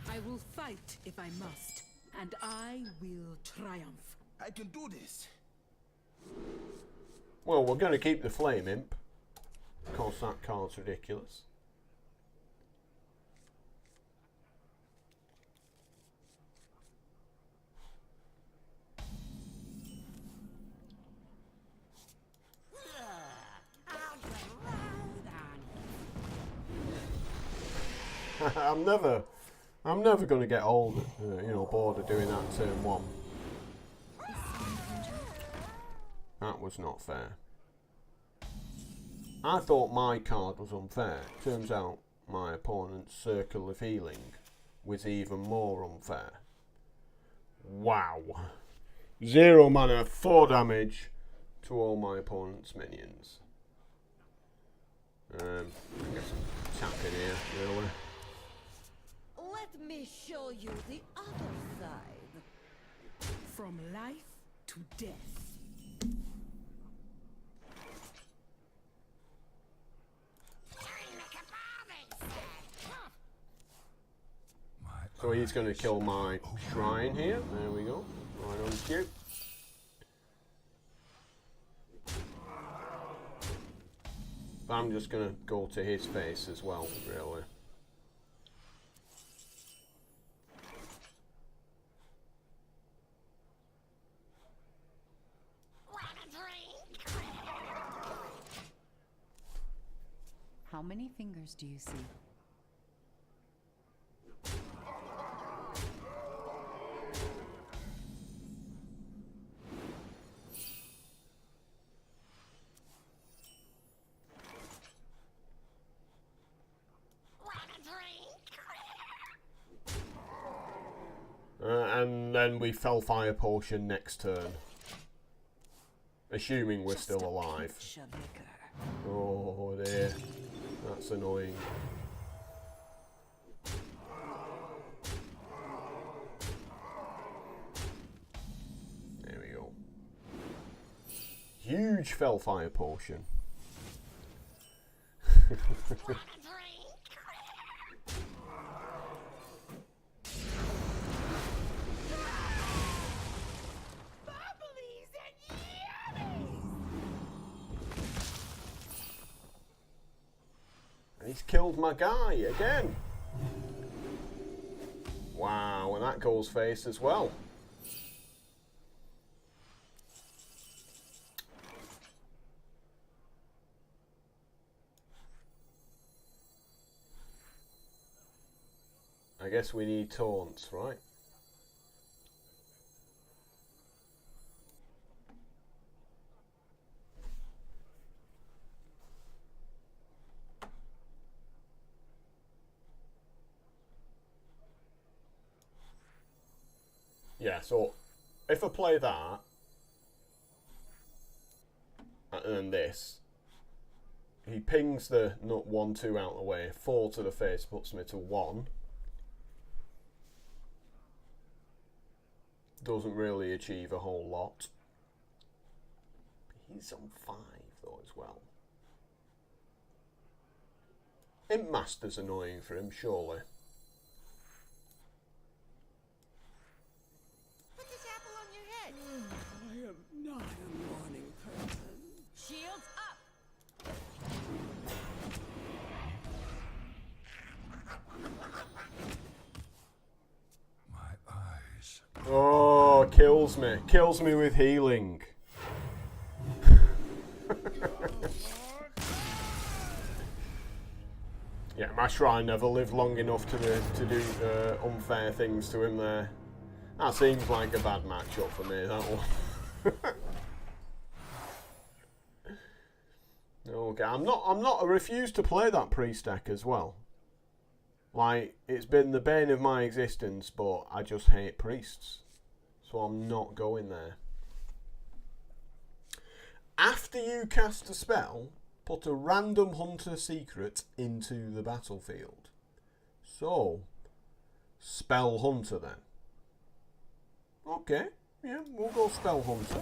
I will fight if I must, and I will triumph. I can do this. Well, we're going to keep the Flame Imp, because that card's ridiculous. I'm never going to get old, bored of doing that turn 1. That was not fair. I thought my card was unfair. Turns out my opponent's Circle of Healing was even more unfair. Wow. 0 mana, 4 damage to all my opponent's minions. I guess I'm tapping here, really. Let me show you the other side. From life to death. So he's going to kill my shrine here. There we go. Right on cue. But I'm just going to go to his face as well, really. How many fingers do you see? then we Fellfire Potion next turn. Assuming we're still alive. Oh dear. That's annoying. There we go. Huge Fellfire Potion. He's killed my guy again. Wow, and that goes face as well. I guess we need taunts, right? Yeah, so if I play that and then this, he pings the nut 1-2 out of the way, 4 to the face puts me to 1. Doesn't really achieve a whole lot. He's on 5 though as well. Imp Master's annoying for him, surely. Put this apple on your head. I am not a morning person. Shields up. My eyes. Oh, kills me. Kills me with healing. Yeah, my shrine never lived long enough to do unfair things to him there. That seems like a bad matchup for me, that one. Okay, I refuse to play that priest deck as well. Like, it's been the bane of my existence, but I just hate priests. So I'm not going there. After you cast a spell, put a random hunter secret into the battlefield. So, spell hunter then. Okay, yeah, we'll go spell hunter.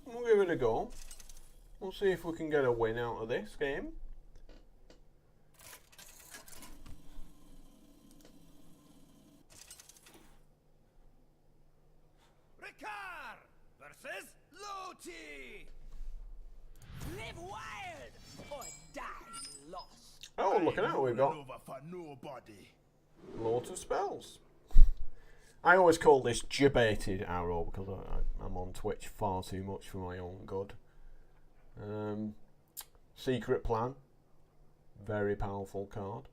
We'll give it a go. We'll see if we can get a win out of this game. Ricard versus Loti. Live wild or die lost. Oh, look at that, we've got Over for nobody. loads of spells. I always call this debated arrow because I'm on Twitch far too much for my own good. Secret Plan. Very powerful card.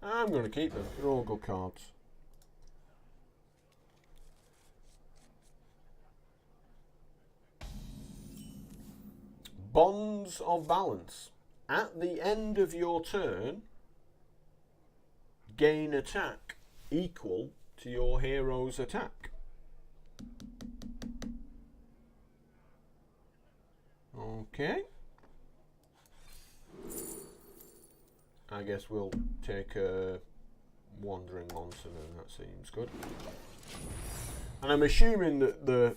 I'm going to keep them. They're all good cards. Bonds of Balance. At the end of your turn, gain attack equal to your hero's attack. Okay. I guess we'll take a Wandering Monster then, that seems good. And I'm assuming that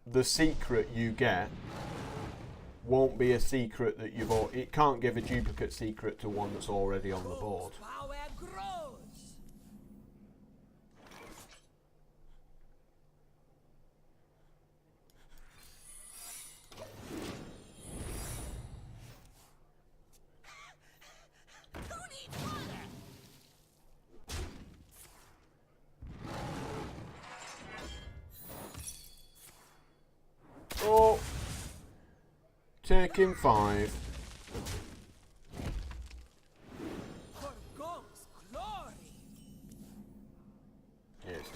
the secret you get won't be a secret that you've already... It can't give a duplicate secret to one that's already on the board. Power grows. Who needs water? Oh! Taking 5. For Gong's glory. Yeah, it's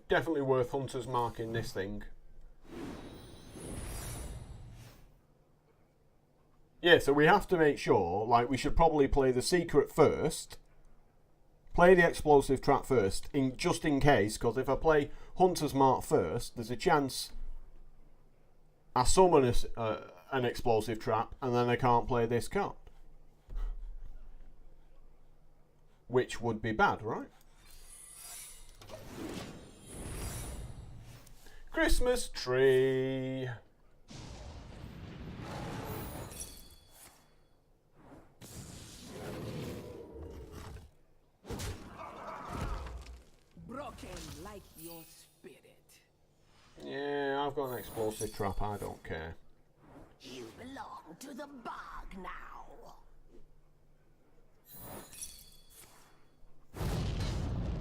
definitely worth Hunter's marking this thing. Yeah, so we have to make sure, like, we should probably play the secret first. Play the explosive trap first, just in case, because if I play Hunter's Mark first, there's a chance I summon an explosive trap and then I can't play this card. Which would be bad, right? Christmas tree. Broken like your spirit. Yeah, I've got an explosive trap, I don't care. You belong to the bog now.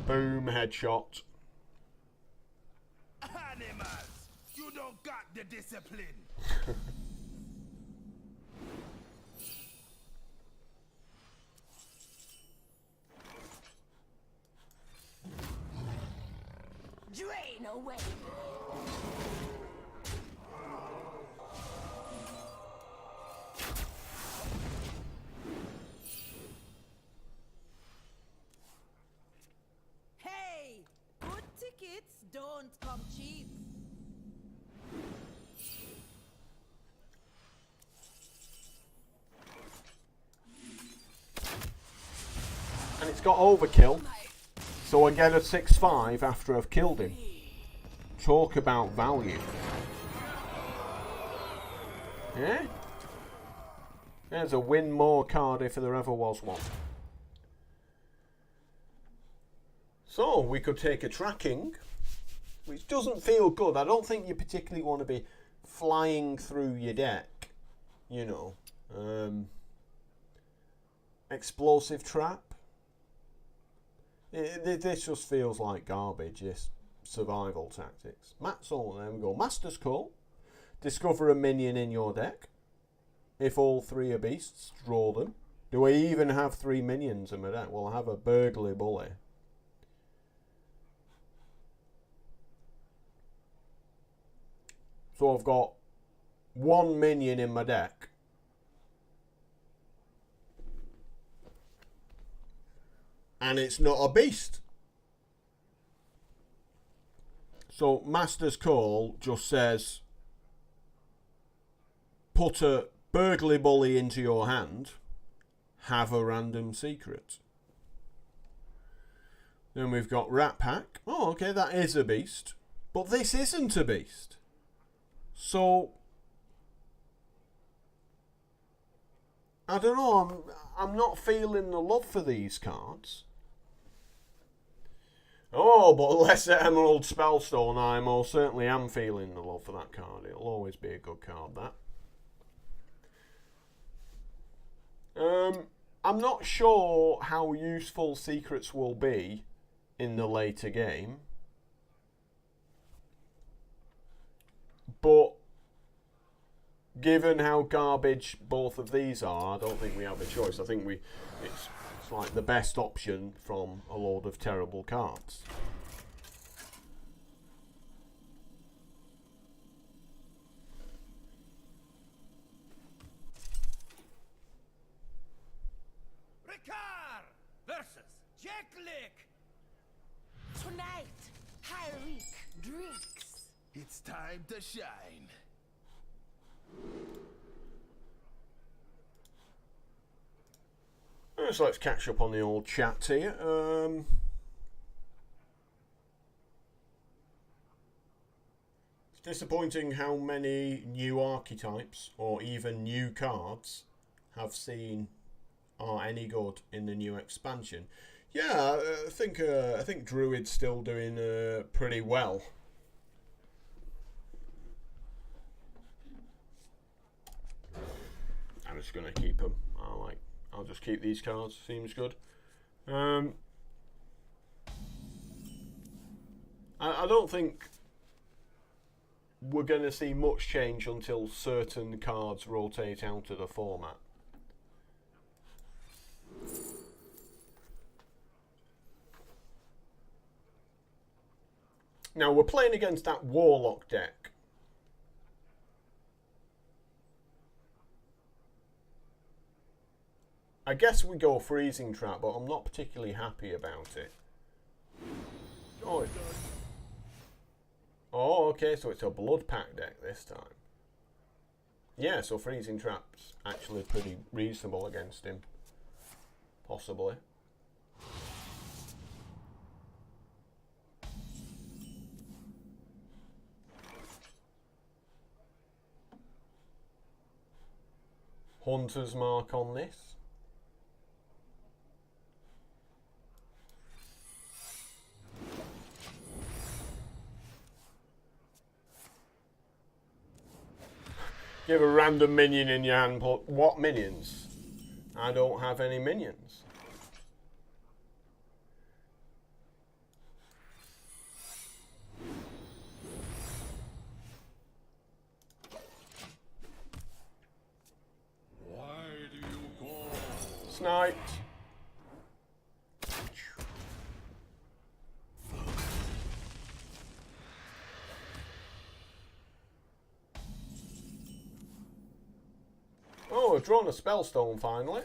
Boom, headshot. Animals! You don't got the discipline! Drain away. Hey! Good tickets don't come cheap. And it's got overkill. So I get a 6-5 after I've killed him. Talk about value. Yeah? There's a win more card if there ever was one. So we could take a tracking, which doesn't feel good. I don't think you particularly want to be flying through your deck, you know. Explosive trap. This just feels like garbage. This survival tactics. So there we go. Master's Call. Discover a minion in your deck. If all 3 are beasts, draw them. Do I even have 3 minions in my deck? Well, I have a Burglar Bully. So I've got 1 minion in my deck. And it's not a beast. So Master's Call just says, put a Burglar Bully into your hand, have a random secret. Then we've got Rat Pack. Oh, okay, that is a beast. But this isn't a beast. So, I don't know, I'm not feeling the love for these cards. Oh, but Lesser Emerald Spellstone, I most certainly am feeling the love for that card. It'll always be a good card, that. I'm not sure how useful secrets will be in the later game. But given how garbage both of these are, I don't think we have a choice. I think it's like the best option from a load of terrible cards. Ricard versus Jack Lick. Tonight, Hyric drinks. It's time to shine. So let's catch up on the old chat here. It's disappointing how many new archetypes or even new cards have seen are any good in the new expansion. Yeah, I think Druid's still doing pretty well. I'm just gonna keep them. I'll just keep these cards. Seems good. I don't think we're going to see much change until certain cards rotate out of the format. Now we're playing against that Warlock deck. I guess we go freezing trap, but I'm not particularly happy about it. Oh, oh, okay, so it's a blood pack deck this time. Yeah, so freezing trap's actually pretty reasonable against him. Possibly. Hunter's mark on this. Give a random minion in your hand. What minions? I don't have any minions. Why do you call? Sniped. Oh, I've drawn a spellstone finally.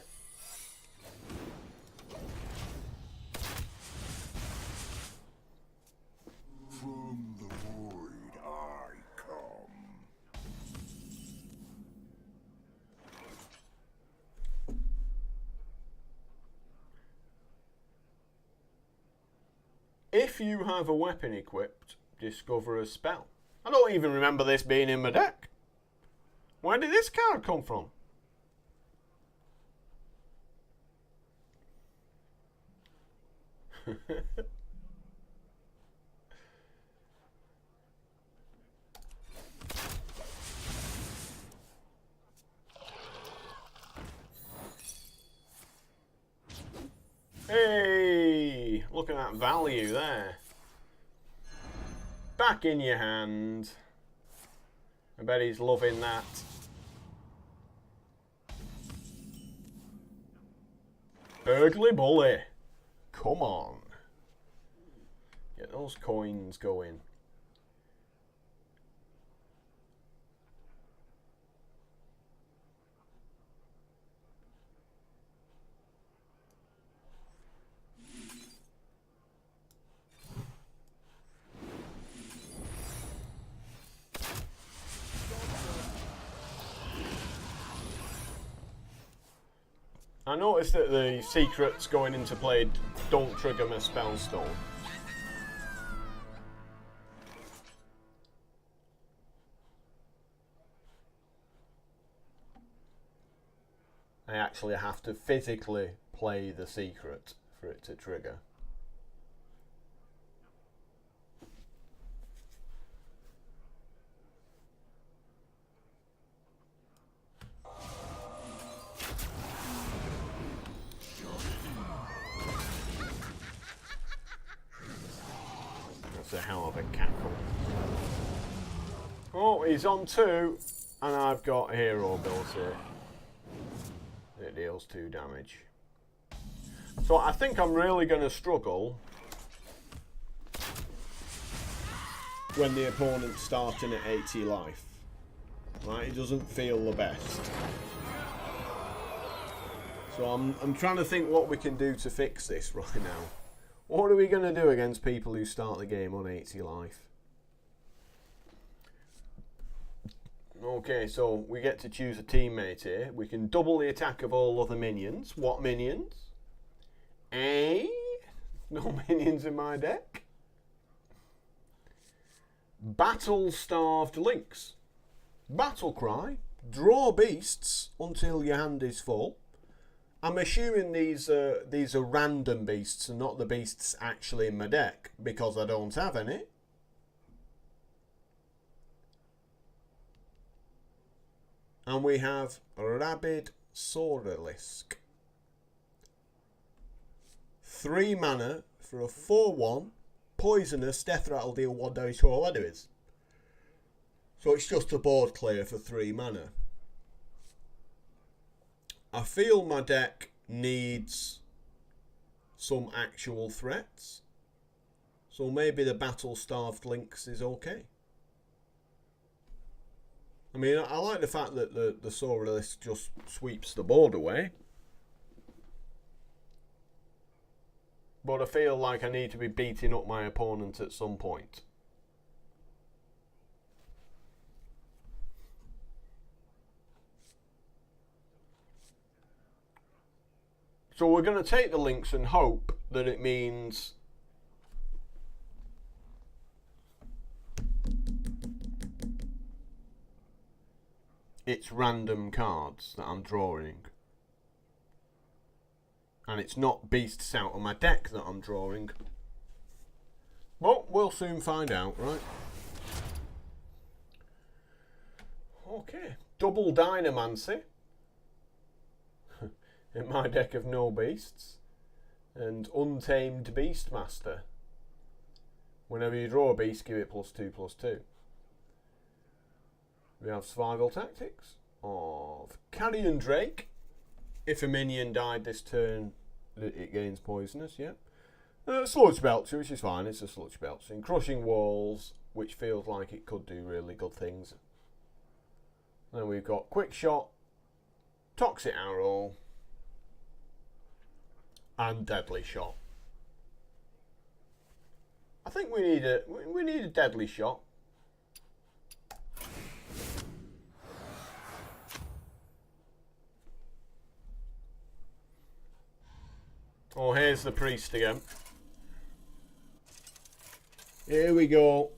From the void I come. If you have a weapon equipped, discover a spell. I don't even remember this being in my deck. Where did this card come from? Hey, look at that value there. Back in your hand. I bet he's loving that. Burgly Bully. Come on. Get those coins going. I noticed that the secrets going into play don't trigger my spellstone. I actually have to physically play the secret for it to trigger. That's a hell of a cackle. Oh, he's on 2, and I've got hero ability. It deals 2 damage. So I think I'm really going to struggle when the opponent's starting at 80 life. Right, it doesn't feel the best. So I'm trying to think what we can do to fix this right now. What are we going to do against people who start the game on 80 life? Okay, so we get to choose a teammate here. We can double the attack of all other minions. What minions? No minions in my deck. Battle-starved links. Battle cry. Draw beasts until your hand is full. I'm assuming these are random beasts and not the beasts actually in my deck because I don't have any. And we have Rabid Soralisk. 3 mana for a 4/1 poisonous death rattle, deal 1 damage to all enemies. So it's just a board clear for 3 mana. I feel my deck needs some actual threats. So maybe the battle starved links is okay. I mean, I like the fact that the Soralisk just sweeps the board away. but I feel like I need to be beating up my opponent at some point. So we're going to take the links and hope that it means it's random cards that I'm drawing. And it's not beasts out of my deck that I'm drawing. Well, we'll soon find out, right? Okay. Double Dynamancy. In my deck of no beasts. And Untamed Beastmaster. Whenever you draw a beast, give it +2/+2. We have Survival Tactics of Carrion Drake. If a minion died this turn, it gains poisonous, yeah. Sludge Belcher, which is fine, it's a Sludge Belcher. Crushing Walls, which feels like it could do really good things. Then we've got Quick Shot, Toxic Arrow, and Deadly Shot. I think we need a Deadly Shot. Oh, here's the priest again. Here we go.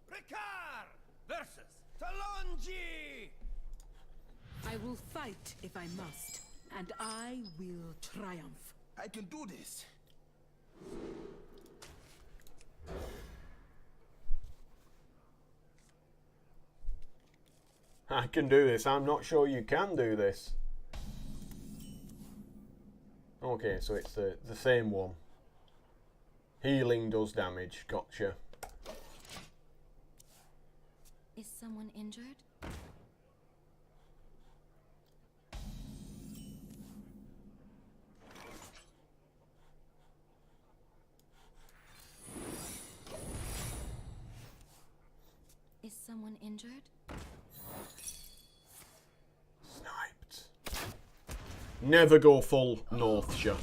Prekar versus Talonji! I will fight if I must, and I will triumph. I can do this. I can do this. I'm not sure you can do this. Okay, so it's the same one. Healing does damage. Gotcha. Is someone injured? Is someone injured? Sniped. Never go full Northshire.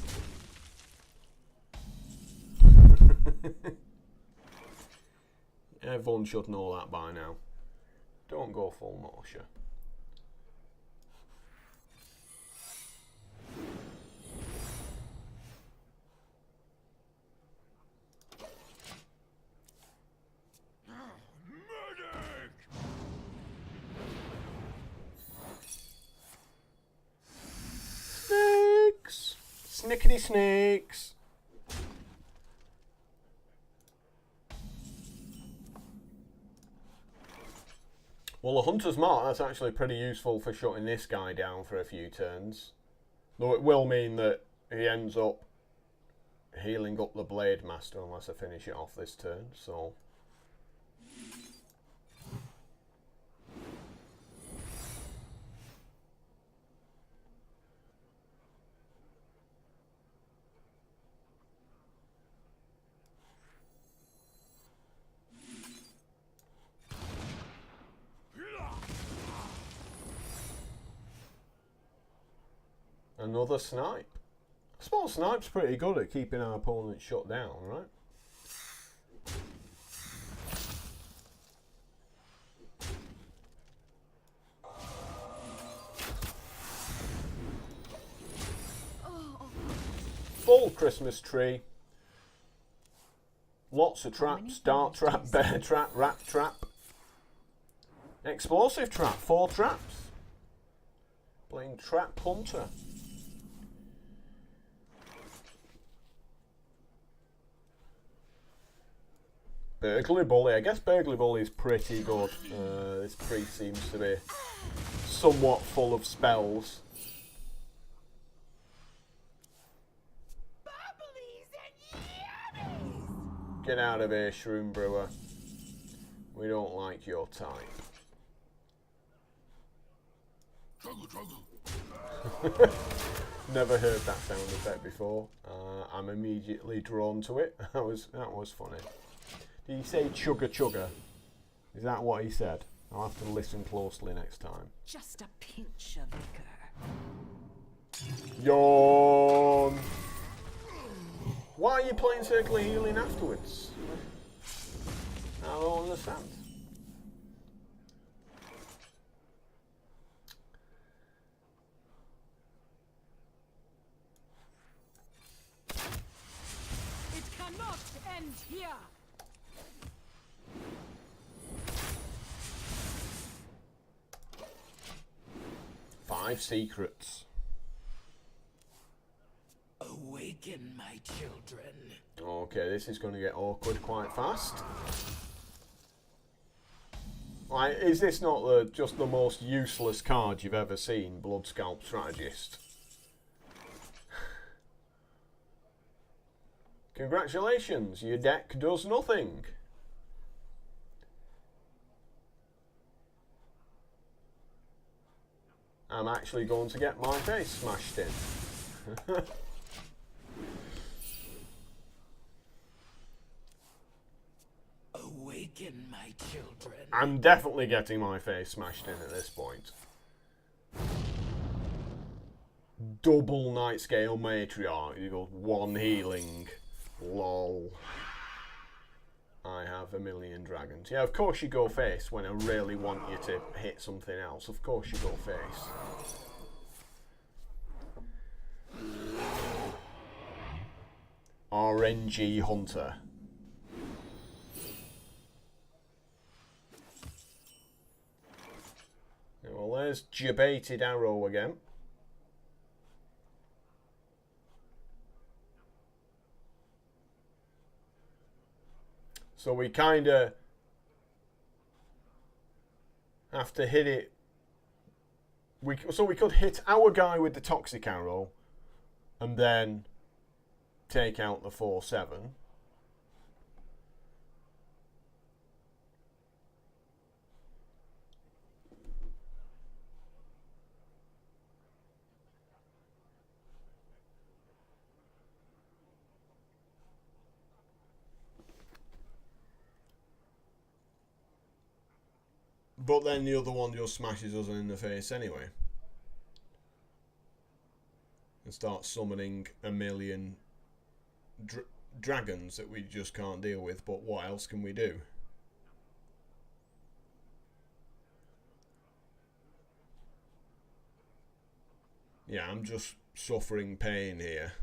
Everyone should know that by now. Don't go full Northshire. Snakes! Snickety snakes! Well, the Hunter's Mark, that's actually pretty useful for shutting this guy down for a few turns. Though it will mean that he ends up healing up the Blade Master unless I finish it off this turn, so... Another snipe. I suppose snipe's pretty good at keeping our opponent shut down, right? Full Christmas tree. Lots of traps. Dart trap, bear trap, rat trap. Explosive trap. 4 traps. Playing Trap Hunter. Burglary Bully. I guess Burglary Bully is pretty good. This priest seems to be somewhat full of spells. Get out of here, Shroom Brewer. We don't like your type. Never heard that sound effect before. I'm immediately drawn to it. That was funny. Did he say chugga chugga? Is that what he said? I'll have to listen closely next time. Just a pinch of liquor. Yawn! Why are you playing circular healing afterwards? I don't understand. It cannot end here. 5 secrets. Awaken, my children. Okay, this is going to get awkward quite fast. Like, is this not just the most useless card you've ever seen, Blood Scalp Strategist? Congratulations, your deck does nothing. I'm actually going to get my face smashed in. Awaken, my children. I'm definitely getting my face smashed in at this point. Double Night Scale Matriarch. You got 1 healing. Lol. I have 1,000,000 dragons. Yeah, of course you go face when I really want you to hit something else. Of course you go face. RNG Hunter. Well, there's Debated Arrow again. So we kind of have to hit it. So we could hit our guy with the Toxic Arrow and then take out the 4/7. But then the other one just smashes us in the face anyway. And starts summoning 1,000,000 dragons that we just can't deal with. But what else can we do? Yeah, I'm just suffering pain here.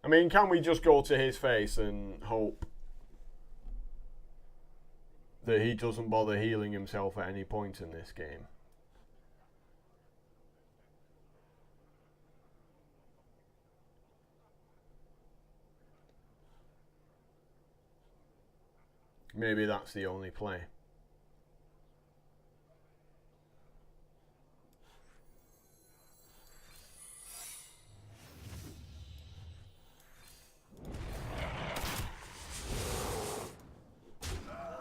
I mean, can we just go to his face and hope that he doesn't bother healing himself at any point in this game? Maybe that's the only play.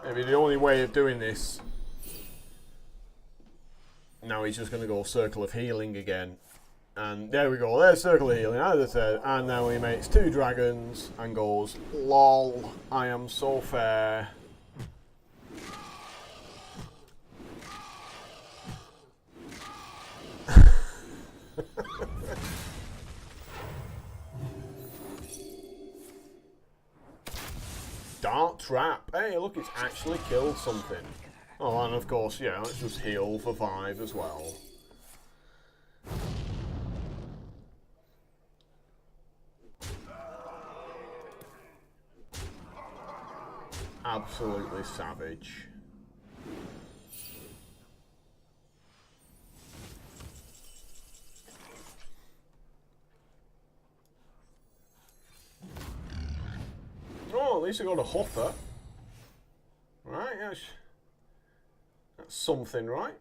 Maybe the only way of doing this. Now he's just going to go Circle of Healing again. And there we go, there's Circle of Healing, as I said. And now he makes 2 dragons and goes, lol, I am so fair. Dart Trap. Hey, look, it's actually killed something. Oh, and of course, yeah, let's just heal for 5 as well. Absolutely savage. Oh, at least I got a hopper. Right, that's something, right?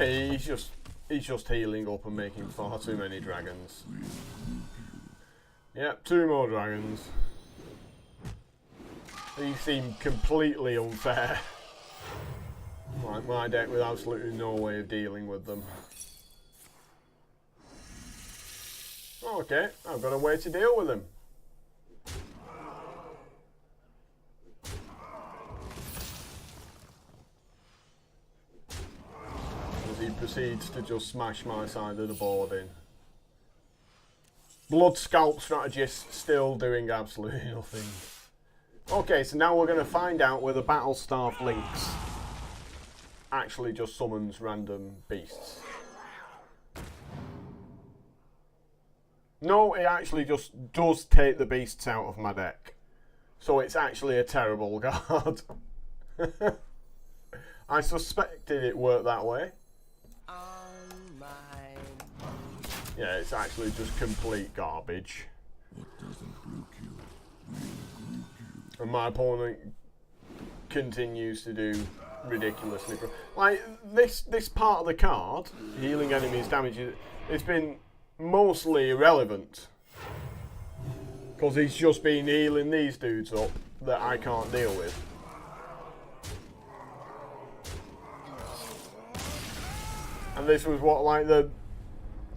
Yeah, he's just healing up and making far too many dragons. Yep, 2 more dragons. These seem completely unfair. Like my deck with absolutely no way of dealing with them. Okay, I've got a way to deal with them. As he proceeds to just smash my side of the board in. Blood Scalp Strategist still doing absolutely nothing. Okay, so now we're going to find out whether Battle-Starved Lynx actually just summons random beasts. No, it actually just does take the beasts out of my deck. So it's actually a terrible card. I suspected it worked that way. Yeah, it's actually just complete garbage. And my opponent continues to do ridiculously. Like, this part of the card, healing enemies damage, it's been mostly irrelevant. Because he's just been healing these dudes up that I can't deal with. And this was what, like the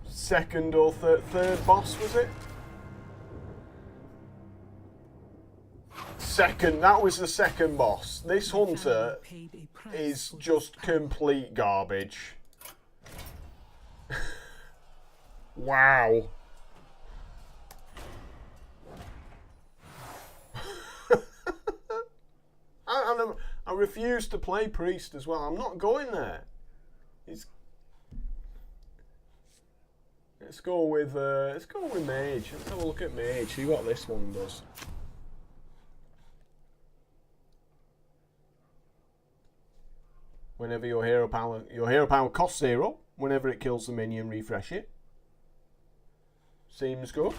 second or third boss, was it? Second, that was the second boss. This hunter is just complete garbage. Wow. I refuse to play priest as well. I'm not going there. Let's go with mage. Let's have a look at mage. See what this one does. Whenever your hero power costs 0. Whenever it kills the minion, refresh it. Seems good.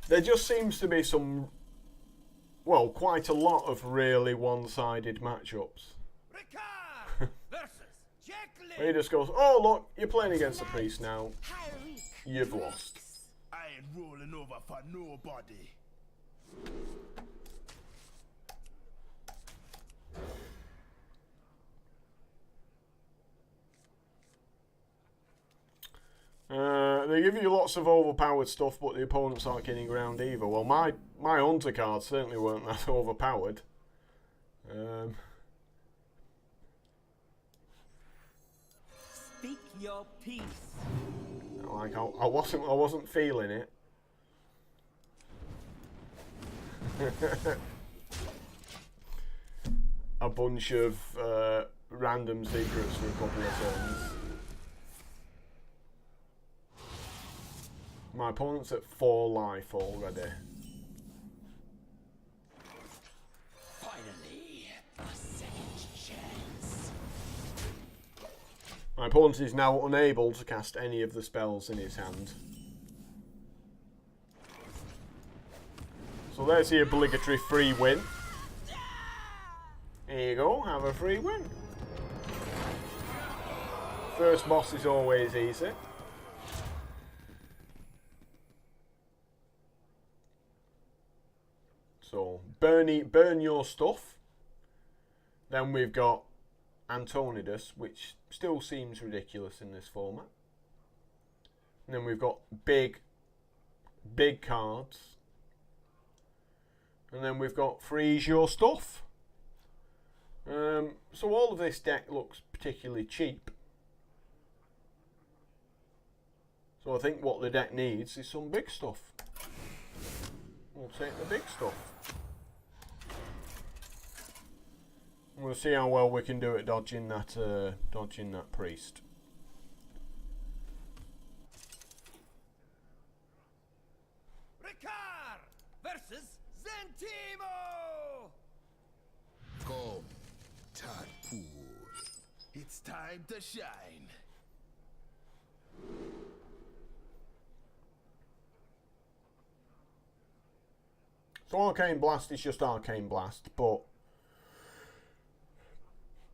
There just seems to be some, well, quite a lot of really one-sided matchups. He just goes, oh look, you're playing against a priest now. You've lost. I ain't rolling over for nobody. They give you lots of overpowered stuff, but the opponents aren't getting around either. Well, my hunter cards certainly weren't that overpowered. Speak your peace. Like I wasn't feeling it. A bunch of random secrets for a couple of turns. My opponent's at 4 life already. Finally, a second chance. My opponent is now unable to cast any of the spells in his hand. So there's the obligatory free win. Here you go, have a free win. First boss is always easy. So, burn your stuff. Then we've got Antonidus, which still seems ridiculous in this format. And then we've got big cards. And then we've got freeze your stuff. So all of this deck looks particularly cheap. So I think what the deck needs is some big stuff. We'll take the big stuff. We'll see how well we can do at dodging that priest. Ricard versus Zentimo! Come, Tadpool. It's time to shine. So Arcane Blast is just Arcane Blast, but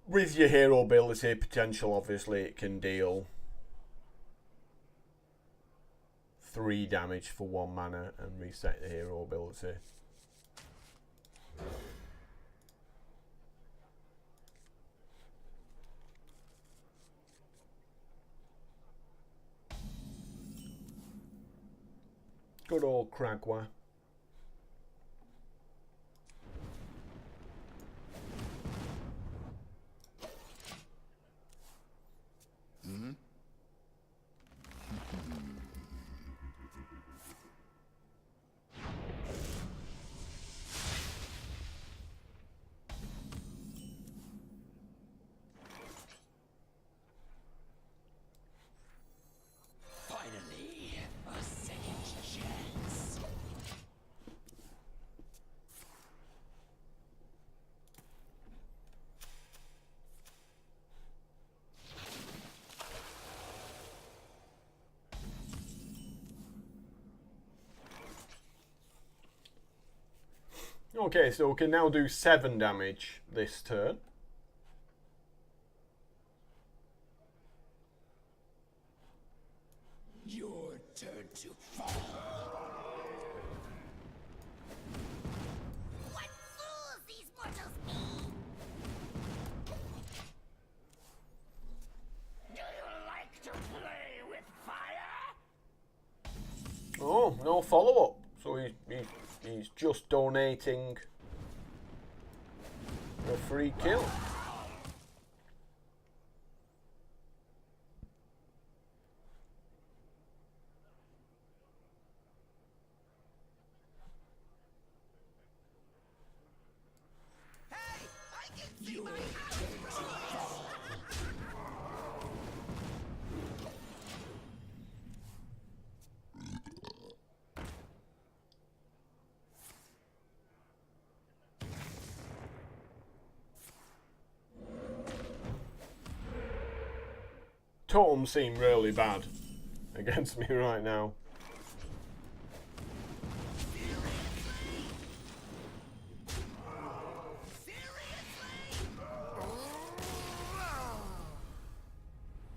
with your hero ability potential, obviously it can deal 3 damage for 1 mana and reset the hero ability. Good old Kragwa. Finally, a second chance. Okay, so we can now do 7 damage this turn. Your turn to fall. What fools these mortals be! Do you like to play with fire? Oh, no follow-up. So he's just donating a free kill. Totems seem really bad against me right now.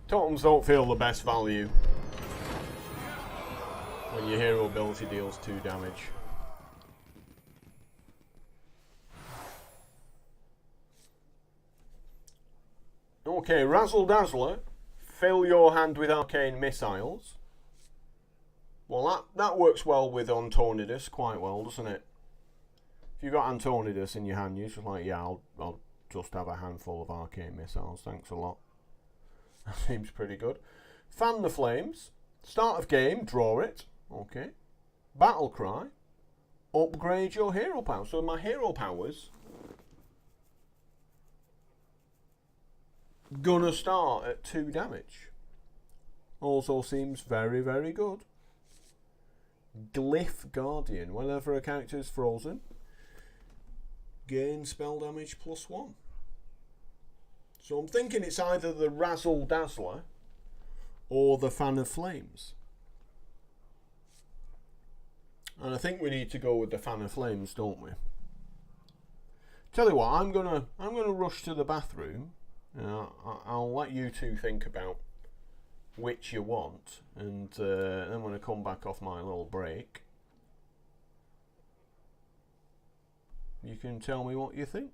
Totems don't feel the best value when your hero ability deals 2 damage. Okay, Razzle Dazzler. Fill your hand with arcane missiles. Well, that works well with Antonidus quite well, doesn't it? If you've got Antonidus in your hand, you're just like, yeah, I'll just have a handful of arcane missiles. Thanks a lot. That seems pretty good. Fan the flames. Start of game, draw it. Okay. Battle cry. Upgrade your hero power. So my hero powers gonna start at 2 damage. Also seems very, very good. Glyph Guardian. Whenever a character is frozen, gain spell damage +1. So I'm thinking it's either the Razzle Dazzler or the Fan of Flames. And I think we need to go with the Fan of Flames, don't we? Tell you what, I'm gonna rush to the bathroom. I'll let you two think about which you want, and then when I come back off my little break, you can tell me what you think.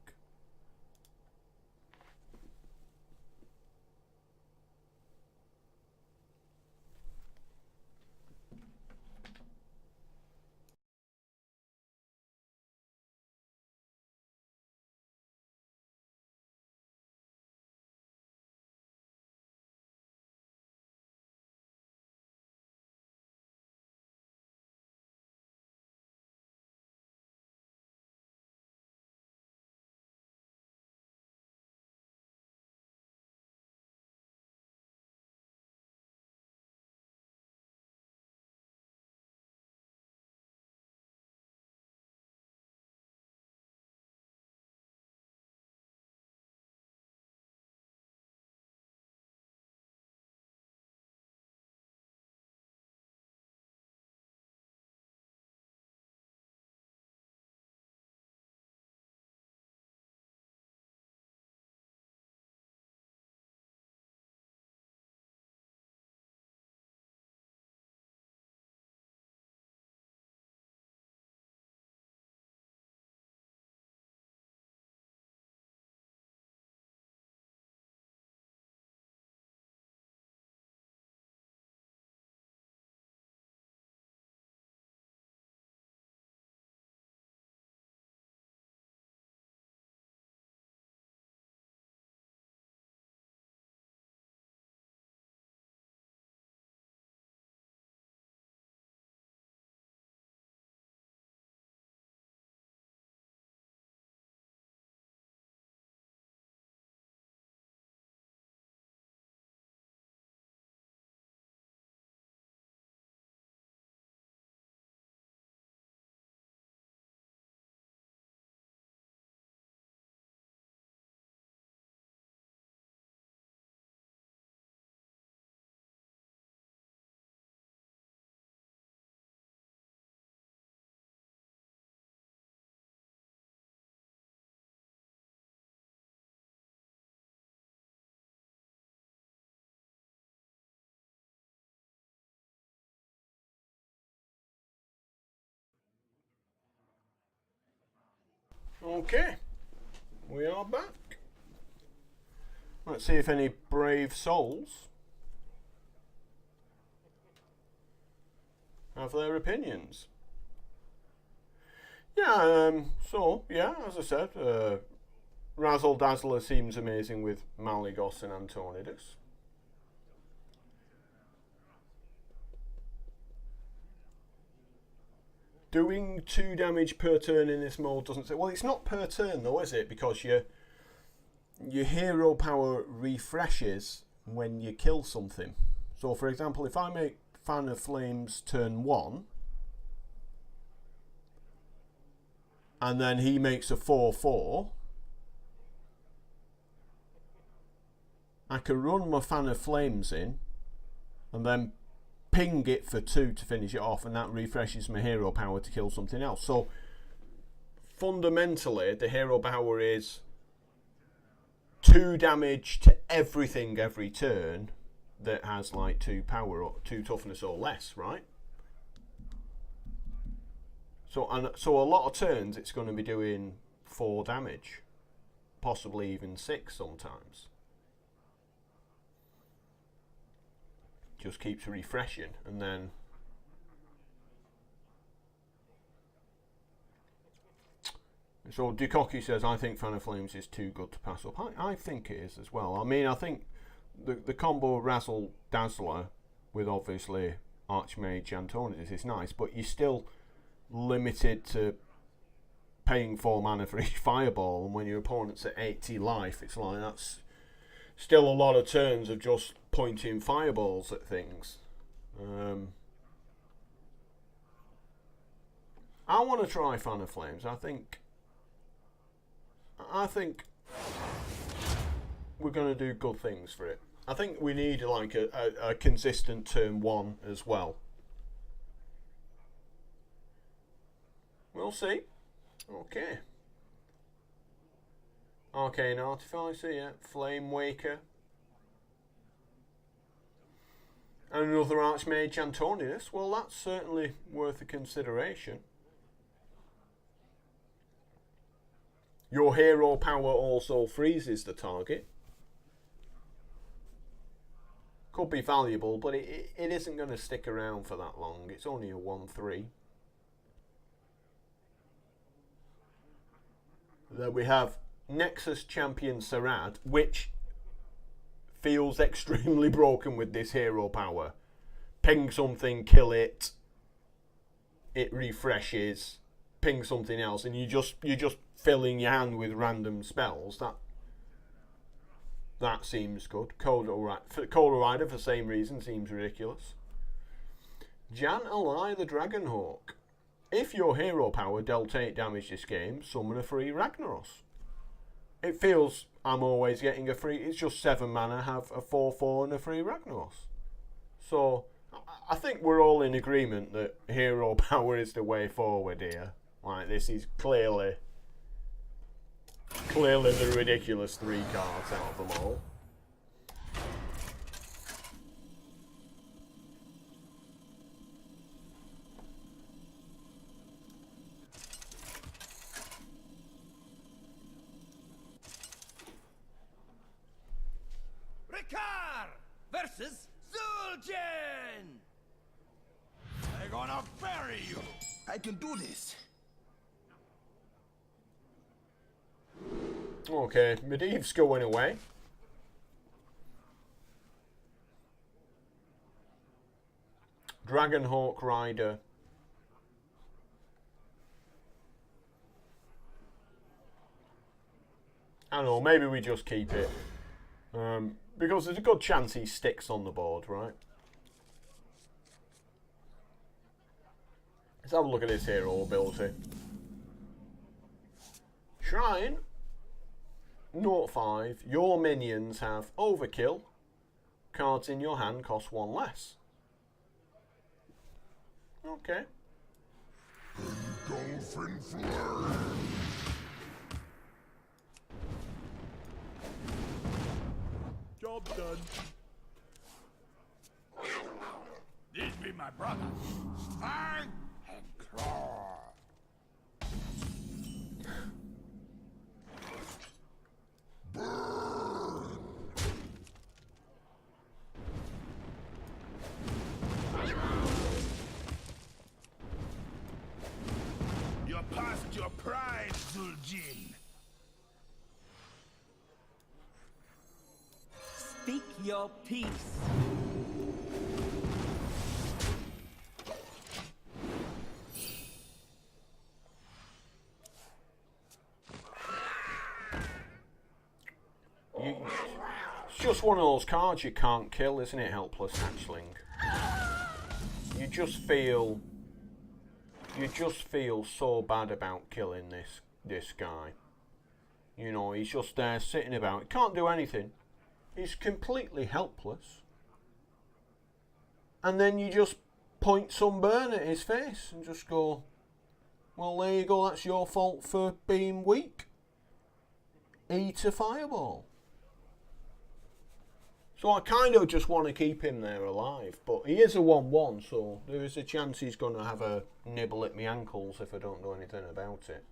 Okay, we are back. Let's see if any brave souls have their opinions. Yeah, so, yeah, as I said, Razzle Dazzler seems amazing with Malygos and Antonidus. Doing 2 damage per turn in this mode doesn't say... Well, it's not per turn though, is it? Because your hero power refreshes when you kill something. So, for example, if I make Fan of Flames turn 1, and then he makes a 4/4, I can run my Fan of Flames in, and then ping it for 2 to finish it off, and that refreshes my hero power to kill something else. So fundamentally the hero power is 2 damage to everything every turn that has like 2 power or 2 toughness or less, right? So a lot of turns it's going to be doing 4 damage, possibly even 6 sometimes. Just keeps refreshing, and then so Dukoki says, I think Fan of Flames is too good to pass up. I think it is as well. I mean, I think the combo Razzle Dazzler with obviously Archmage Antonidus is nice, but you're still limited to paying 4 mana for each fireball, and when your opponent's at 80 life, it's like that's still a lot of turns of just pointing fireballs at things. I want to try Fan of Flames. I think we're going to do good things for it. I think we need like a consistent turn 1 as well. We'll see. Okay. Arcane Artificer, yeah. Flame Waker. And another Archmage Antonidus. Well, that's certainly worth a consideration. Your hero power also freezes the target. Could be valuable, but it isn't going to stick around for that long. It's only a 1/3. Then we have Nexus Champion Sarad, which feels extremely broken with this hero power. Ping something, kill it. It refreshes. Ping something else, and you're just filling your hand with random spells. That seems good. Coda Rider, for the same reason, seems ridiculous. Jan Alai the Dragonhawk. If your hero power dealt 8 damage this game, summon a free Ragnaros. It feels I'm always getting a free... It's just 7 mana, have a 4/4 and a free Ragnaros. So, I think we're all in agreement that hero power is the way forward here. Like, this is clearly the ridiculous 3 cards out of them all. Ricard versus Zul'jin! They're gonna bury you! I can do this. Okay, Medivh's going away. Dragonhawk Rider. I don't know, maybe we just keep it. Because there's a good chance he sticks on the board, right? Let's have a look at this hero ability. Shrine. 0/5. Your minions have overkill. Cards in your hand cost 1 less. Okay. Dolphin Flare. Job done. These be my brothers. Fang and Claw. your pride, Zuljin. Speak your peace. It's just one of those cards you can't kill, isn't it, Helpless Hatchling? You just feel so bad about killing this guy. You know, he's just there sitting about. He can't do anything. He's completely helpless. And then you just point some burn at his face and just go, well, there you go, that's your fault for being weak. Eat a fireball. So I kind of just want to keep him there alive, but he is a 1-1, so there is a chance he's going to have a nibble at my ankles if I don't do anything about it.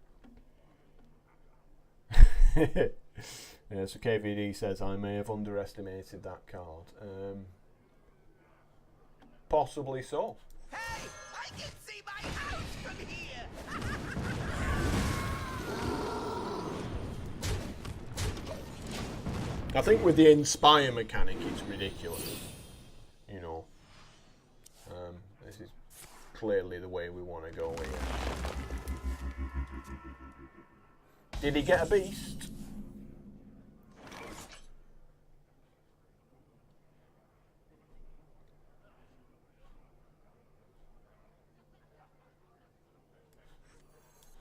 Yeah, so KVD says I may have underestimated that card. Possibly so. Hey, I can see my house from here. I think with the Inspire mechanic, it's ridiculous. You know, this is clearly the way we want to go here. Did he get a beast?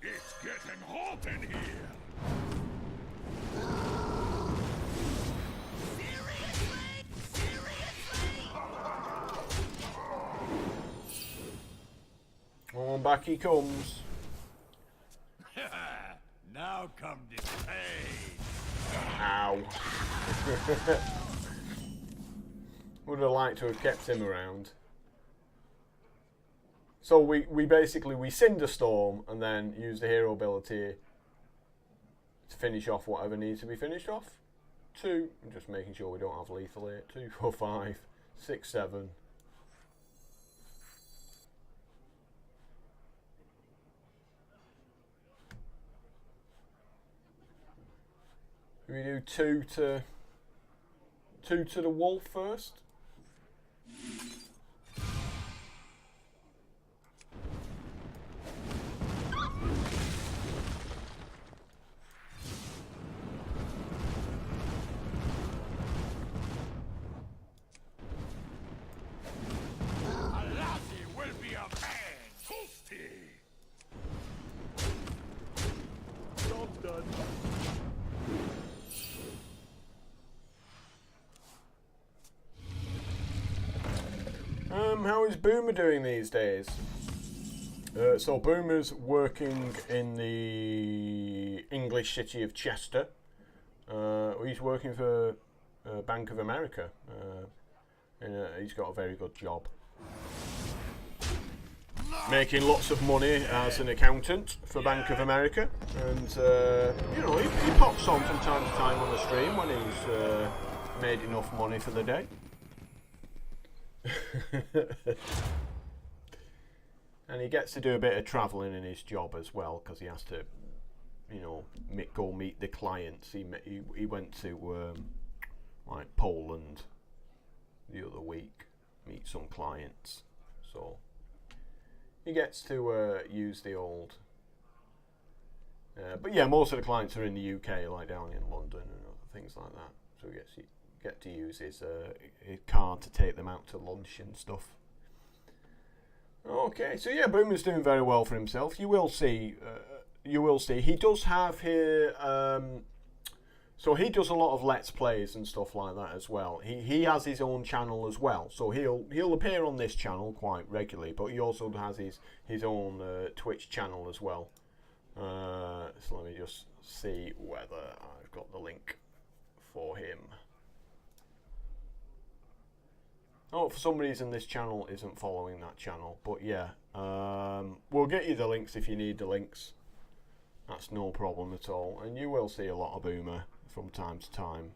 It's getting hot in here. Oh, back he comes. Now come this pain. Ow. Would have liked to have kept him around. So we basically Cinderstorm and then use the hero ability to finish off whatever needs to be finished off. 2, I'm just making sure we don't have lethal here. 2, 4, 5, 6, 7. We do 2 to the wolf first. How is Boomer doing these days? So Boomer's working in the English city of Chester. He's working for Bank of America. And he's got a very good job. Making lots of money as an accountant for Bank of America. And, you know, he pops on from time to time on the stream when he's made enough money for the day. And he gets to do a bit of travelling in his job as well because he has to, you know, go meet the clients. He went to like Poland the other week, meet some clients. So he gets to use the old. But yeah, most of the clients are in the UK, like down in London and other things like that. So he gets get to use his card to take them out to lunch and stuff. Okay, so yeah, Boomer's doing very well for himself. You will see. He does have here. So he does a lot of Let's Plays and stuff like that as well. He has his own channel as well. So he'll appear on this channel quite regularly, but he also has his own Twitch channel as well. So let me just see whether I've got the link for him. Oh, for some reason this channel isn't following that channel, but yeah, we'll get you the links if you need the links. That's no problem at all, and you will see a lot of Boomer from time to time.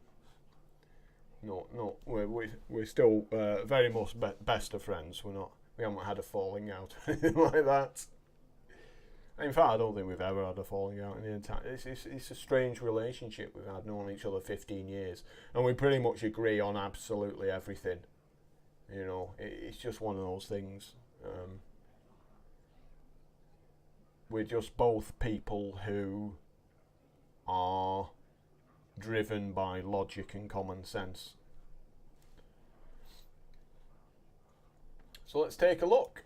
No, we're still very much best of friends. We haven't had a falling out or anything like that. In fact, I don't think we've ever had a falling out in the entire... It's a strange relationship. We've had known each other 15 years. And we pretty much agree on absolutely everything. You know, it's just one of those things. We're just both people who are driven by logic and common sense. So let's take a look.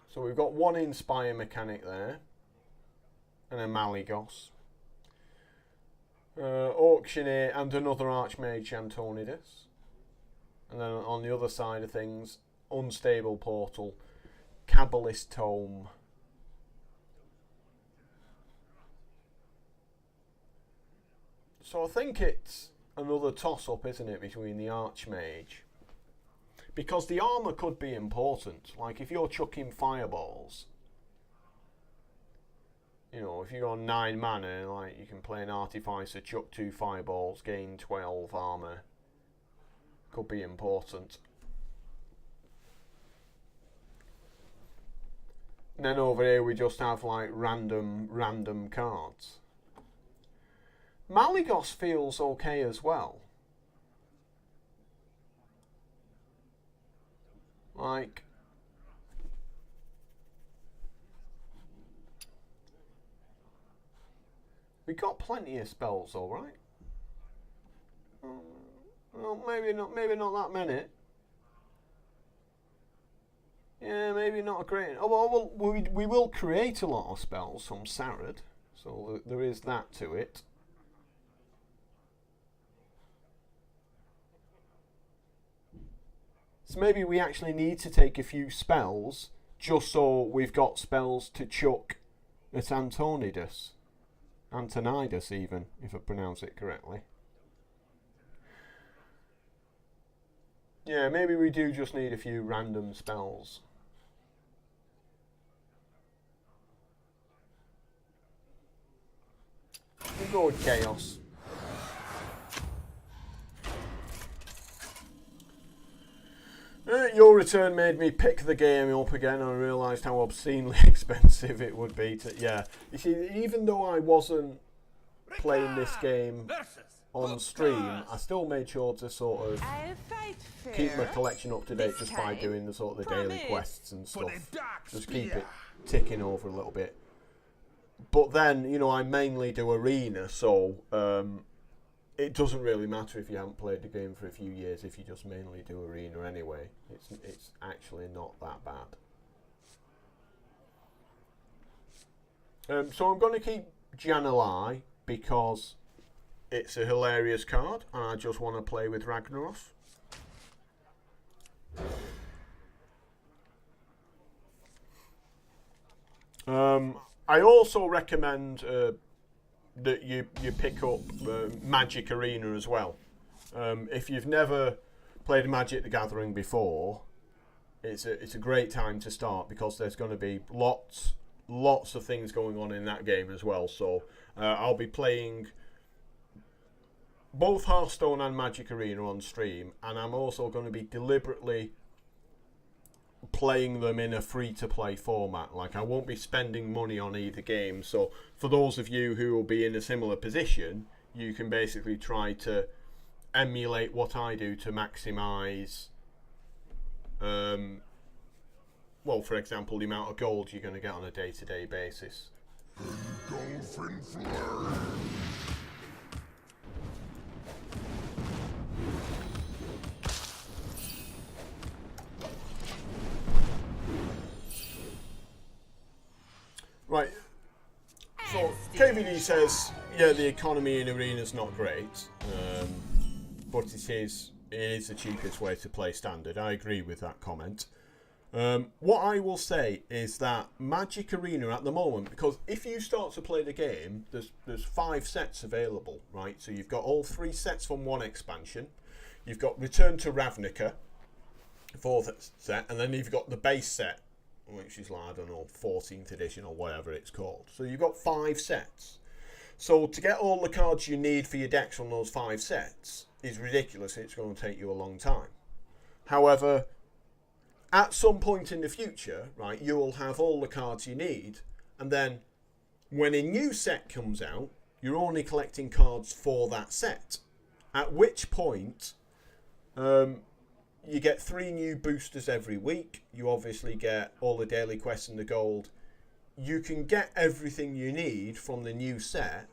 So we've got one Inspire mechanic there, and a Malygos, Auctioneer, and another Archmage Antonidus. And then on the other side of things, Unstable Portal, Kabbalist Tome. So I think it's another toss-up, isn't it, between the Archmage? Because the armour could be important. Like, if you're chucking fireballs, you know, if you're on 9 mana, like, you can play an Artificer, chuck 2 fireballs, gain 12 armour. Could be important. And then over here we just have, like, random cards. Malygos feels okay as well. Like, we got plenty of spells, all right. Well, maybe not that many. Yeah, maybe not a great. Oh well, we will create a lot of spells from Sarad, so there is that to it. So maybe we actually need to take a few spells just so we've got spells to chuck at Antonidus. Antonidus even, if I pronounce it correctly. Yeah, maybe we do just need a few random spells. We'll go with Chaos. Your return made me pick the game up again. I realised how obscenely expensive it would be to... Yeah. You see, even though I wasn't playing this game on stream, I still made sure to sort of keep my collection up to date just by doing the sort of the daily quests and stuff. Just keep it ticking over a little bit. But then, you know, I mainly do arena, so... it doesn't really matter if you haven't played the game for a few years if you just mainly do arena anyway. It's actually not that bad. So I'm going to keep Jan'alai because it's a hilarious card and I just want to play with Ragnaros. I also recommend that you pick up Magic Arena as well. If you've never played Magic the Gathering before, it's a great time to start because there's going to be lots of things going on in that game as well. So I'll be playing both Hearthstone and Magic Arena on stream, and I'm also going to be deliberately playing them in a free-to-play format. Like, I won't be spending money on either game, so for those of you who will be in a similar position, you can basically try to emulate what I do to maximize well, for example, the amount of gold you're going to get on a day-to-day basis. Right, so KVD says, yeah, the economy in Arena's not great, but it is the cheapest way to play Standard. I agree with that comment. What I will say is that Magic Arena at the moment, because if you start to play the game, there's 5 sets available, right? So you've got all 3 sets from one expansion. You've got Return to Ravnica, 4th set, and then you've got the base set, which is like, I don't know, 14th edition or whatever it's called. So you've got 5 sets. So to get all the cards you need for your decks from those 5 sets is ridiculous. It's going to take you a long time. However, at some point in the future, right, you will have all the cards you need, and then when a new set comes out, you're only collecting cards for that set. At which point, you get 3 new boosters every week. You obviously get all the daily quests and the gold. You can get everything you need from the new set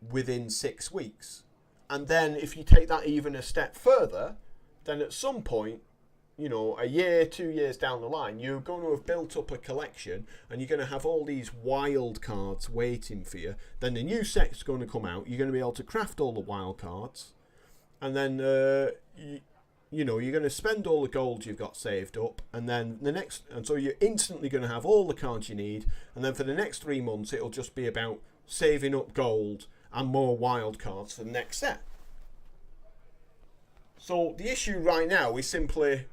within 6 weeks. And then if you take that even a step further, then at some point, you know, a year, 2 years down the line, you're going to have built up a collection and you're going to have all these wild cards waiting for you. Then the new set's going to come out. You're going to be able to craft all the wild cards. And then, you know, you're going to spend all the gold you've got saved up. And then and so you're instantly going to have all the cards you need. And then for the next 3 months, it'll just be about saving up gold and more wild cards for the next set. So the issue right now is simply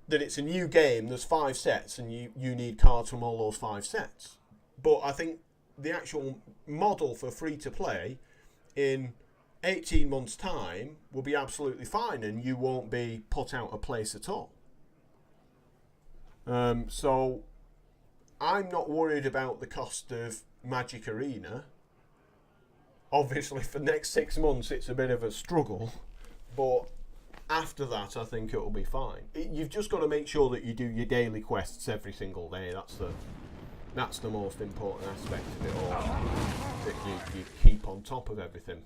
that it's a new game, there's 5 sets, and you need cards from all those 5 sets. But I think the actual model for free-to-play in 18 months' time will be absolutely fine, and you won't be put out of place at all. So I'm not worried about the cost of Magic Arena. Obviously, for the next 6 months, it's a bit of a struggle, but after that, I think it'll be fine. You've just got to make sure that you do your daily quests every single day. That's the most important aspect of it all. That you keep on top of everything.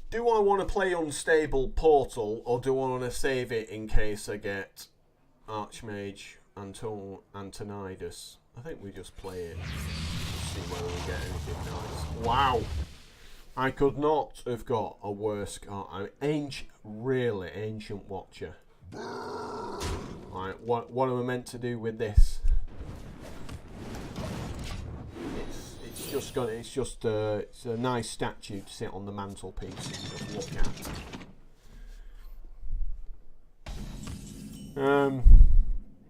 Do I want to play Unstable Portal, or do I want to save it in case I get Archmage Antonidas? I think we just play it. See whether we get anything nice. Wow! I could not have got a worse card. Really Ancient Watcher. Right, what am I meant to do with this? It's a nice statue to sit on the mantelpiece and just look at.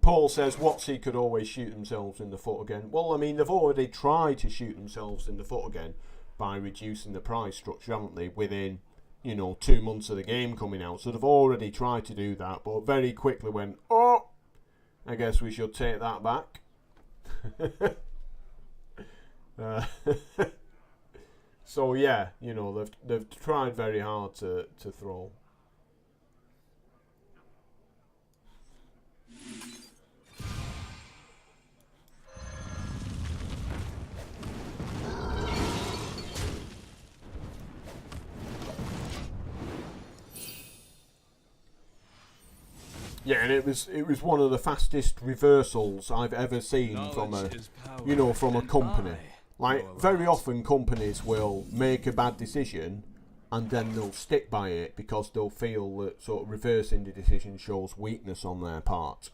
Paul says Watsy could always shoot themselves in the foot again. Well, I mean, they've already tried to shoot themselves in the foot again by reducing the price structure, haven't they, within, 2 months of the game coming out. So they've already tried to do that, but very quickly went, oh, I guess we should take that back. So yeah, they've tried very hard to throw. Yeah, and it was one of the fastest reversals I've ever seen from a company. Like, very often companies will make a bad decision and then they'll stick by it because they'll feel that sort of reversing the decision shows weakness on their part.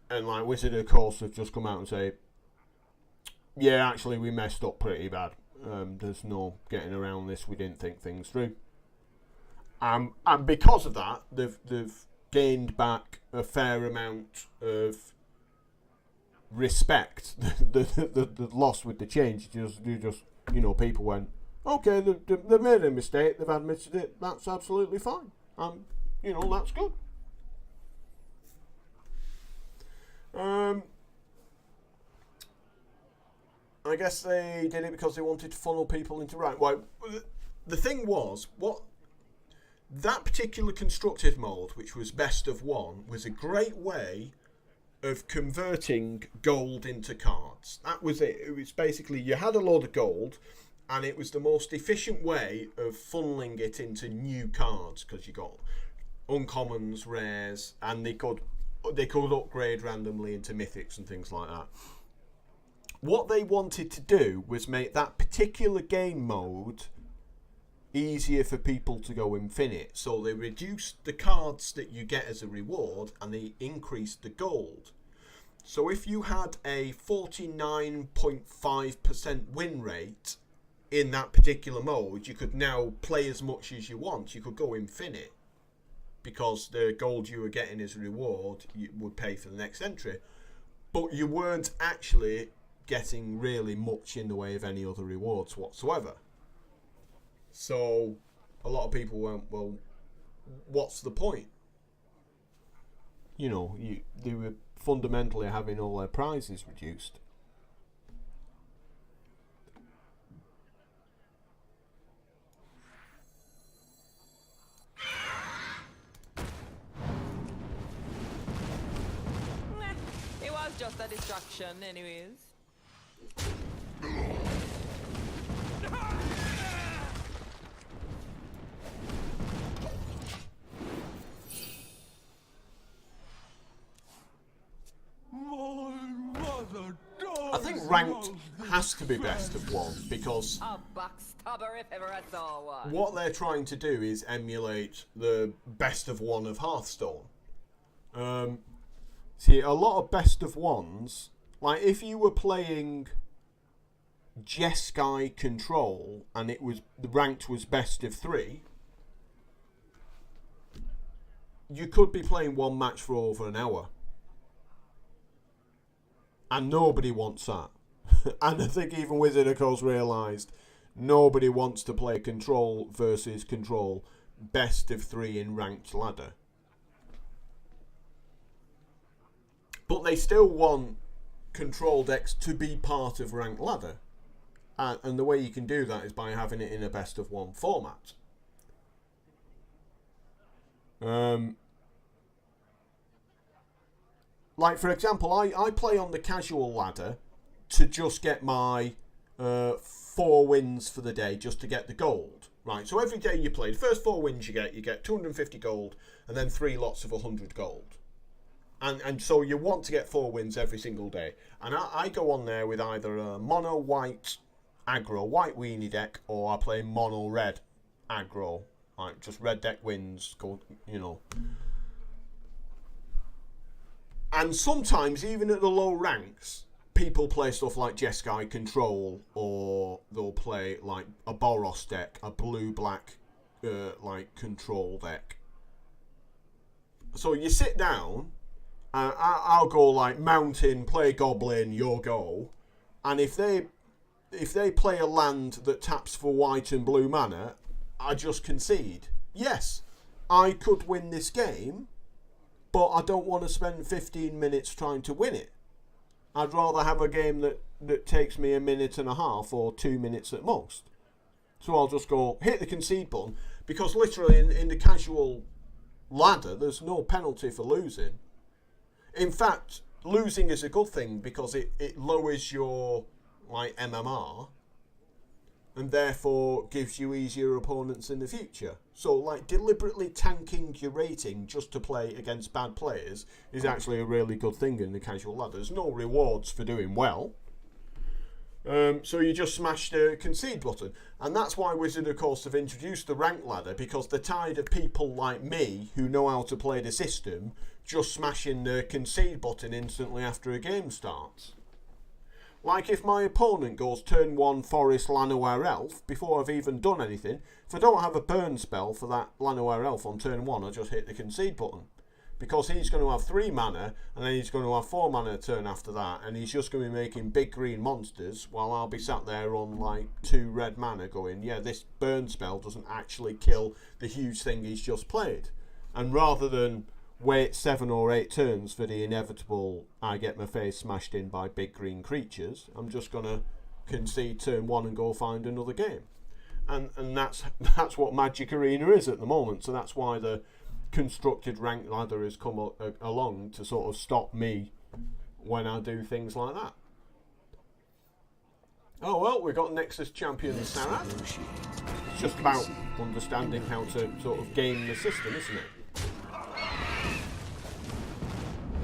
And like Wizard of Course have just come out and say, yeah, actually we messed up pretty bad. There's no getting around this. We didn't think things through. And because of that, they've gained back a fair amount of respect. the loss with the change. People went, okay, they've made a mistake. They've admitted it. That's absolutely fine. That's good. I guess they did it because they wanted to funnel people into Well, the thing was, that particular constructed mode, which was best of one, was a great way of converting gold into cards. That was it. It was basically, you had a load of gold, and it was the most efficient way of funneling it into new cards, because you got uncommons, rares, and they could upgrade randomly into mythics and things like that. What they wanted to do was make that particular game mode easier for people to go infinite. So they reduced the cards that you get as a reward and they increased the gold. So if you had a 49.5% win rate in that particular mode, you could now play as much as you want. You could go infinite because the gold you were getting as a reward would pay for the next entry. But you weren't actually getting really much in the way of any other rewards whatsoever. So a lot of people went, well, what's the point? You know, they were fundamentally having all their prizes reduced. It was just a distraction, anyways. I think ranked has to be best of one because A backstabber if ever I saw one. what they're trying to do is emulate the best of one of Hearthstone. See, a lot of best of ones, like if you were playing Jeskai Control and it was the ranked was best of 3, you could be playing one match for over an hour. And nobody wants that. And I think even Wizard of Course realised nobody wants to play Control versus Control best of 3 in ranked ladder. But they still want Control decks to be part of ranked ladder. And the way you can do that is by having it in a best of 1 format. Like, for example, I play on the casual ladder to just get my 4 wins for the day, just to get the gold. Right, so every day you play, the first 4 wins you get 250 gold, and then 3 lots of 100 gold. And so you want to get 4 wins every single day. And I go on there with either a mono white aggro, white weenie deck, or I play mono red aggro. Like, just red deck wins, you know. And sometimes, even at the low ranks, people play stuff like Jeskai Control, or they'll play like a Boros deck, a blue-black like control deck. So you sit down, I'll go like Mountain, play Goblin, your go, and if they play a land that taps for white and blue mana, I just concede. Yes, I could win this game, but I don't want to spend 15 minutes trying to win it. I'd rather have a game that takes me a minute and a half or 2 minutes at most. So I'll just go hit the concede button, because literally in the casual ladder there's no penalty for losing. In fact, losing is a good thing because it lowers your like MMR and therefore gives you easier opponents in the future. So like deliberately tanking your rating just to play against bad players is actually a really good thing in the casual ladder. There's no rewards for doing well. So you just smash the concede button. And that's why Wizard of Course have introduced the rank ladder, because they're tired of people like me who know how to play the system just smashing the concede button instantly after a game starts. Like if my opponent goes turn 1 Forest Llanowar Elf before I've even done anything, if I don't have a burn spell for that Llanowar Elf on turn 1, I just hit the concede button. Because he's going to have 3 mana, and then he's going to have 4 mana a turn after that, and he's just going to be making big green monsters, while I'll be sat there on like 2 red mana going, yeah, this burn spell doesn't actually kill the huge thing he's just played. And rather than wait 7 or 8 turns for the inevitable I get my face smashed in by big green creatures, I'm just going to concede turn 1 and go find another game. And that's what Magic Arena is at the moment, so that's why the constructed rank ladder has come along to sort of stop me when I do things like that. Oh well, we've got Nexus champion Sarah. It's just about understanding how to sort of game the system, isn't it?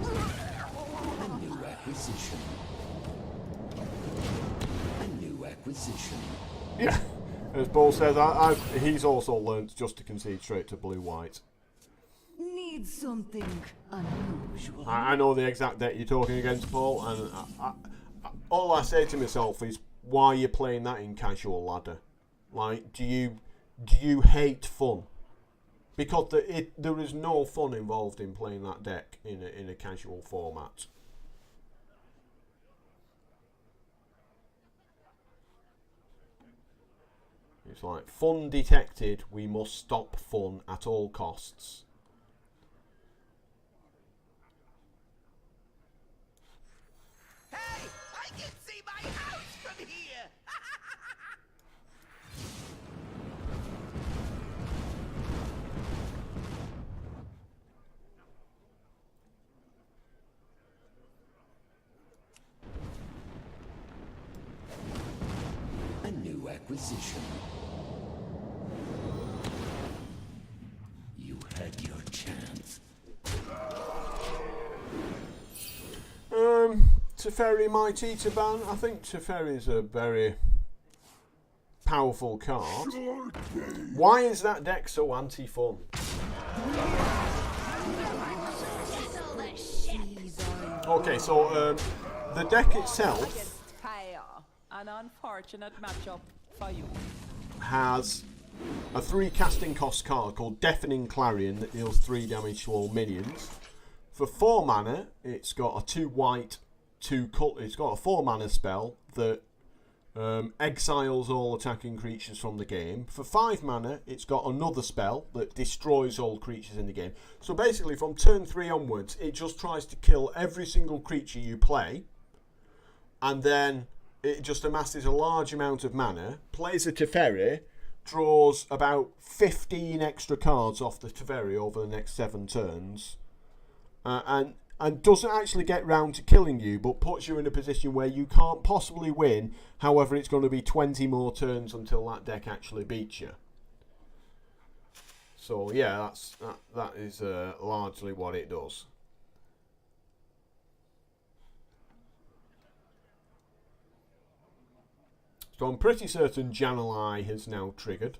A new acquisition. A new acquisition. Yeah, as Paul says, he's also learnt just to concede straight to blue-white. Need something unusual. I know the exact deck you're talking against, Paul, and all I say to myself is, why are you playing that in casual ladder? Like, do you hate fun? Because there is no fun involved in playing that deck in a casual format. It's like, fun detected, we must stop fun at all costs. Hey, I can see my house from here. A new acquisition. You had your chance. Teferi Mighty to ban. I think Teferi's a very powerful card. Why is that deck so anti-fun? Okay, so the deck itself Against fire. An unfortunate matchup for you. has a 3 casting cost card called Deafening Clarion that deals 3 damage to all minions. For 4 mana, it's got a 2 white, 2 colour. It's got a 4 mana spell that exiles all attacking creatures from the game. For 5 mana, it's got another spell that destroys all creatures in the game. So basically, from turn 3 onwards, it just tries to kill every single creature you play, and then it just amasses a large amount of mana, plays a Teferi, draws about 15 extra cards off the Teferi over the next 7 turns, and doesn't actually get round to killing you, but puts you in a position where you can't possibly win. However, it's going to be 20 more turns until that deck actually beats you. So yeah, that is largely what it does. So I'm pretty certain Jan'alai has now triggered.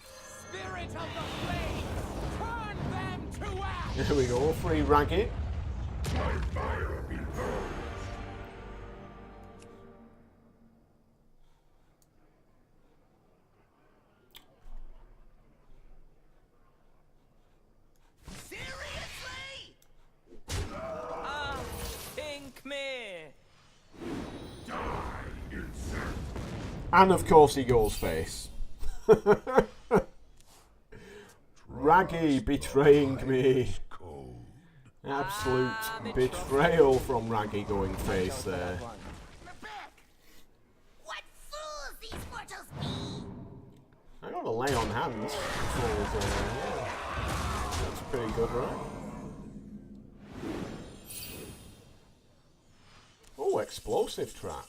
Spirit of the flame, turn them to ash! There we go, free Raggy. Seriously? Ah, think me. And of course he goes face. Raggy betraying me. Absolute betrayal from Raggy going face there. What fools these mortals be! I got a lay on hands. Yeah. That's pretty good, right? Oh, explosive trap.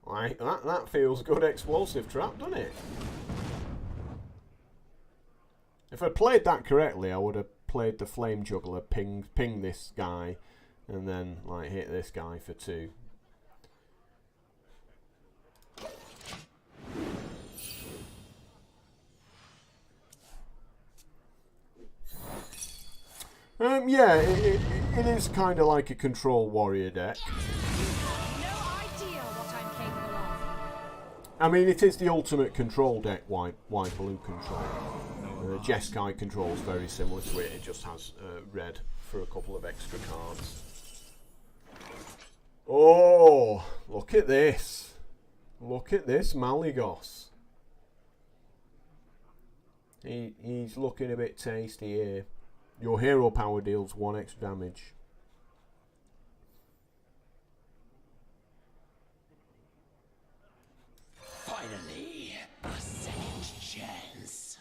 Right, that feels good, explosive trap, doesn't it? If I played that correctly, I would have played the flame juggler, ping this guy, and then like hit this guy for 2. Yeah, it is kind of like a control warrior deck. I mean, it is the ultimate control deck, white blue control. Jeskai control is very similar to it. It just has red for a couple of extra cards. Oh, look at this! Look at this Malygos. He's looking a bit tasty here. Your hero power deals 1 extra damage. Finally, a second chance.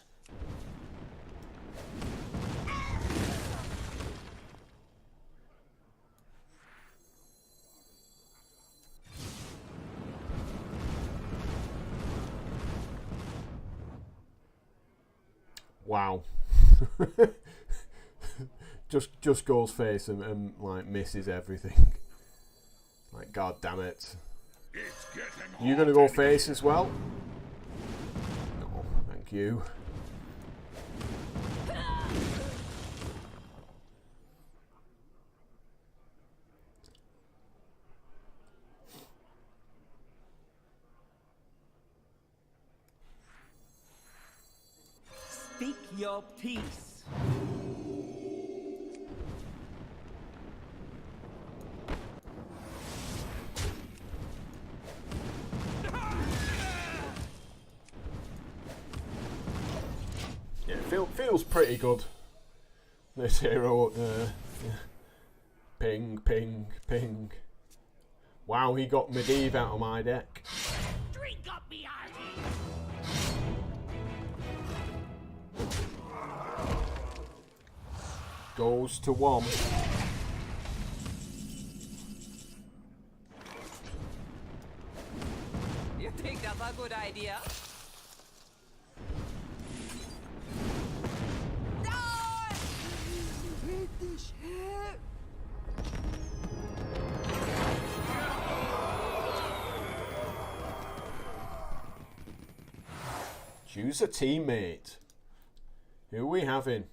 Wow. just goes face and like misses everything. Like, god damn it. You gonna go face as well? No, thank you. Speak your peace. Feels pretty good. This hero up there. Yeah. Ping, ping, ping. Wow, he got Medivh out of my deck. Drink up me hearty. Goes to one. You think that's a good idea? Choose a teammate. Who are we having?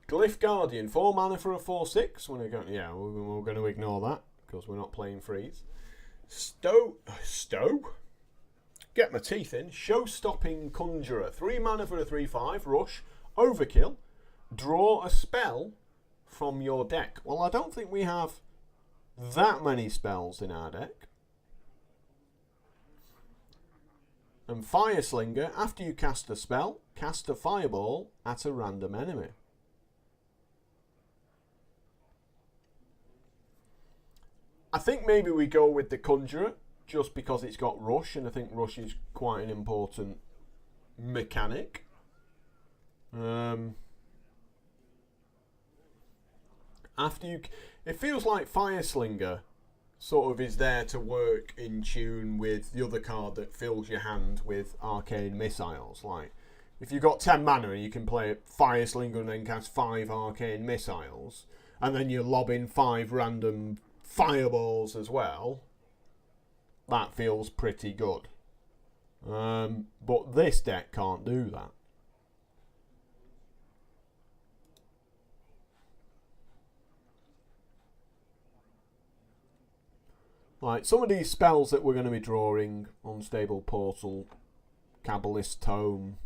Glyph Guardian, 4 mana for a 4/6. We're going to ignore that because we're not playing freeze. Stow. Get my teeth in. Show-stopping Conjurer, 3 mana for a 3/5. Rush. Overkill. Draw a spell from your deck. Well, I don't think we have that many spells in our deck. And Fireslinger, after you cast a spell, cast a fireball at a random enemy. I think maybe we go with the Conjurer, just because it's got Rush, and I think Rush is quite an important mechanic. It feels like Fireslinger sort of is there to work in tune with the other card that fills your hand with arcane missiles. Like, if you've got 10 mana and you can play Fireslinger and then cast 5 arcane missiles, and then you're lobbing 5 random fireballs as well, that feels pretty good. But this deck can't do that. Like, some of these spells that we're going to be drawing, Unstable Portal, Kabbalist Tome.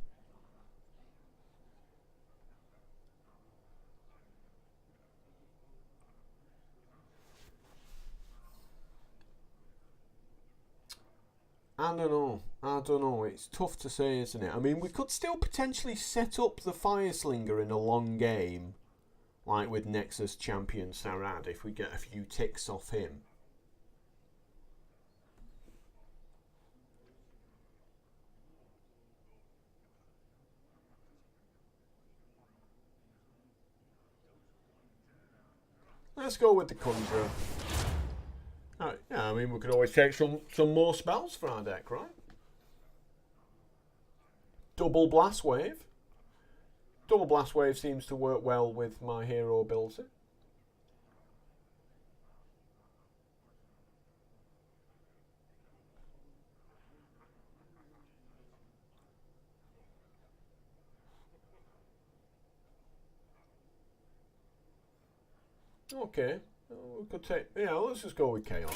I don't know. It's tough to say, isn't it? I mean, we could still potentially set up the Fireslinger in a long game, like with Nexus Champion Sarad, if we get a few ticks off him. Let's go with the Conjurer. Yeah, I mean, we could always take some more spells for our deck, right? Double Blast Wave. Double Blast Wave seems to work well with my hero ability. Okay, we could take. Yeah, let's just go with Chaos.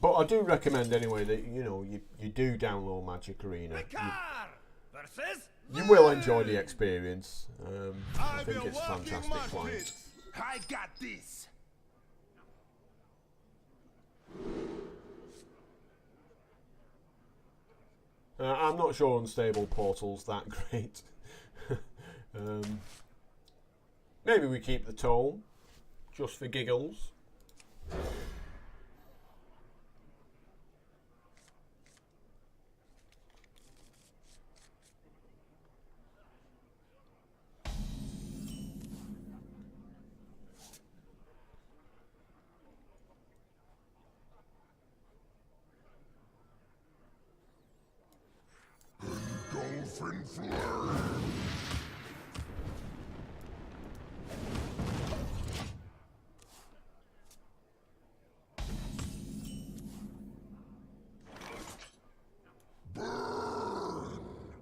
But I do recommend anyway that you do download Magic Arena. You will enjoy the experience. I think it's fantastic playing. I got this. I'm not sure Unstable Portal's that great. Maybe we keep the Tome, just for giggles.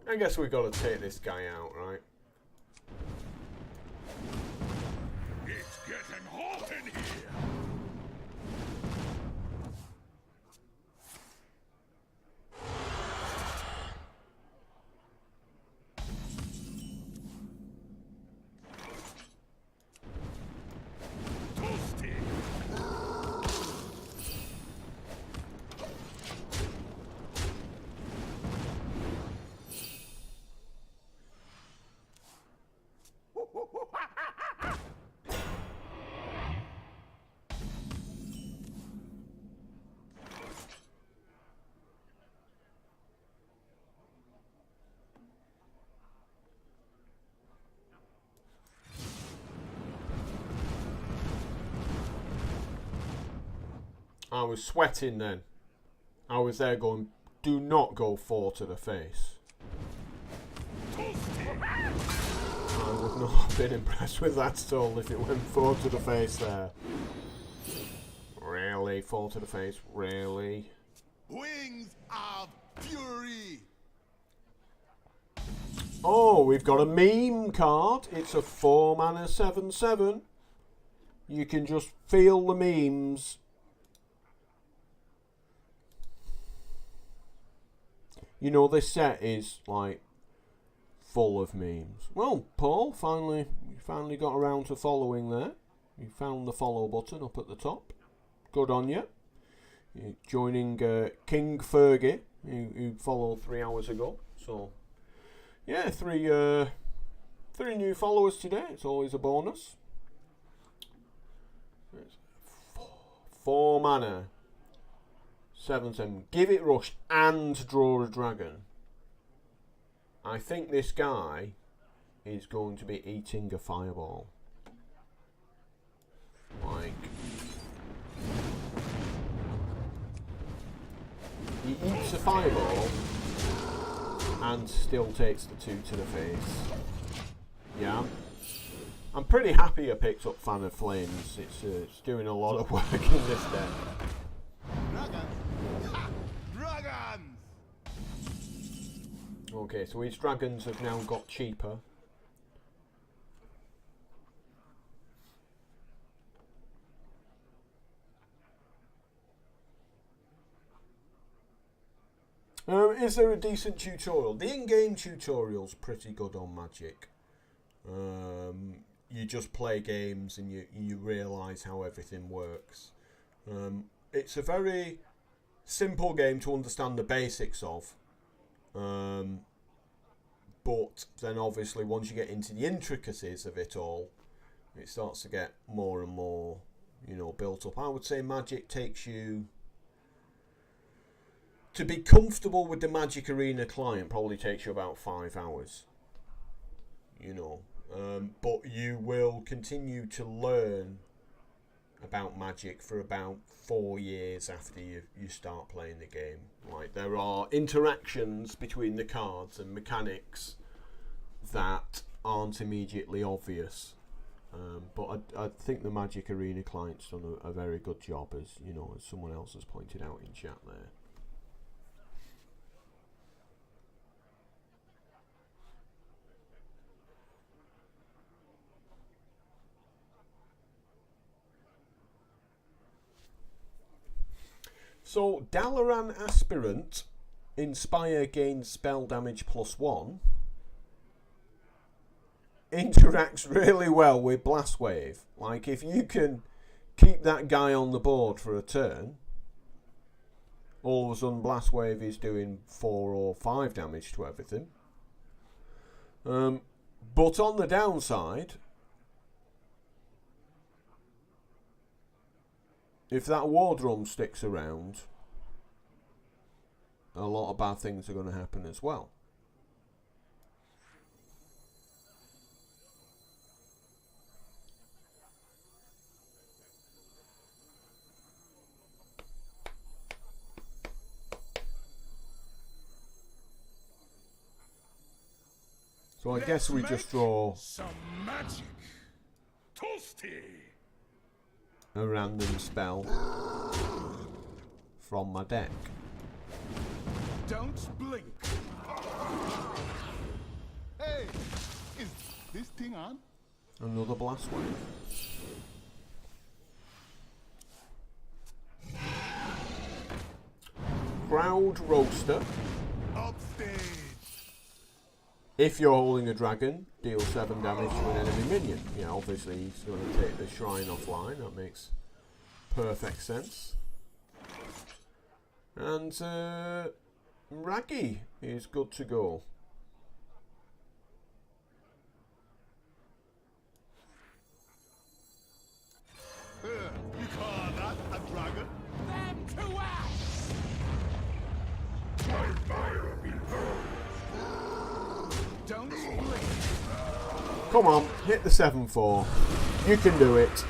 I guess we've got to take this guy out, right? It's getting hot in here. I was sweating then. I was there going, do not go 4 to the face. I would not have been impressed with that at all if it went 4 to the face there. Really? 4 to the face? Really? Wings of fury. Oh, we've got a meme card. It's a 4 mana 7/7. You can just feel the memes. You know, this set is like full of memes. Well, Paul, you finally got around to following there. You found the follow button up at the top. Good on you. You're joining King Fergie, who followed 3 hours ago. So, yeah, three new followers today. It's always a bonus. 4 mana. 7/7. Give it rush and draw a dragon. I think this guy is going to be eating a fireball. Like, he eats a fireball and still takes the 2 to the face. Yeah. I'm pretty happy I picked up Fan of Flames. It's doing a lot of work in this deck. Dragons! Okay, so his dragons have now got cheaper. Is there a decent tutorial? The in-game tutorial's pretty good on Magic. You just play games and you realise how everything works. It's a very simple game to understand the basics of. But then obviously once you get into the intricacies of it all, it starts to get more and more, built up. I would say Magic takes you... To be comfortable with the Magic Arena client probably takes you about 5 hours. But you will continue to learn about Magic for about 4 years after you start playing the game. Like, there are interactions between the cards and mechanics that aren't immediately obvious. But I think the Magic Arena client's done a very good job, as someone else has pointed out in chat there. So, Dalaran Aspirant, Inspire gains spell damage +1, interacts really well with Blast Wave. Like, if you can keep that guy on the board for a turn, all of a sudden Blast Wave is doing 4 or 5 damage to everything. But on the downside, if that War Drum sticks around, a lot of bad things are going to happen as well. So I guess we just draw some magic. Toasty. a random spell from my deck. Don't blink. Hey, is this thing on? Another Blast Wave. Crowd Roaster. Upstage. If you're holding a dragon, deal 7 damage to an enemy minion. Yeah, obviously he's going to take the shrine offline. That makes perfect sense. And Raggy is good to go. You call that a dragon? Then to ash! My fire be burned. Don't blink. Come on, hit the 7/4. You can do it.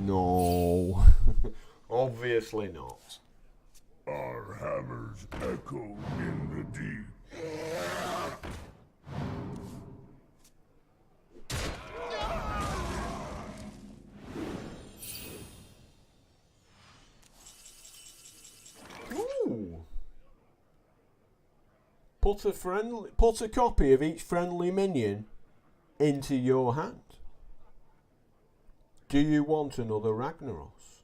No. Obviously not. Our hammers echo in the deep. Ooh. Put a copy of each friendly minion into your hand. Do you want another Ragnaros?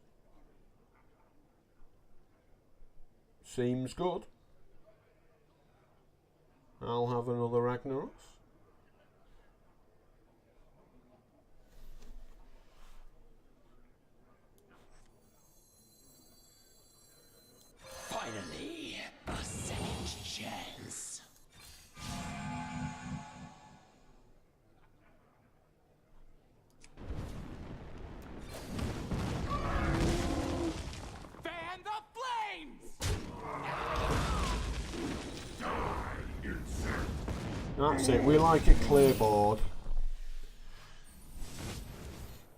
Seems good. I'll have another Ragnaros. Finally, a second chance. Fan the flames! That's it. We like a clear board.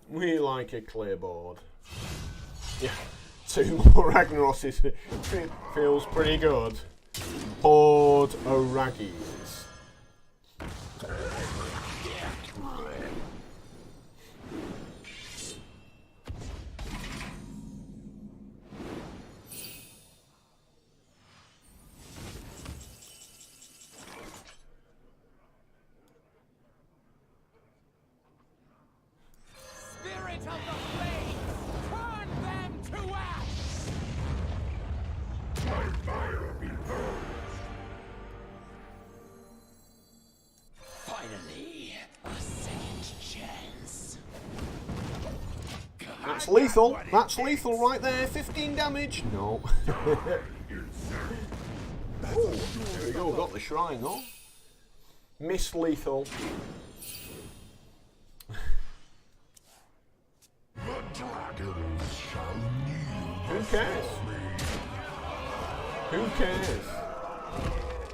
We like a clear board. Yeah. 2 more Ragnaroses. Feels pretty good. Board of Raggies. Spirit of the flames! Turn them to ash! My fire be purged! Finally, a second chance. That's lethal. That's lethal right there. 15 damage. No. Ooh, there we go. Got the shrine though. Miss lethal. Who cares? Who cares?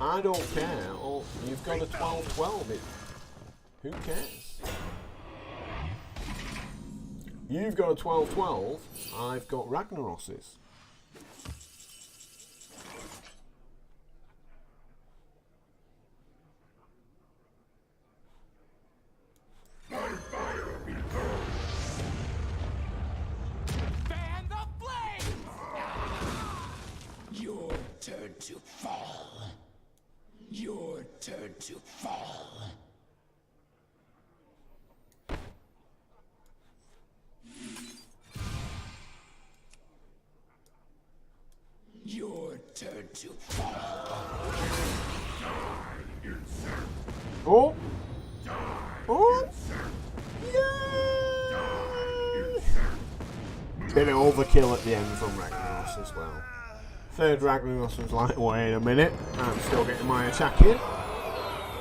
I don't care. Oh, you've got a 12-12. Who cares? You've got a 12-12. I've got Ragnaroses. Fan the flames! Your turn to fall. Your turn to fall. Your turn to fall. Oh! Oh! Yay! Bit of overkill at the end from Ragnaros as well. Third Ragnaros was like, wait a minute, I'm still getting my attack in.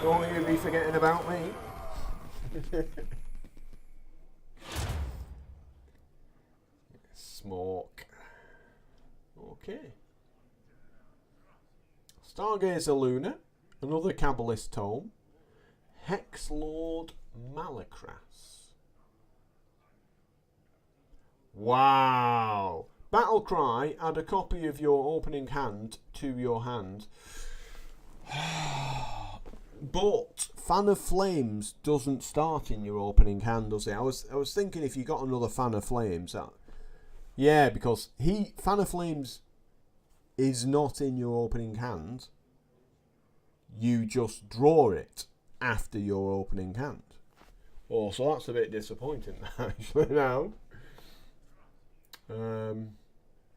Don't you be forgetting about me. Smoke. Okay. Stargazer Luna, another Kabbalist tome. Hex Lord Malakras. Wow. Battlecry, add a copy of your opening hand to your hand. But Fan of Flames doesn't start in your opening hand, does it? I was thinking if you got another Fan of Flames, yeah, because Fan of Flames is not in your opening hand. You just draw it after your opening hand. Oh, so that's a bit disappointing actually now.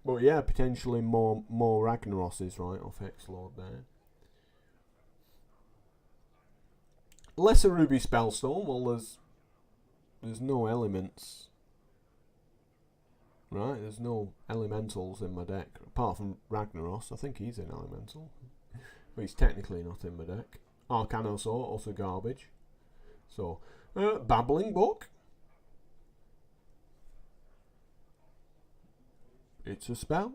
But yeah, potentially more Ragnaroses, right, off Hexlord there. Lesser Ruby Spellstone, well there's no elements. Right, there's no elementals in my deck. Apart from Ragnaros, I think he's an elemental. But he's technically not in my deck. Arcanosaur, also garbage. So, Babbling Book. It's a spell.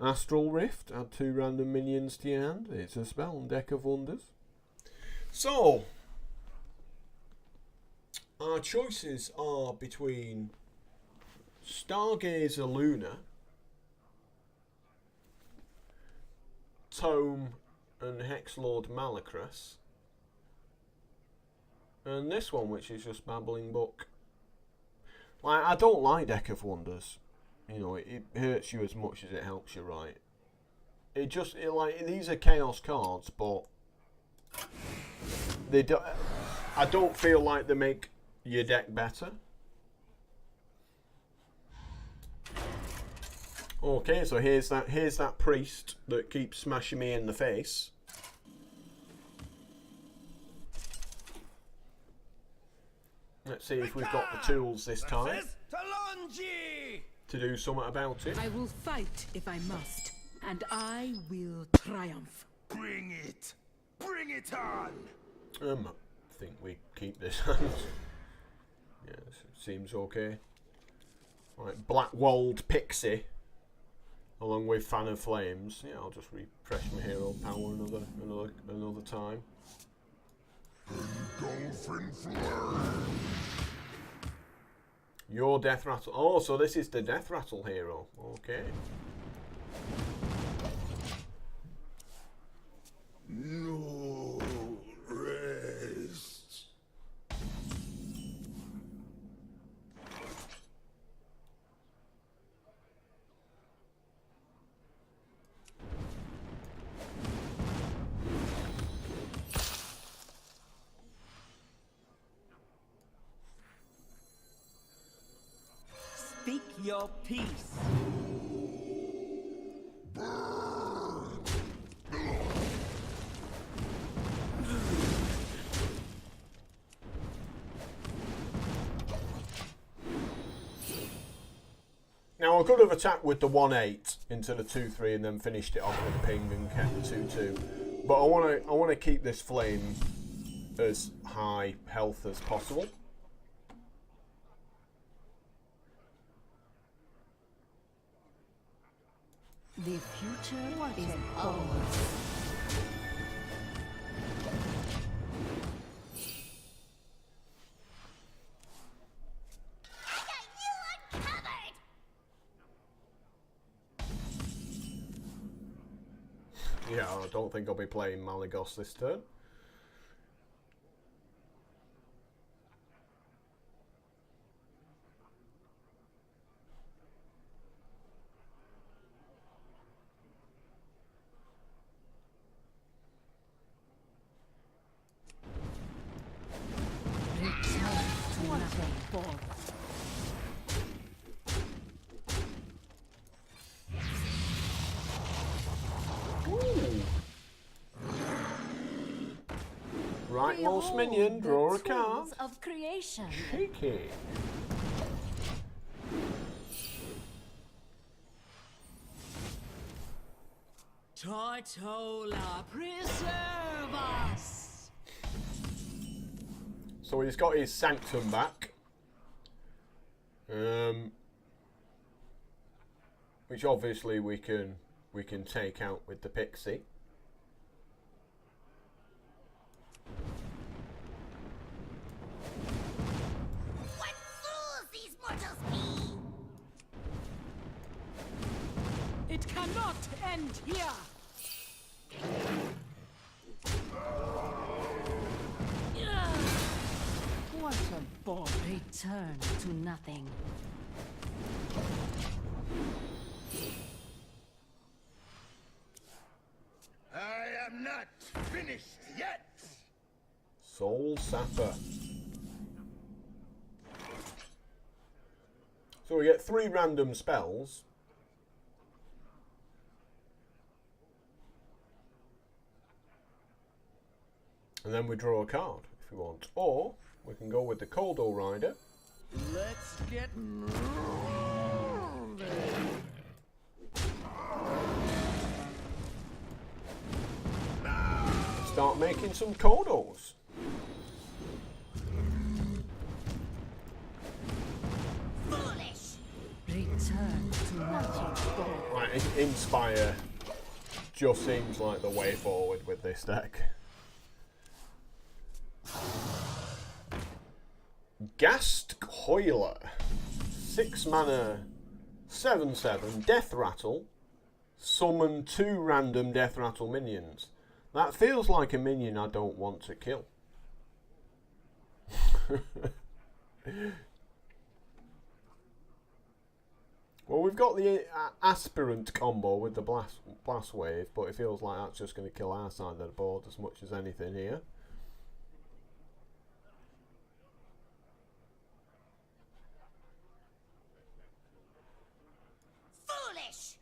Astral Rift, add 2 random minions to your hand. It's a spell. Deck of Wonders. So, our choices are between Stargazer Luna, Tome and Hexlord Malacrus, and this one which is just Babbling Book. Like, I don't like Deck of Wonders. You know, it hurts you as much as it helps you, right? Like, these are chaos cards, but they do, I don't feel like they make your deck better. Okay, so here's that priest that keeps smashing me in the face. Let's see if we've got the tools this time to do something about it. I will fight if I must, and I will triumph. Bring it! Bring it on! I think we keep this hand. Yeah, seems okay. Right, Black-Walled Pixie, along with Fan of Flames. Yeah, I'll just refresh my hero power another time. Engulfing flame. Your Death Rattle. Oh, so this is the Death Rattle hero. Okay. No rest. Speak your peace. Now I could have attacked with the 1-8 into the 2-3 and then finished it off with a ping and kept the 2-2. But I want to keep this flame as high health as possible. The future is ours. Yeah, I don't think I'll be playing Malagos this turn. Right, most minion, draw a card. Of creation. Cheeky. Tortola, preserve us! So he's got his Sanctum back. Which obviously we can take out with the Pixie. What fools these mortals be! It cannot end here! What a bore. Return to nothing. I am not finished yet! Soul Sapper. So we get 3 random spells. And then we draw a card if we want. Or we can go with the Koldo Rider. Let's get moving! Start making some Koldos. Foolish! Return to nothing. Right, Inspire just seems like the way forward with this deck. Gast Hoiler. 6 mana, 7/7, Death Rattle. Summon 2 random Death Rattle minions. That feels like a minion I don't want to kill. Well, we've got the aspirant combo with the blast wave, but it feels like that's just going to kill our side of the board as much as anything here. Foolish!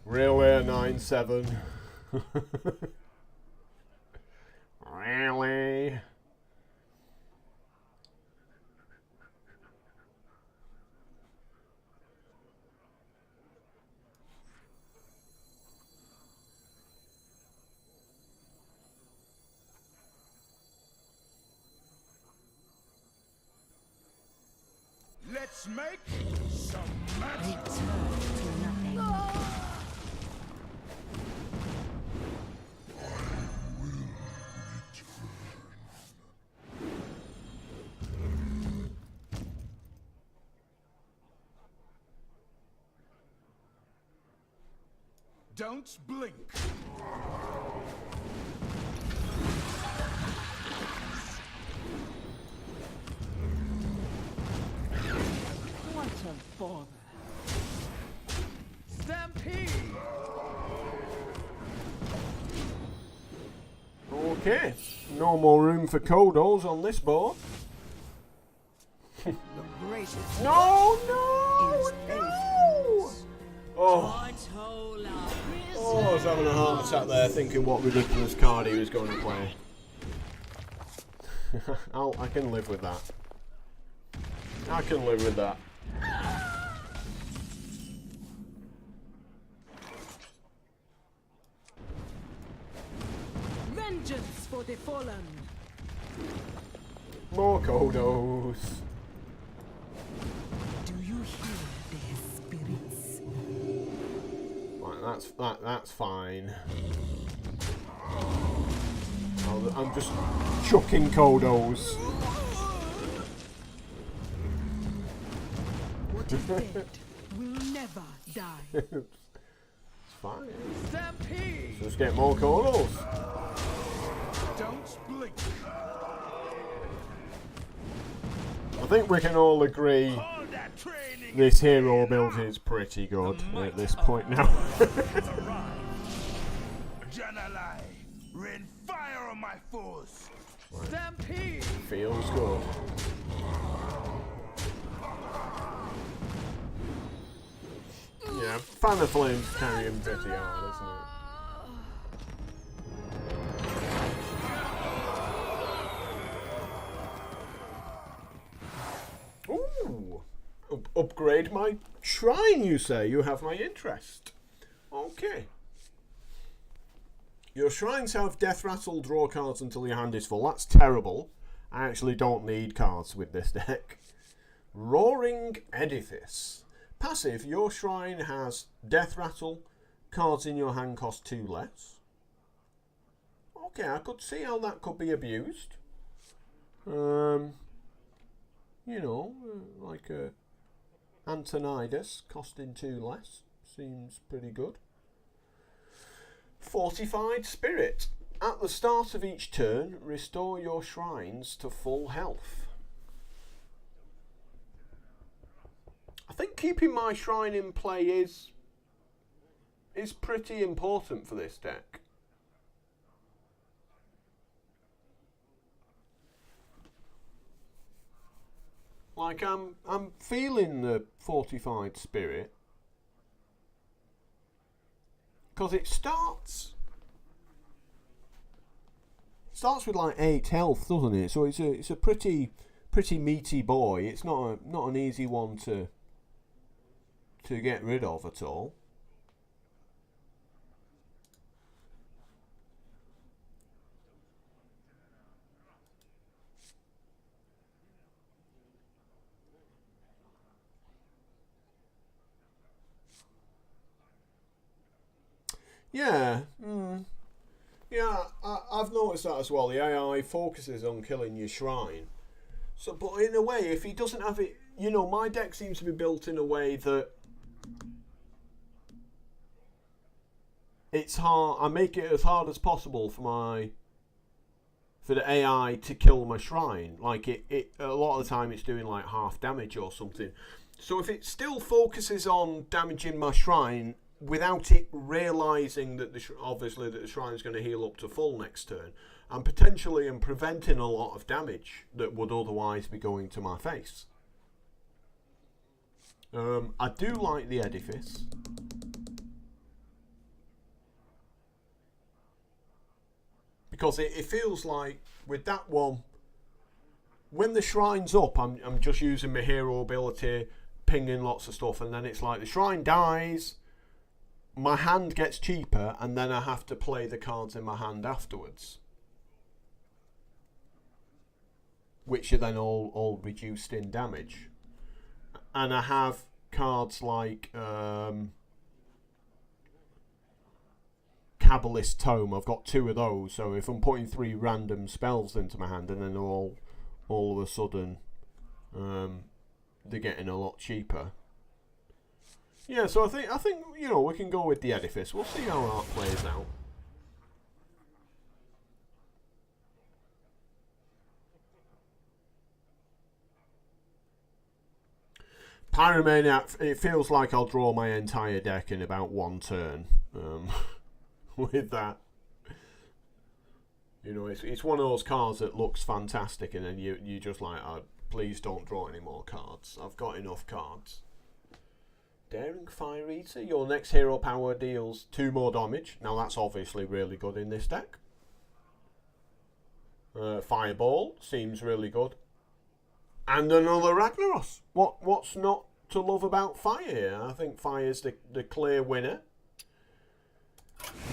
Really, a 9/7. Really? Let's make some magic. Don't blink. What a bother. Stampede. Okay, no more room for Kodos on this board. The greatest No, no, is no! Oh, Tola. I was having a heart attack there thinking what ridiculous card he was going to play. I can live with that. I can live with that. Vengeance for the fallen. More Kodos. Do you hear their spirits? Right, that's fine. I'm just chucking Kodos. What is dead will never die. It's fine. Stampede. Just get more Kodos. Don't blink. I think we can all agree All that training this hero build is pretty good at this point now. has arrived. Janalai, rain fire on my foes. Stampede. Feels good. Yeah, Fan of Flames carry him pretty hard, isn't it? Ooh! Upgrade my shrine, you say? You have my interest. Okay. Your shrines have Death Rattle, draw cards until your hand is full. That's terrible. I actually don't need cards with this deck. Roaring Edifice. Passive, your shrine has Death Rattle, cards in your hand cost 2 less. Okay, I could see how that could be abused. You know, like a Antonidas costing 2 less. Seems pretty good. Fortified Spirit. At the start of each turn, restore your shrines to full health. I think keeping my shrine in play is pretty important for this deck. Like I'm feeling the Fortified Spirit because it starts with like 8 health, doesn't it? So it's a pretty meaty boy. It's not an easy one to get rid of at all. Yeah. Yeah, I've noticed that as well. The AI focuses on killing your shrine. So, but in a way, if he doesn't have it, you know, my deck seems to be built in a way that it's hard. I make it as hard as possible for the AI to kill my shrine. Like it a lot of the time it's doing like half damage or something. So if it still focuses on damaging my shrine without it realizing that obviously that the shrine's going to heal up to full next turn, and potentially am preventing a lot of damage that would otherwise be going to my face. I do like the edifice. Because it feels like with that one, when the shrine's up, I'm just using my hero ability, pinging lots of stuff, and then it's like the shrine dies, my hand gets cheaper, and then I have to play the cards in my hand afterwards, which are then all reduced in damage. And I have cards like Kabbalist Tome. I've got 2 of those, so if I'm putting 3 random spells into my hand and then all of a sudden they're getting a lot cheaper. Yeah, so I think you know, we can go with the edifice. We'll see how that plays out. Pyromaniac, it feels like I'll draw my entire deck in about 1 turn. With that, you know, it's one of those cards that looks fantastic, and then you just like, oh, please don't draw any more cards. I've got enough cards. Daring Fire Eater, your next hero power deals 2 more damage. Now that's obviously really good in this deck. Fireball seems really good. And another Ragnaros. What's not to love about fire here? I think fire's the clear winner.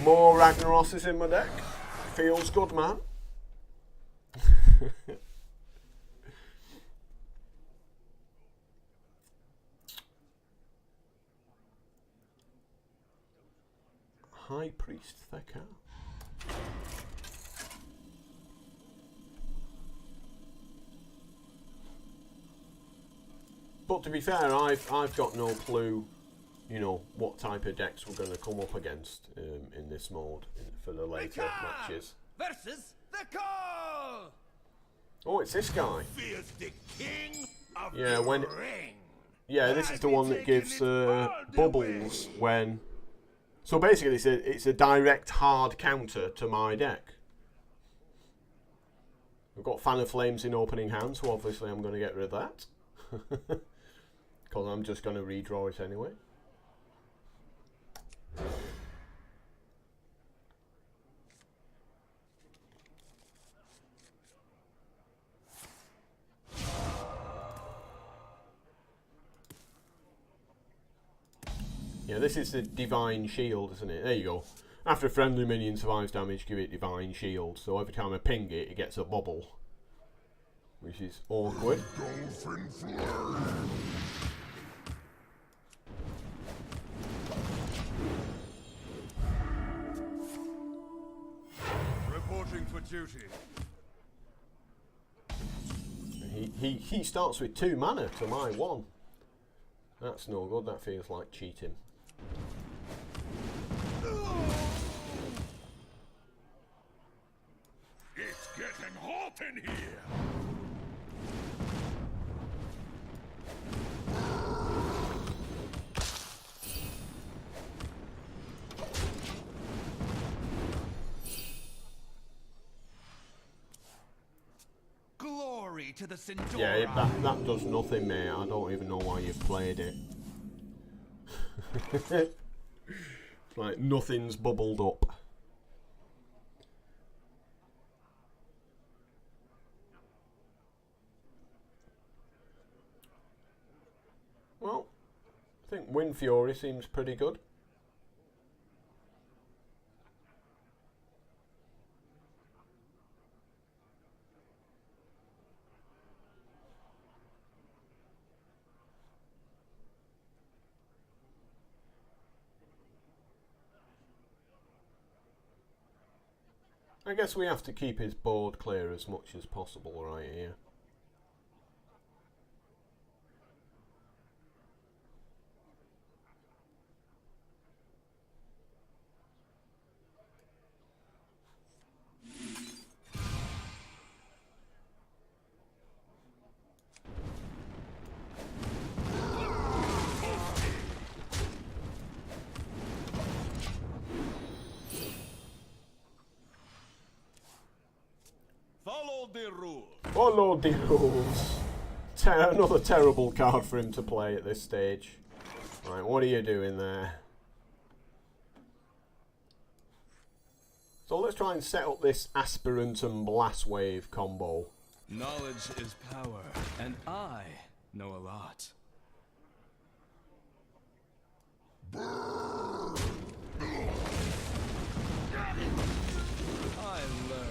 More Ragnaroses in my deck. Feels good, man. High Priest Thekka. But to be fair, I've got no clue, you know, what type of decks we're going to come up against in this mode for the later matches. Versus the call. Oh, it's this guy. Fears the king of Yeah, the when. ring. Yeah, this is the one that gives bubbles when. So basically, it's a direct hard counter to my deck. We've got Fan of Flames in opening hand, so obviously I'm going to get rid of that. Because I'm just going to redraw it anyway. Yeah, this is the Divine Shield, isn't it? There you go. After a friendly minion survives damage, give it Divine Shield. So every time I ping it, it gets a bubble. Which is awkward. Dolphin Flame. Reporting for duty. He starts with 2 mana to my 1. That's no good. That feels like cheating. It's getting hot in here. Glory to the Sindora. Yeah, that does nothing, mate. I don't even know why you've played it. It's like nothing's bubbled up. Well, I think Wind Fury seems pretty good. I guess we have to keep his board clear as much as possible right here. Follow the rules. Follow the rules. Another terrible card for him to play at this stage. Right, what are you doing there? So let's try and set up this Aspirant and Blast Wave combo. Knowledge is power, and I know a lot. I learn.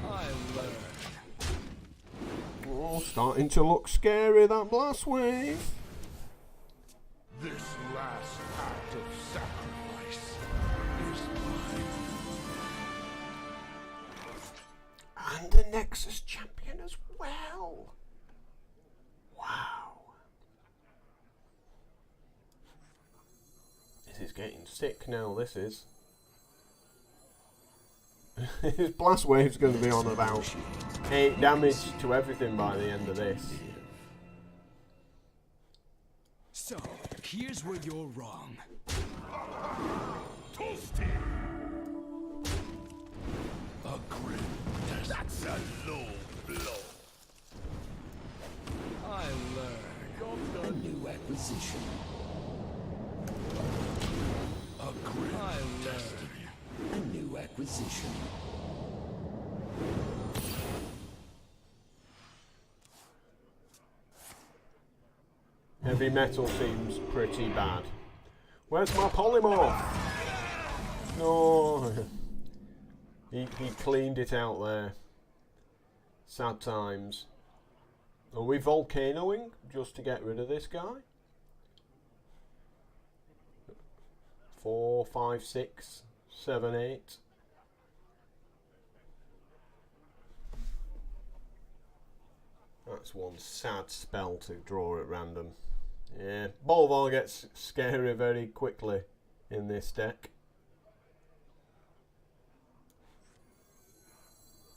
I learn. Oh, starting to look scary, that Blast Wave. This last act of sacrifice is mine. And the Nexus champion as well. Wow. This is getting sick now, this is. His Blast Wave's going to be on about 8 damage to everything by the end of this. So, here's where you're wrong. Toasty! A grim test. That's a low blow. I learn. A new acquisition. A grim I learn. A new acquisition. Heavy metal seems pretty bad. Where's my polymorph? No. He cleaned it out there. Sad times. Are we volcanoing just to get rid of this guy? 4, 5, 6, 7, 8. That's one sad spell to draw at random. Yeah, Bolvar gets scary very quickly in this deck.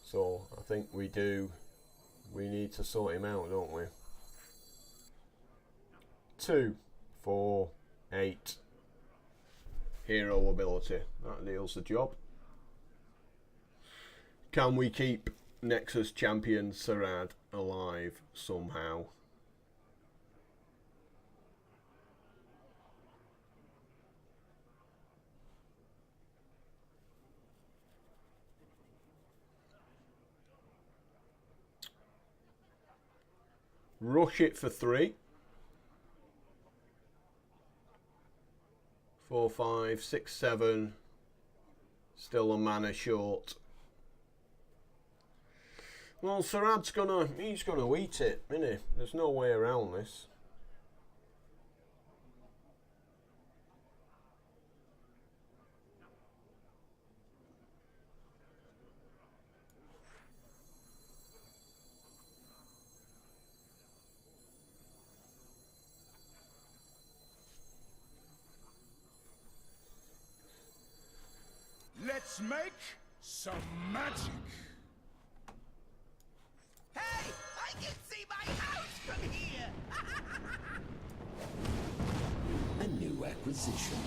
So I think we need to sort him out, don't we? 2, 4, 8. Hero ability. That deals the job. Can we keep Nexus champion Sarad alive somehow? Rush it for 3. 4, 5, 6, 7. Still a mana short. Well, Sarad's he's gonna eat it, isn't he? There's no way around this. Let's make some magic. Hey, I can see my house from here. A new acquisition.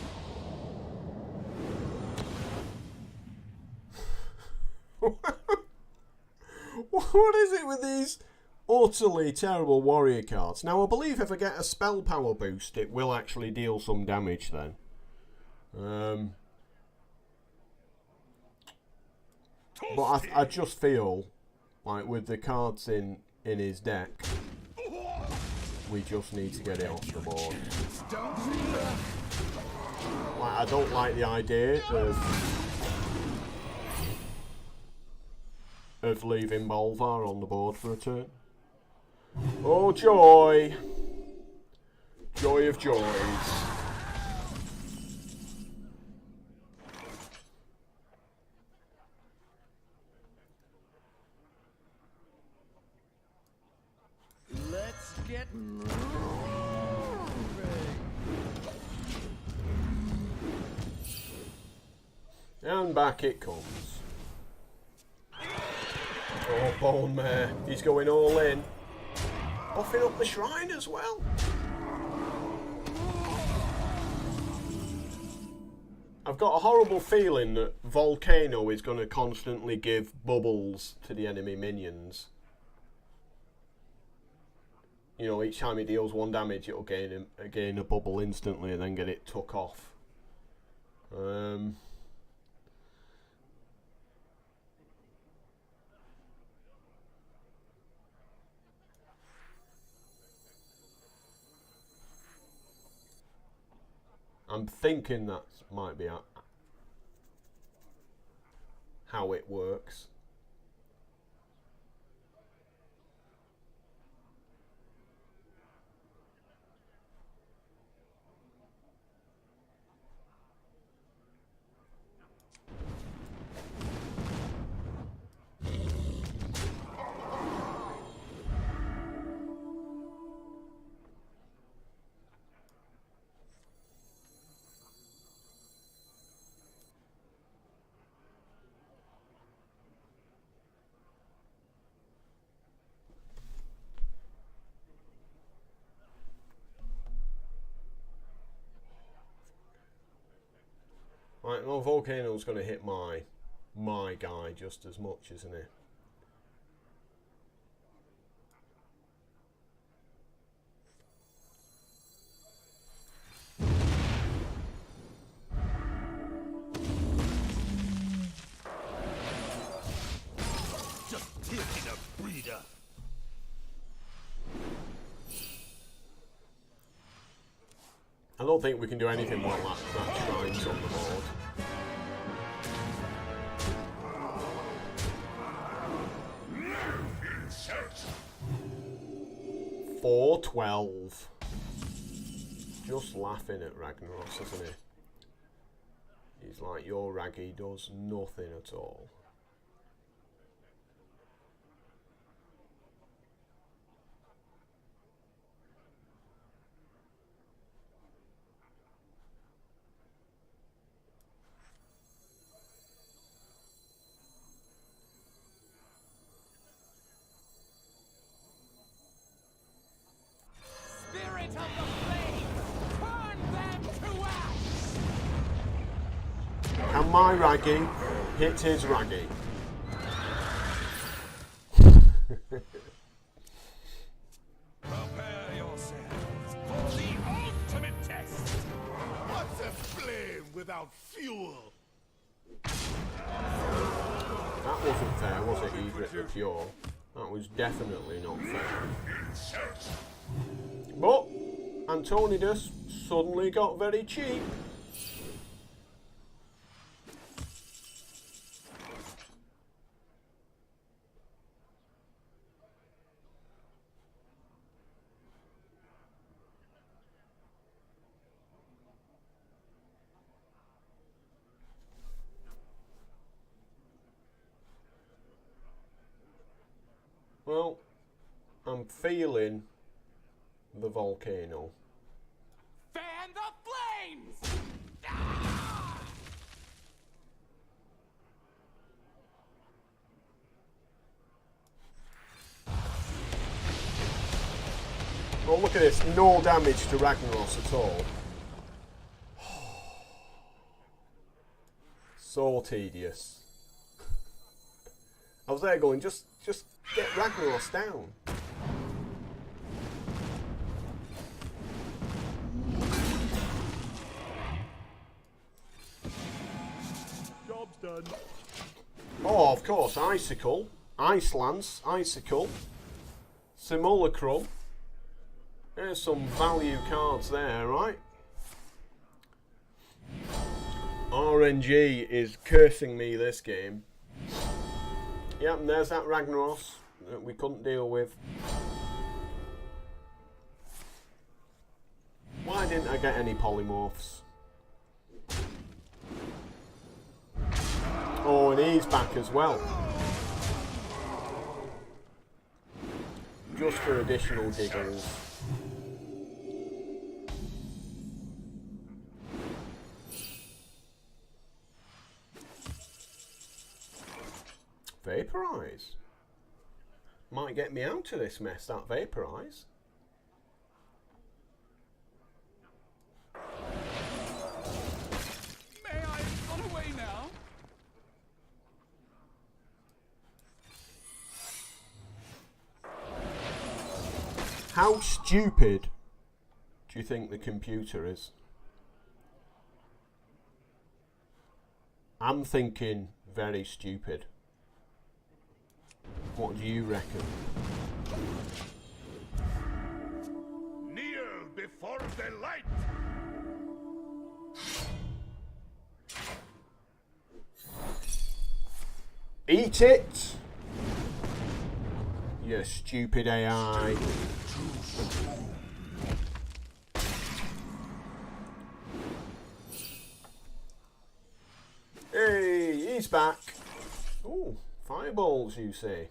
What is it with these utterly terrible warrior cards? Now, I believe if I get a spell power boost, it will actually deal some damage then. But I just feel like with the cards in his deck, we just need to get it off the board. Like, I don't like the idea of leaving Bolvar on the board for a turn. Oh joy! Joy of joys. And back it comes. Oh, Bone Mare. He's going all in. Buffing up the shrine as well. I've got a horrible feeling that Volcano is going to constantly give bubbles to the enemy minions. You know, each time he deals 1 damage, it'll gain a bubble instantly and then get it took off. I'm thinking that might be how it works. Right, well, Volcano's going to hit my guy just as much, isn't he? Just taking a breather. I don't think we can do anything while that shrine's on the board. 412. Just laughing at Ragnaros, isn't he? He's like, your Raggy does nothing at all. Can my Raggy hit his Raggy? Prepare yourselves for the ultimate test. What's a flame without fuel? That wasn't fair, was it, Edric the Pure? That was definitely not fair. But Antonidas suddenly got very cheap. Well, I'm feeling the volcano. Fan the flames! Ah! Oh, look at this. No damage to Ragnaros at all. So tedious. I was there going, just get Ragnaros down. Job's done. Oh, of course, Icicle, Ice Lance, Icicle, Simulacrum. There's some value cards there, right? RNG is cursing me this game. Yep, and there's that Ragnaros that we couldn't deal with. Why didn't I get any polymorphs? Oh, and he's back as well. Just for additional giggles. Vaporize. Might get me out of this mess, that Vaporize. May I run away now? How stupid do you think the computer is? I'm thinking very stupid. What do you reckon? Kneel before the light! Eat it! You stupid AI. Hey, he's back. Ooh, fireballs, you say?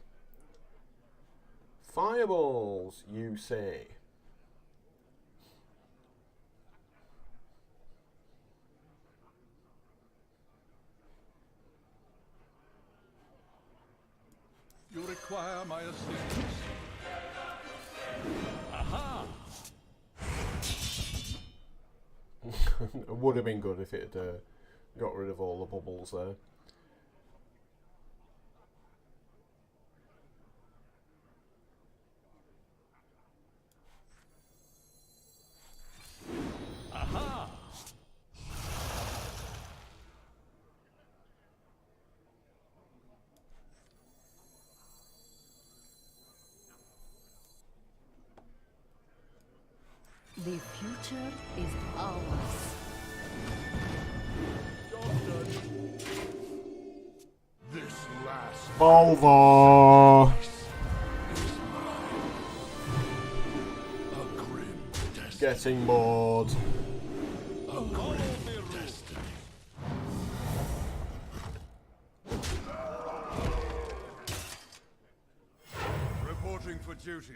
Fireballs, you say? You require my assistance? Aha! It would have been good if it got rid of all the bubbles there. Aha! The future is ours. This last Volvo! A grim destiny. Getting bored. A grim destiny. reporting for duty.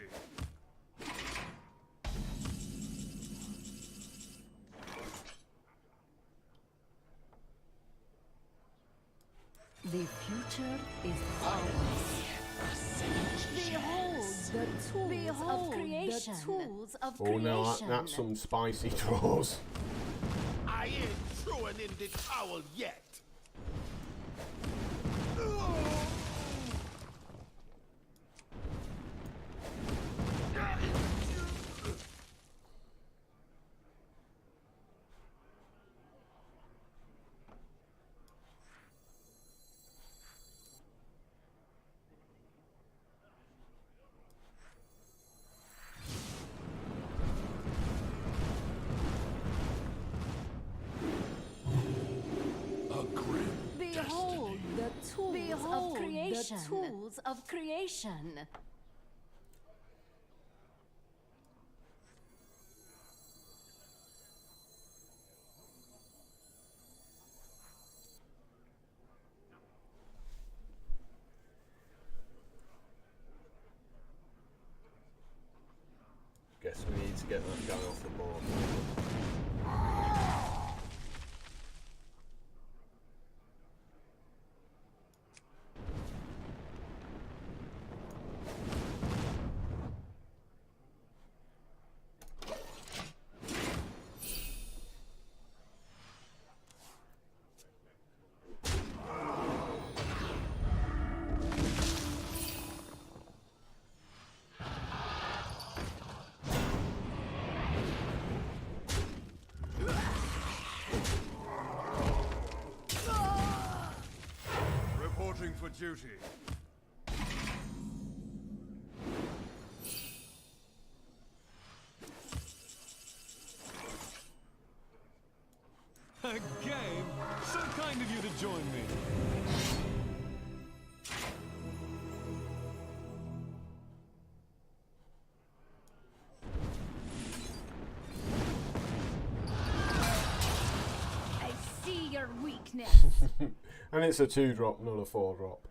The future is ours. Behold the tools of Oh creation. no, that's some spicy draws. I ain't throwing in the towel yet. A grim Behold the tools of creation. the tools of creation. Guess we need to get that guy off the board. Reporting for duty. A game? So kind of you to join me. I see your weakness. And it's a 2-drop, not a 4-drop.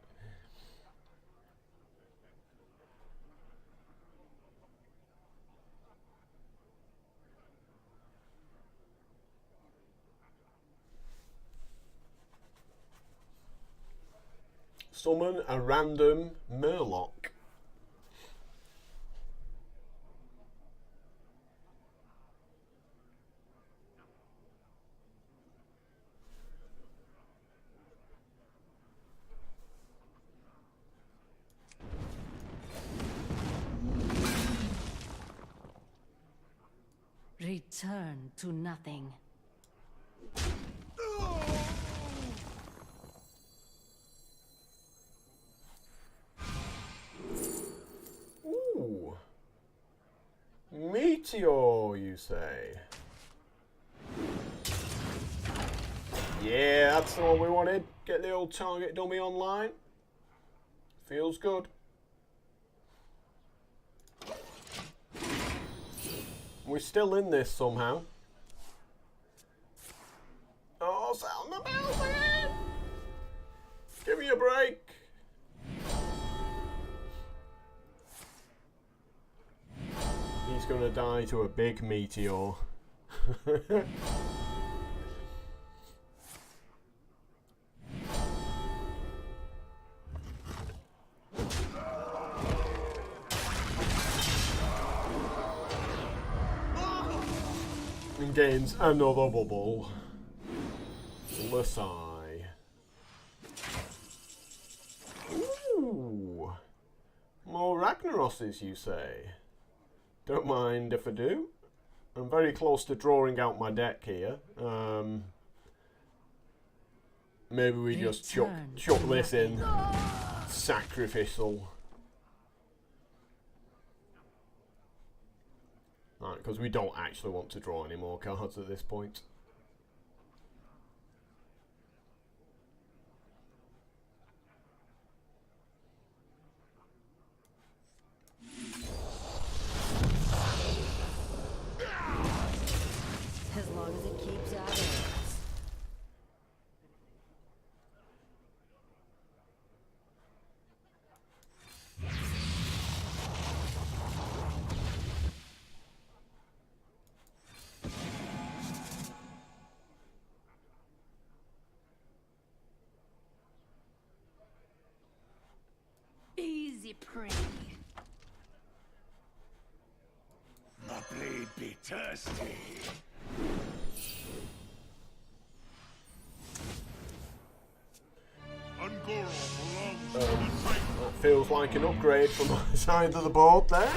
summon a random Murloc. Return to nothing. Ooh. Meteor, you say? Yeah, that's all we wanted. Get the old target dummy online. Feels good. We're still in this somehow. Oh, sound the bells again! Give me a break. He's gonna die to a big meteor. And gains another bubble. Lasai. Ooh. More Ragnaroses, you say? Don't mind if I do. I'm very close to drawing out my deck here. Maybe we just chuck this in. Sacrificial. Right, because we don't actually want to draw any more cards at this point. As long as it keeps out of it. Easy prey. My blade be thirsty. That feels like an upgrade from my side of the board there.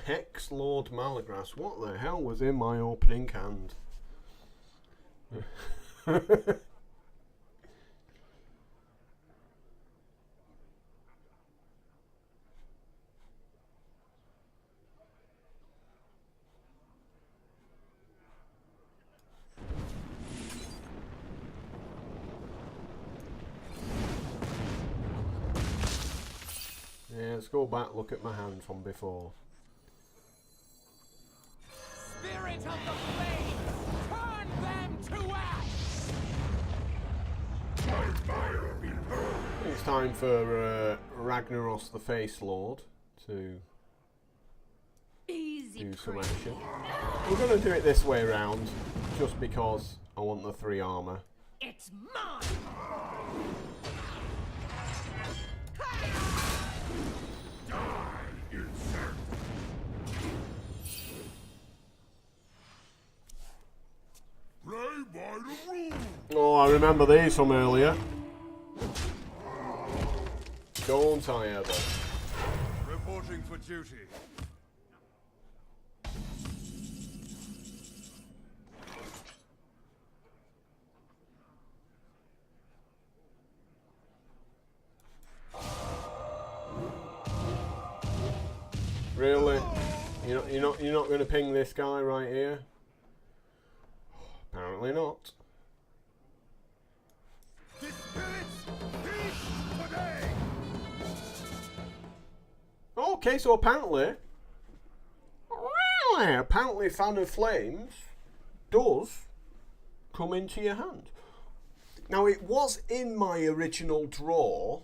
Hex Lord Malagras. What the hell was in my opening hand? Yeah, let's go back, look at my hand from before. Spirit of the flame, turn them to ash! It's time for Ragnaros the Face Lord to do some action. We're going to do it this way around, just because I want the 3 armor. It's mine! Oh, I remember these from earlier. Don't I ever? Reporting for duty. Really? You're not going to ping this guy right here? Apparently not. The spirits feast today. Okay, so apparently Fan of Flames does come into your hand. Now, it was in my original draw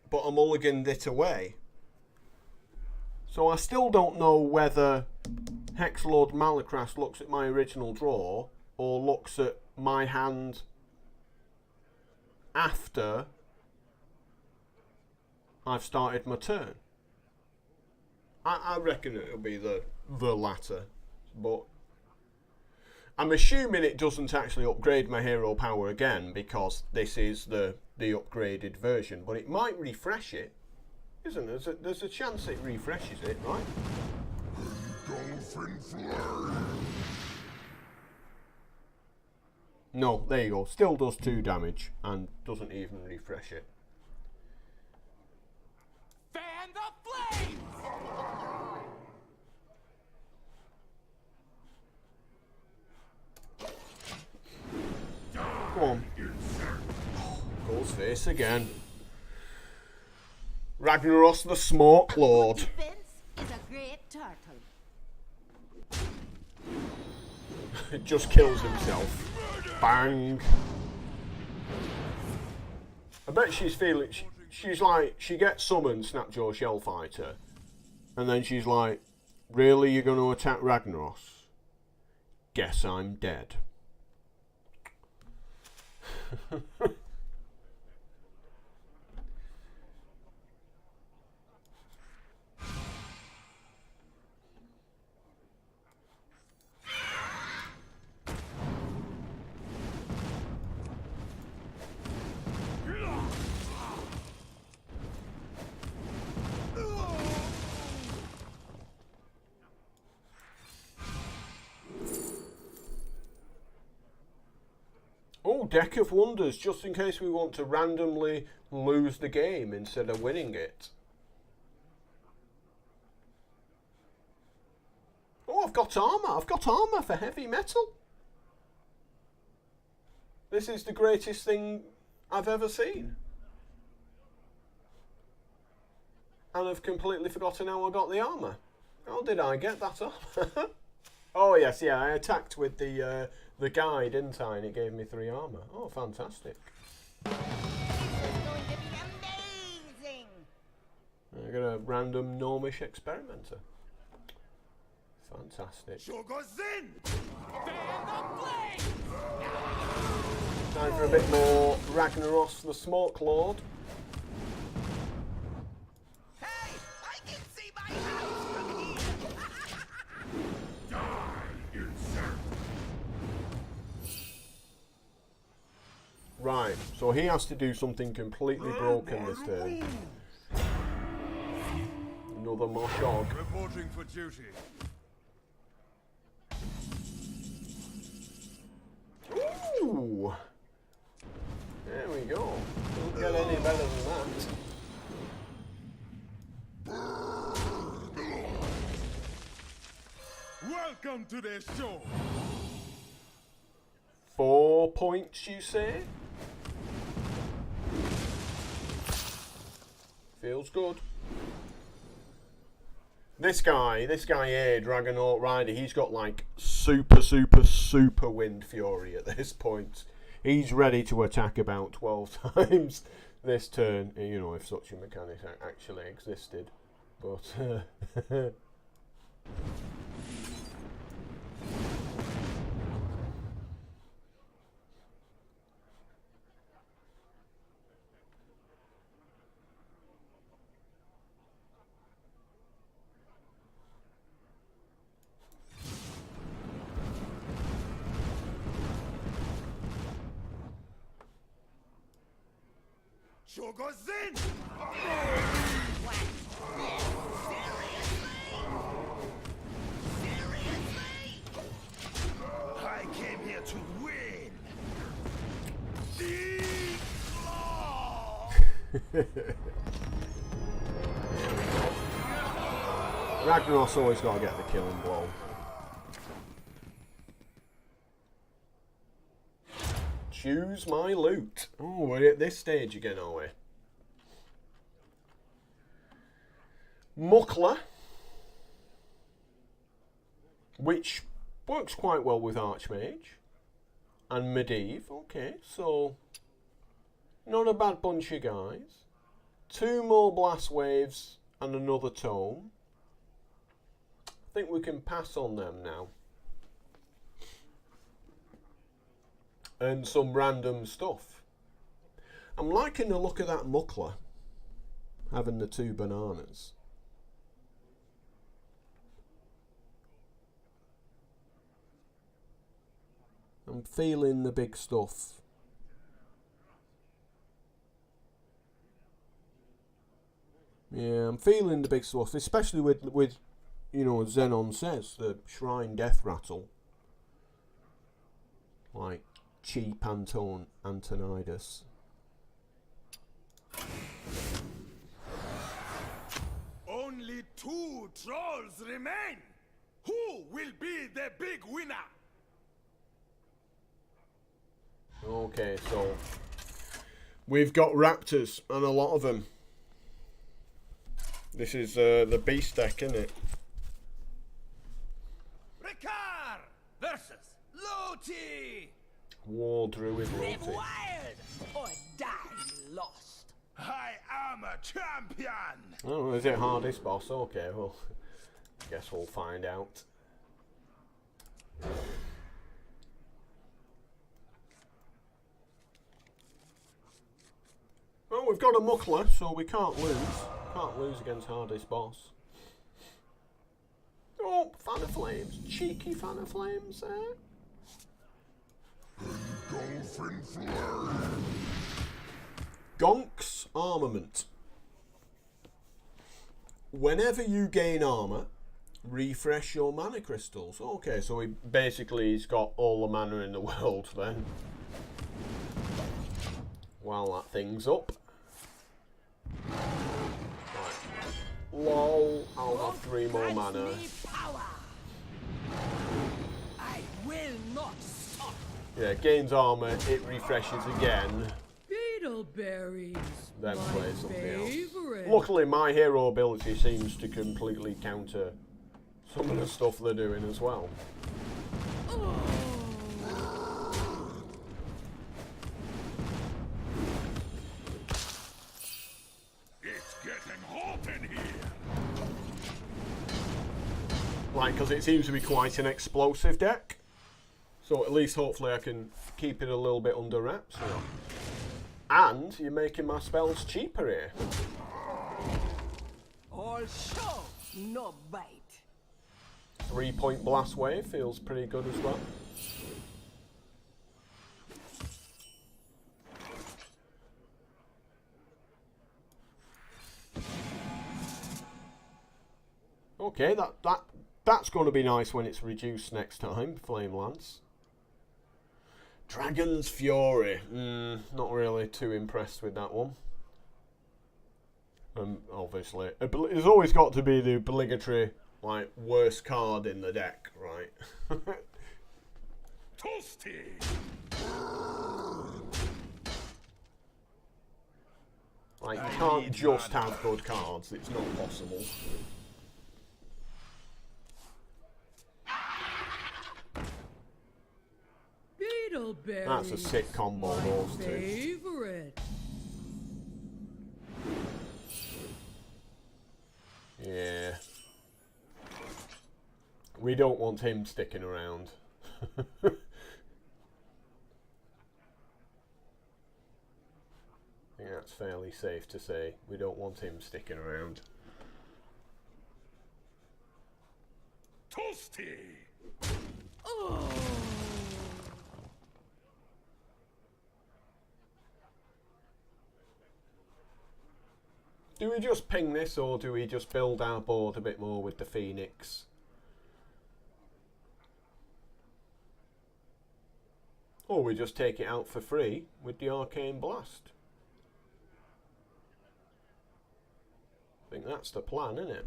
but I mulliganed it away. So I still don't know whether Hexlord Malacrast looks at my original draw or looks at my hand after I've started my turn. I reckon it'll be the latter, but I'm assuming it doesn't actually upgrade my hero power again because this is the upgraded version, but it might refresh it, isn't there? There's a chance it refreshes it, right? Dolphin flare. No, there you go. Still does 2 damage and doesn't even refresh it. Fan the flames! Go on. Goes face again. Ragnaros the Smoke Lord. Defense is a great turtle. It just kills himself. Bang. I bet she's feeling... She's like... She gets summoned, Snapjaw Shellfighter. And then she's like... Really, you're going to attack Ragnaros? Guess I'm dead. Oh, Deck of Wonders, just in case we want to randomly lose the game instead of winning it. Oh, I've got armour. I've got armour for heavy metal. This is the greatest thing I've ever seen. And I've completely forgotten how I got the armour. How did I get that armour? Oh, yes, yeah, I attacked with the guy, didn't I? And it gave me 3 armour. Oh, fantastic. This is going to be amazing! I got a random Gnomish experimenter. Fantastic. Shogozin! Fan the flames! Time for a bit more Ragnaros the Smoke Lord. Hey! I can see my house from here! Right, so he has to do something completely broken this turn. Another Moshog. Reporting for duty. Ooh! There we go. Doesn't get any better than that. Welcome to the show. 4 points, you say? Feels good. This guy here, Dragonaut Rider, he's got like super Wind Fury at this point. He's ready to attack about 12 times this turn, you know, if such a mechanic actually existed. But Shogozin! I came here to win. Ragnaros always got to get the killing blow. Choose my loot. Oh, we're at this stage again, are we? Muckler, which works quite well with Archmage, and Medivh. Okay, so not a bad bunch of guys. 2 more blast waves and another tome. I think we can pass on them now. And some random stuff. I'm liking the look of that muckler, having the 2 bananas. I'm feeling the big stuff. Yeah, I'm feeling the big stuff, especially with you know, as Xenon says, the Shrine Death Rattle. Like cheap Antonidas. Only 2 trolls remain. Who will be the big winner? Okay, so we've got raptors and a lot of them. This is the beast deck, isn't it? Ricard versus Loti. War Druid Live Loti. wild or die lost. I am a champion. Oh, is it hardest boss? Okay, well, guess we'll find out. Well, we've got a muckler, so we can't lose. Can't lose against hardest boss. Oh, fan of flames. Cheeky fan of flames there. Dolphin flare. Gonk's Armament. Whenever you gain armor, refresh your mana crystals. Okay, so he's got all the mana in the world then. While that thing's up. Right. Lol, I'll have 3 more mana. I will not stop. Yeah, gains armor, it refreshes again. Beetleberries. Then play something favorite. else. Luckily, my hero ability seems to completely counter some of the stuff they're doing as well. It's getting hot in here. Like, because it seems to be quite an explosive deck. So at least hopefully I can keep it a little bit under wraps here. And you're making my spells cheaper here. All show, no bite. 3-point blast wave feels pretty good as well. Okay, that's going to be nice when it's reduced next time, Flame Lance. Dragon's Fury. Not really too impressed with that one. Obviously, there's always got to be the obligatory, like, worst card in the deck, right? Toasty. Like, you can't just have good cards. It's not possible. Beetleberries. That's a sick combo, those two. Favorite. Yeah. We don't want him sticking around. I think that's fairly safe to say. We don't want him sticking around. Toasty. Oh. Do we just ping this, or do we just build our board a bit more with the Phoenix? Or we just take it out for free with the Arcane Blast? I think that's the plan, isn't it?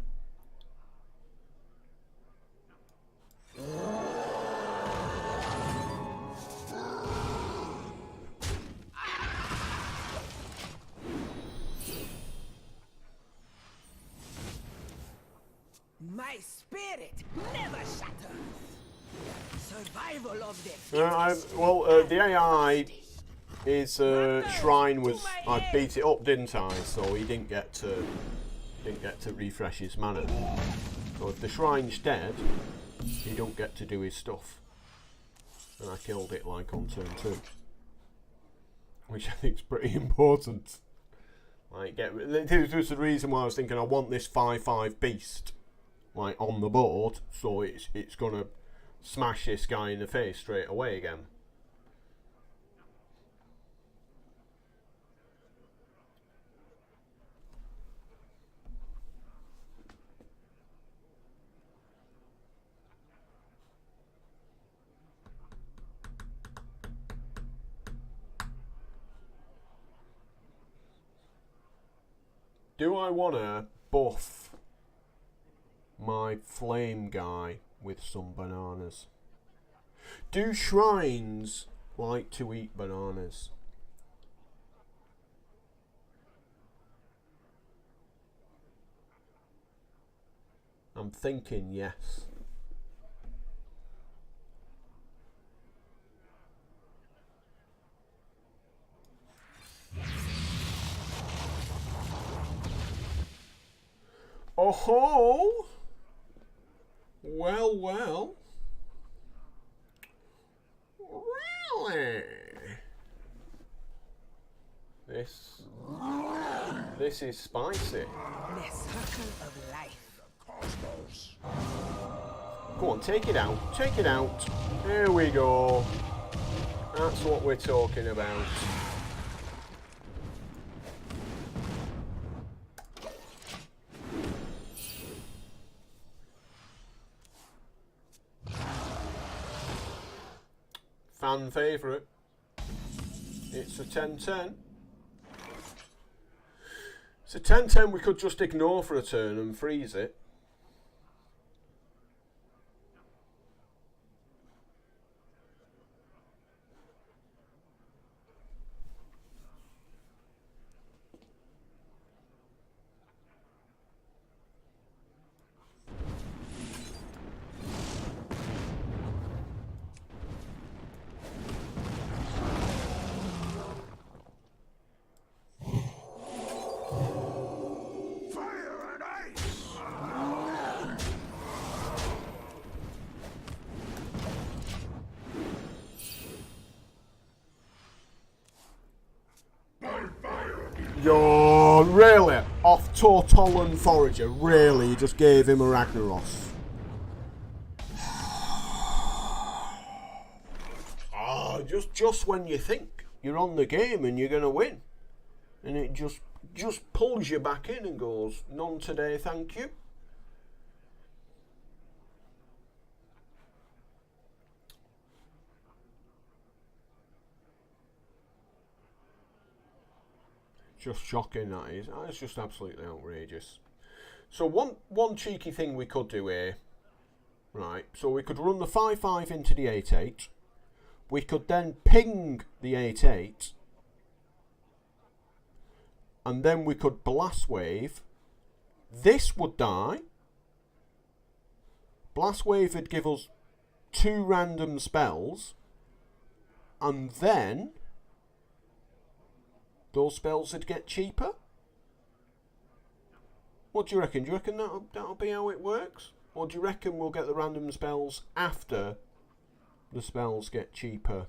My spirit never shatters. Survival of the The AI his shrine was, I beat it up, didn't I? So he didn't get to refresh his mana. So if the shrine's dead, he don't get to do his stuff. And I killed it like on turn 2, which I think is pretty important. Like, this was the reason why I was thinking I want this 5/5 beast like on the board, so it's gonna smash this guy in the face straight away again. Do I want to buff my flame guy with some bananas? Do shrines like to eat bananas? I'm thinking yes. Oh-ho! Well, well. Really? This is spicy. The circle of life. Cosmos. Go on, take it out. Take it out. There we go. That's what we're talking about. Fan favourite. It's a 10-10. It's a 10-10 we could just ignore for a turn and freeze it. You're really off Tortollan Forager. Really, you just gave him a Ragnaros. Just when you think you're on the game and you're gonna win, and it just pulls you back in and goes, none today, thank you. Just shocking, that is. That's just absolutely outrageous. So one cheeky thing we could do here, right? So we could run the 5/5 into the 8/8. We could then ping the 8/8, and then we could blast wave. This would die. Blast wave would give us 2 random spells, and then those spells would get cheaper. What do you reckon? Do you reckon that'll be how it works? Or do you reckon we'll get the random spells after the spells get cheaper?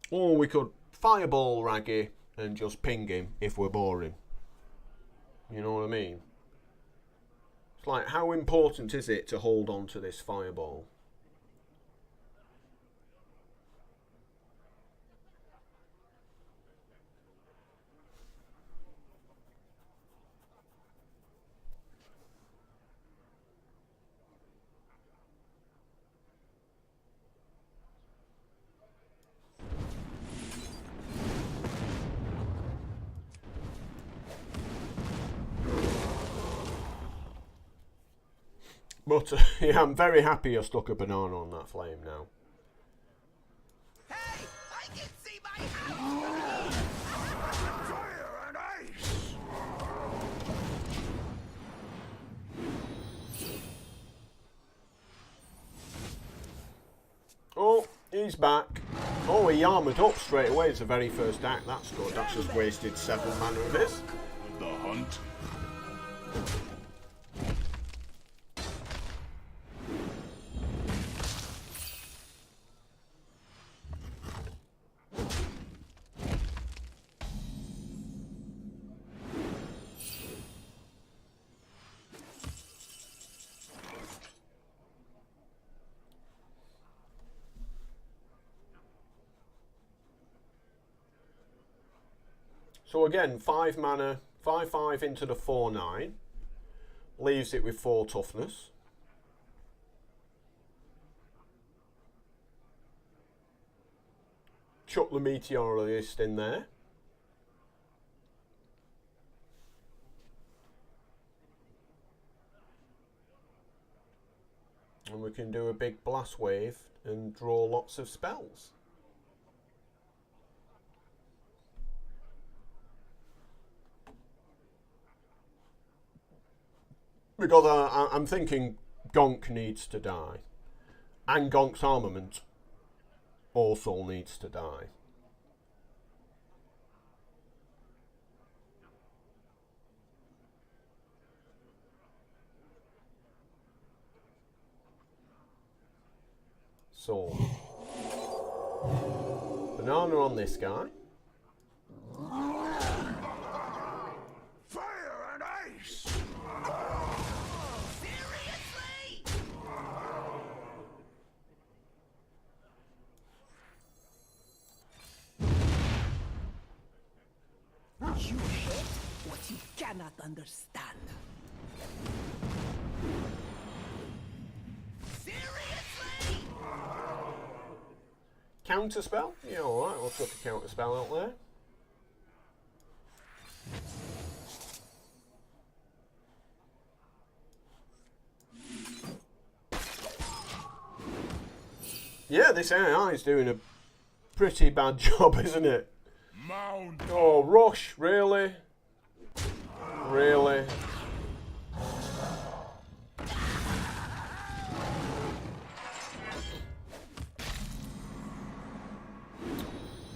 Or we could fireball Raggy and just ping him if we're boring. You know what I mean? It's like, how important is it to hold on to this fireball? But yeah, I'm very happy I stuck a banana on that flame now. Hey, I can see my house! Fire and ice! Oh, he's back. Oh, he armoured up straight away. It's the very first act. That's good. That's just wasted 7 mana of his. The hunt. So again, 5 mana, 5/5 into the 4/9, leaves it with 4 toughness. Chuck the meteorologist in there. And we can do a big blast wave and draw lots of spells. Because I'm thinking Gonk needs to die. And Gonk's armament also needs to die. So, banana on this guy. Fire and ice. You hate what you cannot understand. Seriously? Counter spell? Yeah, alright, we'll chuck a counter spell out there. Yeah, this AI is doing a pretty bad job, isn't it? Mound. Oh, Rush, really? Really?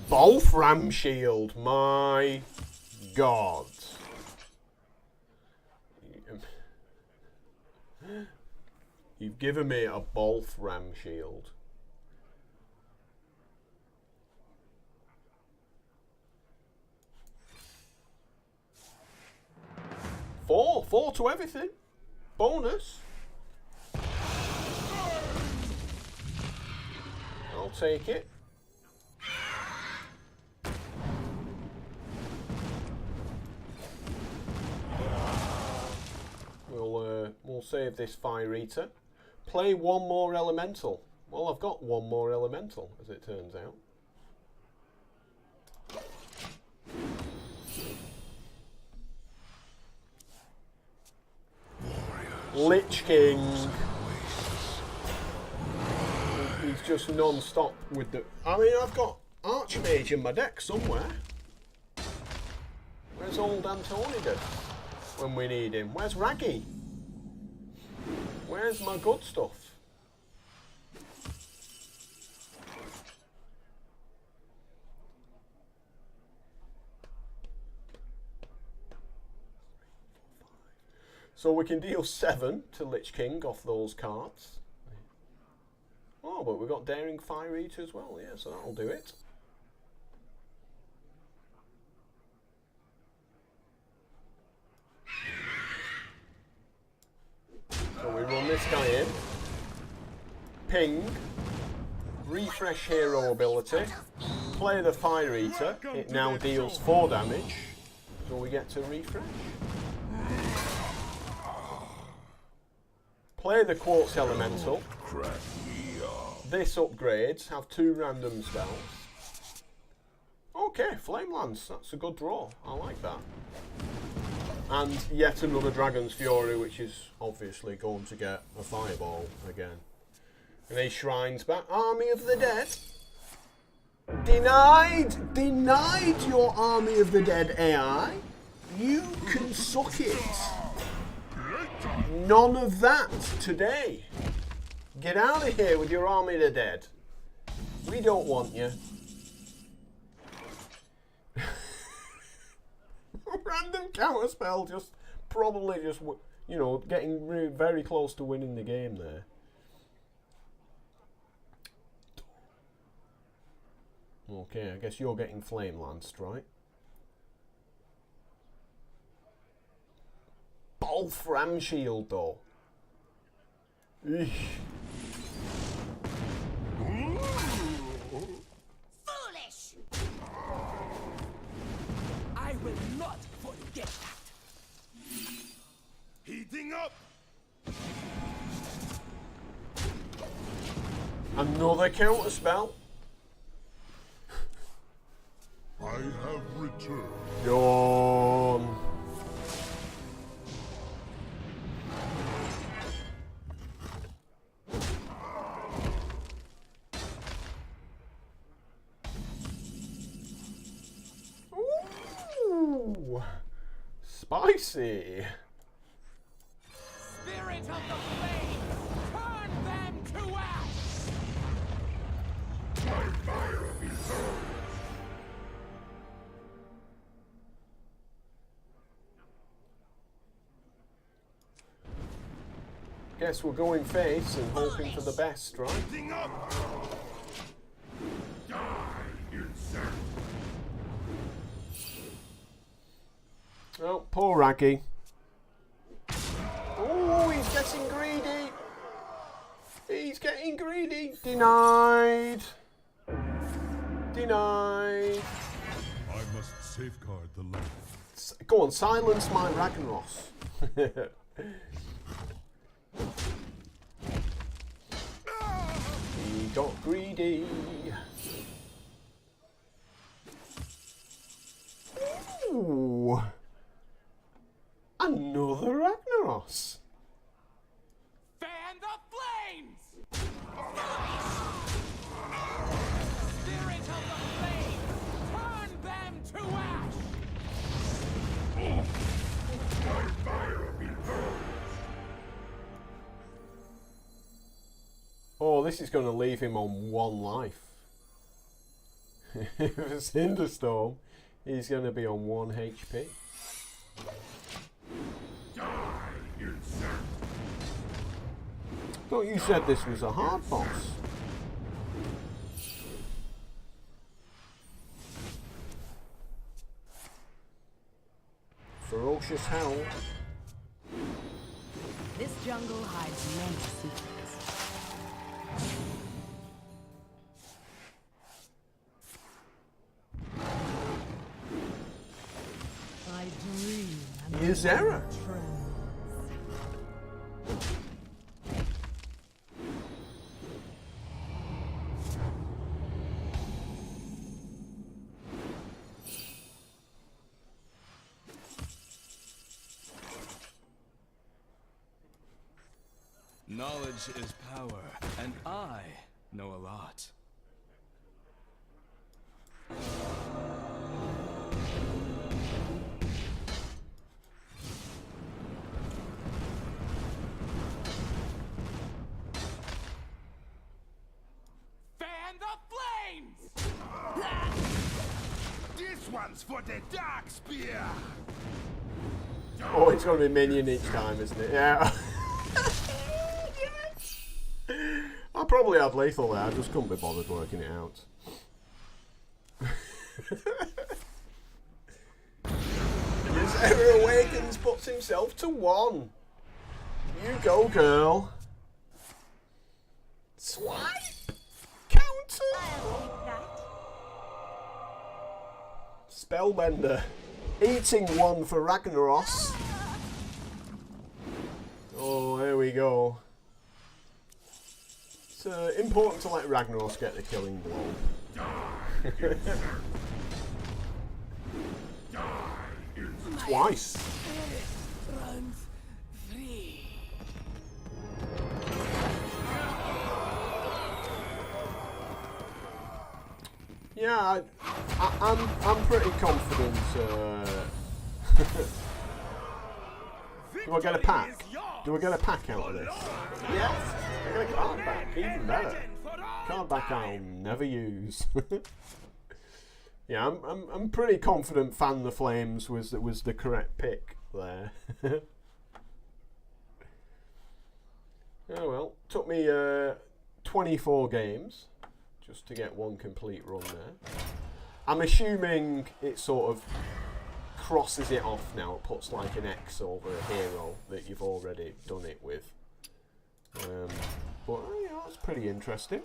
Wolfram Shield, my God. You've given me a Wolfram Shield. Four to everything. Bonus. I'll take it. We'll save this Fire Eater. Play one more elemental. Well, I've got one more elemental, as it turns out. Lich King. He's just non-stop with the... I mean, I've got Archmage in my deck somewhere. Where's old Antonidas when we need him? Where's Raggy? Where's my good stuff? So we can deal 7 to Lich King off those cards. Oh, but we've got Daring Fire Eater as well, yeah, so that'll do it. So we run this guy in. Ping. Refresh hero ability. Play the Fire Eater. It now deals 4 damage. So we get to refresh. Play the Quartz Elemental. This upgrades, have 2 random spells. Okay, Flame Lance, that's a good draw. I like that. And yet another Dragon's Fury, which is obviously going to get a Fireball again. And he shrines back. Army of the Dead. Denied! Denied your Army of the Dead AI. You can suck it. None of that today. Get out of here with your Army of the Dead. We don't want you. Random counter spell, just probably just, you know, getting very close to winning the game there. Okay, I guess you're getting flame lanced, right? Both ram shield though. Eesh. Foolish! I will not forget that. Heating up. Another counter spell. I have returned. Yawn. Ooh, spicy. Spirit of the flame, turn them to ash. My fire be burned. Guess we're going face and hoping for the best, right? Heating up. Die, insect. Oh, poor Raggy. Oh, he's getting greedy. He's getting greedy. Denied. Denied. I must safeguard the light. Go on, silence my Ragnaros. He got greedy. Ooh. Another Ragnaros. Fan the flames. Spirit of the flame, turn them to ash. My fire be burned. Oh, this is going to leave him on 1 life. If it's Cinderstorm, he's going to be on 1 HP. Die, insect. Thought you said this was a hard boss. Ferocious hell. This jungle hides many secrets. I dream and Ysera. Knowledge is power, and I know a lot. Fan the flames. This one's for the dark spear. Oh, it's going to be minion each time, isn't it? Yeah. I probably had lethal there, I just couldn't be bothered working it out. Ysera awakens, puts himself to 1. You go, girl. Swipe. Counter. Spellbender. Eating 1 for Ragnaros. Oh, here we go. It's important to let Ragnaros get the killing blow. Twice. Runs free. Yeah, I'm pretty confident. Do I get a pack? Do I get a pack out of this? Yes! I get a card back, even better. Card back I'll never use. Yeah, I'm pretty confident Fan the Flames was the correct pick there. Oh well, took me 24 games just to get one complete run there. I'm assuming it sort of crosses it off now. It puts like an X over a hero that you've already done it with. But yeah, that's pretty interesting.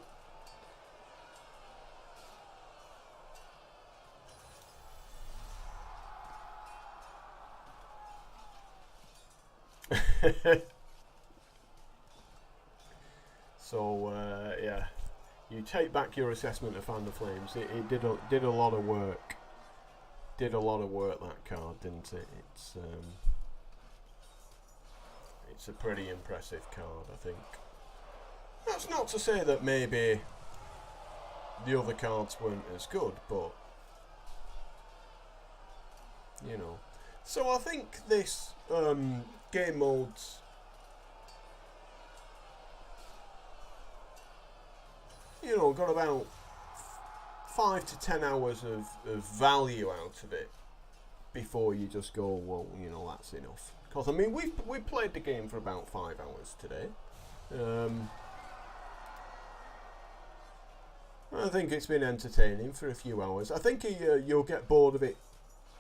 So yeah, you take back your assessment of Fan the Flames. It did a lot of work. Did a lot of work, that card, didn't it? It's a pretty impressive card, I think. That's not to say that maybe the other cards weren't as good, but you know. So I think this game mode's got about 5 to 10 hours of value out of it before you just go, well, that's enough. Because I mean, we played the game for about 5 hours today. I think it's been entertaining for a few hours. I think you'll get bored of it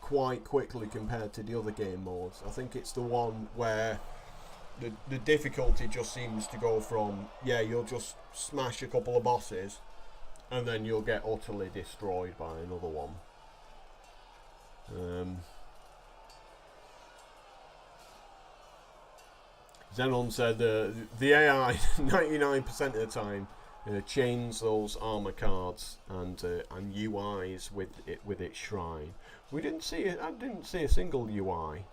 quite quickly compared to the other game modes. I think it's the one where the difficulty just seems to go from, yeah, you'll just smash a couple of bosses and then you'll get utterly destroyed by another one. Xenon said the AI 99% of the time chains those armor cards and UIs with its shrine. I didn't see a single UI.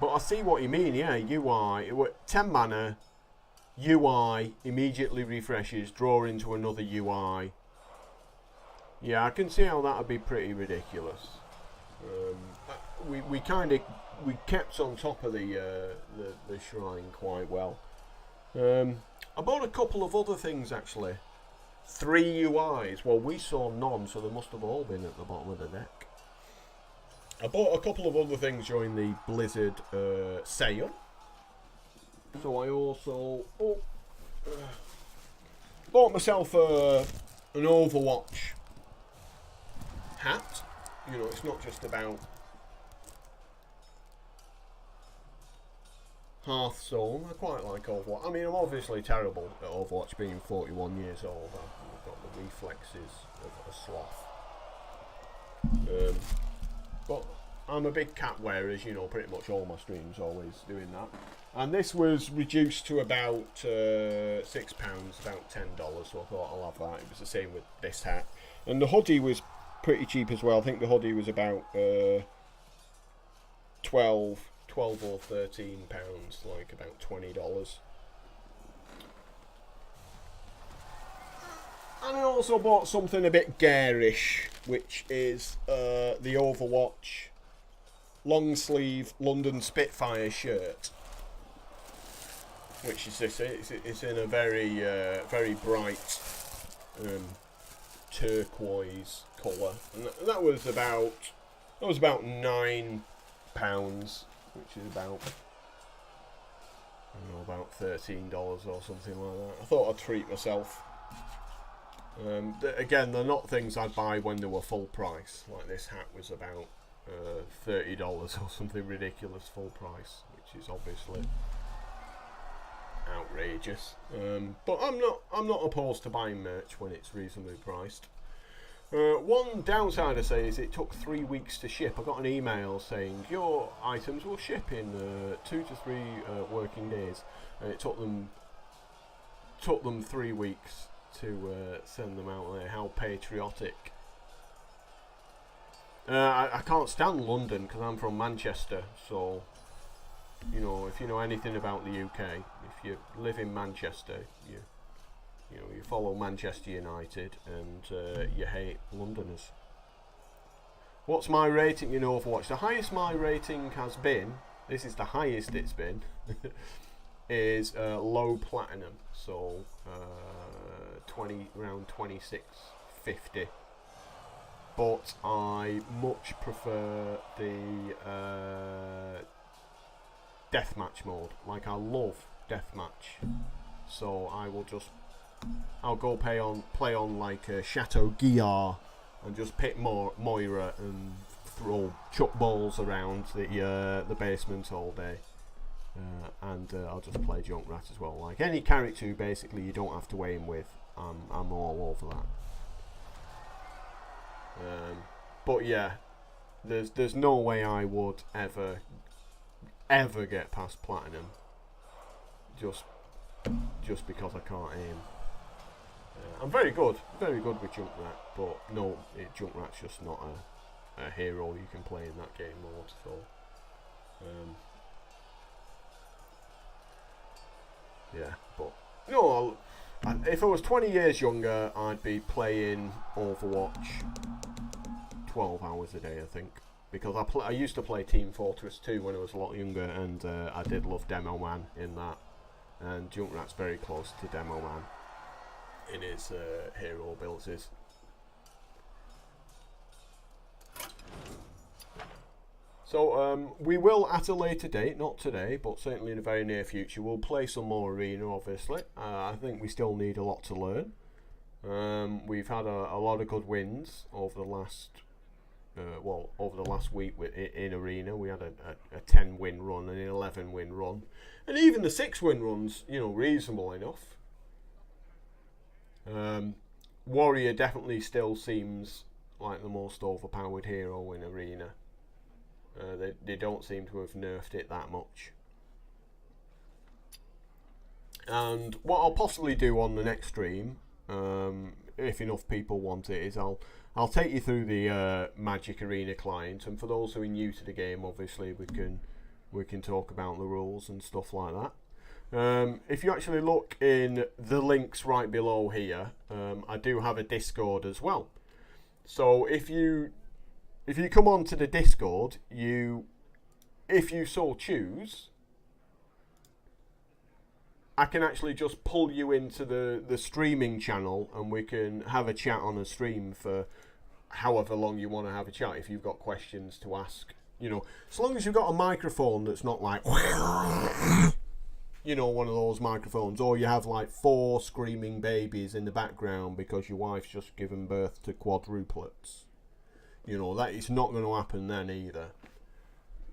But I see what you mean, yeah, UI, 10 mana, UI, immediately refreshes, draw into another UI. Yeah, I can see how that would be pretty ridiculous. We kept on top of the shrine quite well. I bought a couple of other things actually. 3 UIs, well we saw none, so they must have all been at the bottom of the deck. I bought a couple of other things during the Blizzard sale. So I also bought myself an Overwatch hat. It's not just about Hearthstone. I quite like Overwatch. I mean, I'm obviously terrible at Overwatch, being 41 years old. I've got the reflexes of a sloth. But I'm a big cat wearer, as you know, pretty much all my streams always doing that. And this was reduced to about £6, about $10, so I thought I'll have that. It was the same with this hat. And the hoodie was pretty cheap as well. I think the hoodie was about 12 or £13, like about $20. And I also bought something a bit garish, which is the Overwatch long sleeve London Spitfire shirt, which is this. It's in a very very bright turquoise colour, and that was about £9, which is about $13 or something like that. I thought I'd treat myself. Again, they're not things I'd buy when they were full price. Like this hat was about $30 or something ridiculous full price, which is obviously outrageous. But I'm not opposed to buying merch when it's reasonably priced. One downside I say is it took 3 weeks to ship. I got an email saying your items will ship in 2 to 3 working days, and it took them 3 weeks to send them out there. How patriotic. I can't stand London because I'm from Manchester, so if you know anything about the UK, if you live in Manchester, you follow Manchester United and you hate Londoners. What's my rating in Overwatch? The highest my rating has been, this is the highest it's been, is low platinum, so around 2650. but I much prefer the deathmatch mode. Like, I love deathmatch, so I'll go play on like Chateau Guillard and just pick Moira and chuck balls around the basement all day. And I'll just play Junkrat as well. Like any character who basically you don't have to weigh in with, I'm all over that. But yeah, there's no way I would ever get past platinum just because I can't aim. I'm very good with Junkrat, but no, Junkrat's just not a hero you can play in that game mode. So yeah, but no, if I was 20 years younger, I'd be playing Overwatch 12 hours a day, I think, because I used to play Team Fortress 2 when I was a lot younger, and I did love Demo Man in that, and Junkrat's very close to Demo Man in his hero abilities. So we will at a later date, not today, but certainly in the very near future, we'll play some more Arena, obviously. I think we still need a lot to learn. We've had a lot of good wins over the last week in Arena. We had a 10 win run and an 11 win run, and even the 6 win runs, reasonable enough. Warrior definitely still seems like the most overpowered hero in Arena. They don't seem to have nerfed it that much. And what I'll possibly do on the next stream, if enough people want it, is I'll take you through the Magic Arena client, and for those who are new to the game, obviously we can talk about the rules and stuff like that. If you actually look in the links right below here, I do have a Discord as well. So if you come onto the Discord, if you so choose, I can actually just pull you into the streaming channel, and we can have a chat on a stream for however long you want to have a chat. If you've got questions to ask, as long as you've got a microphone that's not like, one of those microphones, or you have like 4 screaming babies in the background because your wife's just given birth to quadruplets. That is not going to happen then either.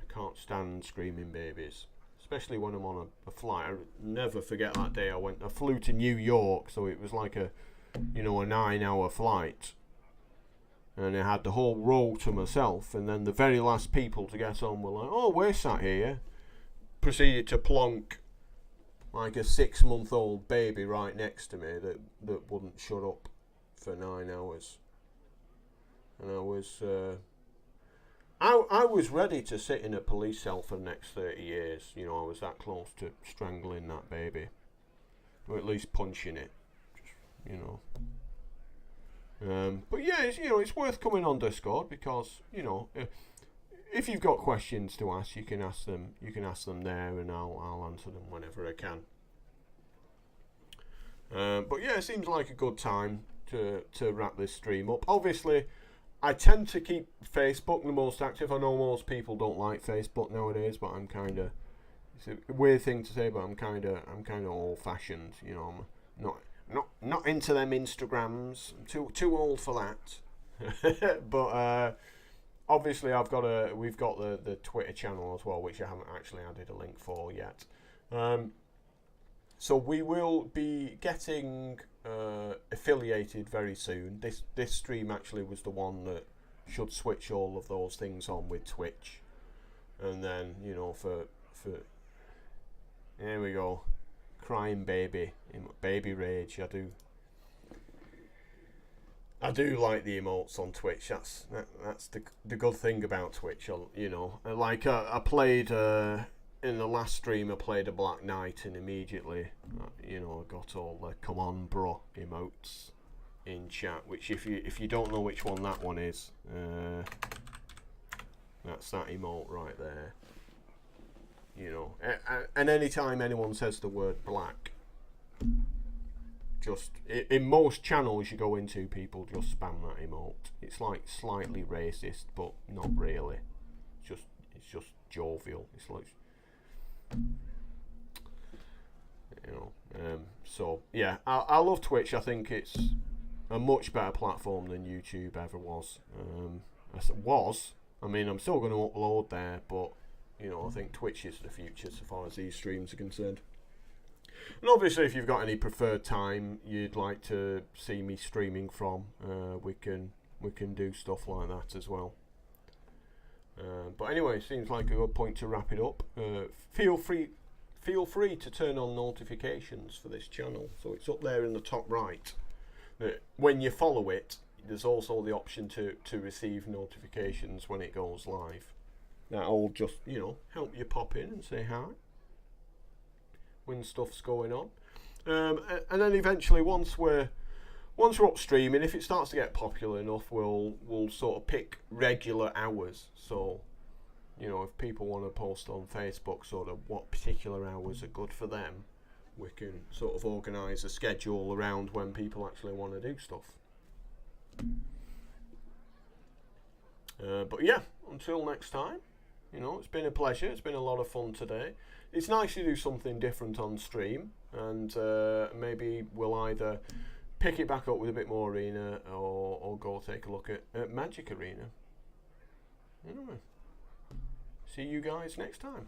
I can't stand screaming babies, especially when I'm on a flight. I never forget that day I flew to New York, so it was like a 9-hour flight, and I had the whole row to myself, and then the very last people to get on were like, "Oh, we're sat here." Proceeded to plonk like a 6-month-old baby right next to me that wouldn't shut up for 9 hours. And I was ready to sit in a police cell for the next 30 years. I was that close to strangling that baby, or at least punching it. But yeah, it's worth coming on Discord because if you've got questions to ask, you can ask them. You can ask them there, and I'll answer them whenever I can. But yeah, it seems like a good time to wrap this stream up. Obviously, I tend to keep Facebook the most active. I know most people don't like Facebook nowadays, but I'm kind of, it's a weird thing to say, but I'm kind of old-fashioned. I'm not into them Instagrams. I'm too old for that. But obviously, we've got the Twitter channel as well, which I haven't actually added a link for yet. So we will be getting affiliated very soon. This stream actually was the one that should switch all of those things on with Twitch, and then for there we go, crying baby rage. I do like the emotes on Twitch. That's the good thing about Twitch. Like I played. In the last stream, I played a Black Knight, and immediately, I got all the "come on, bro" emotes in chat. Which, if you don't know which one that one is, that's that emote right there. And anytime anyone says the word black, just in most channels you go into, people just spam that emote. It's like slightly racist, but not really. It's just jovial. It's like, you know. So yeah, I love Twitch. I think it's a much better platform than YouTube ever was. I mean, I'm still going to upload there, but you know, I think Twitch is the future so far as these streams are concerned. And obviously, if you've got any preferred time you'd like to see me streaming from, we can do stuff like that as well. But anyway, seems like a good point to wrap it up. Feel free to turn on notifications for this channel, so it's up there in the top right. When you follow it, there's also the option to receive notifications when it goes live. That'll just, you know, help you pop in and say hi when stuff's going on. And then eventually, once we're up streaming, if it starts to get popular enough, we'll sort of pick regular hours. So, you know, if people want to post on Facebook sort of what particular hours are good for them, we can sort of organise a schedule around when people actually want to do stuff. But yeah, until next time, you know, it's been a pleasure. It's been a lot of fun today. It's nice to do something different on stream, and maybe we'll either pick it back up with a bit more Arena, or go take a look at Magic Arena. Anyway, see you guys next time.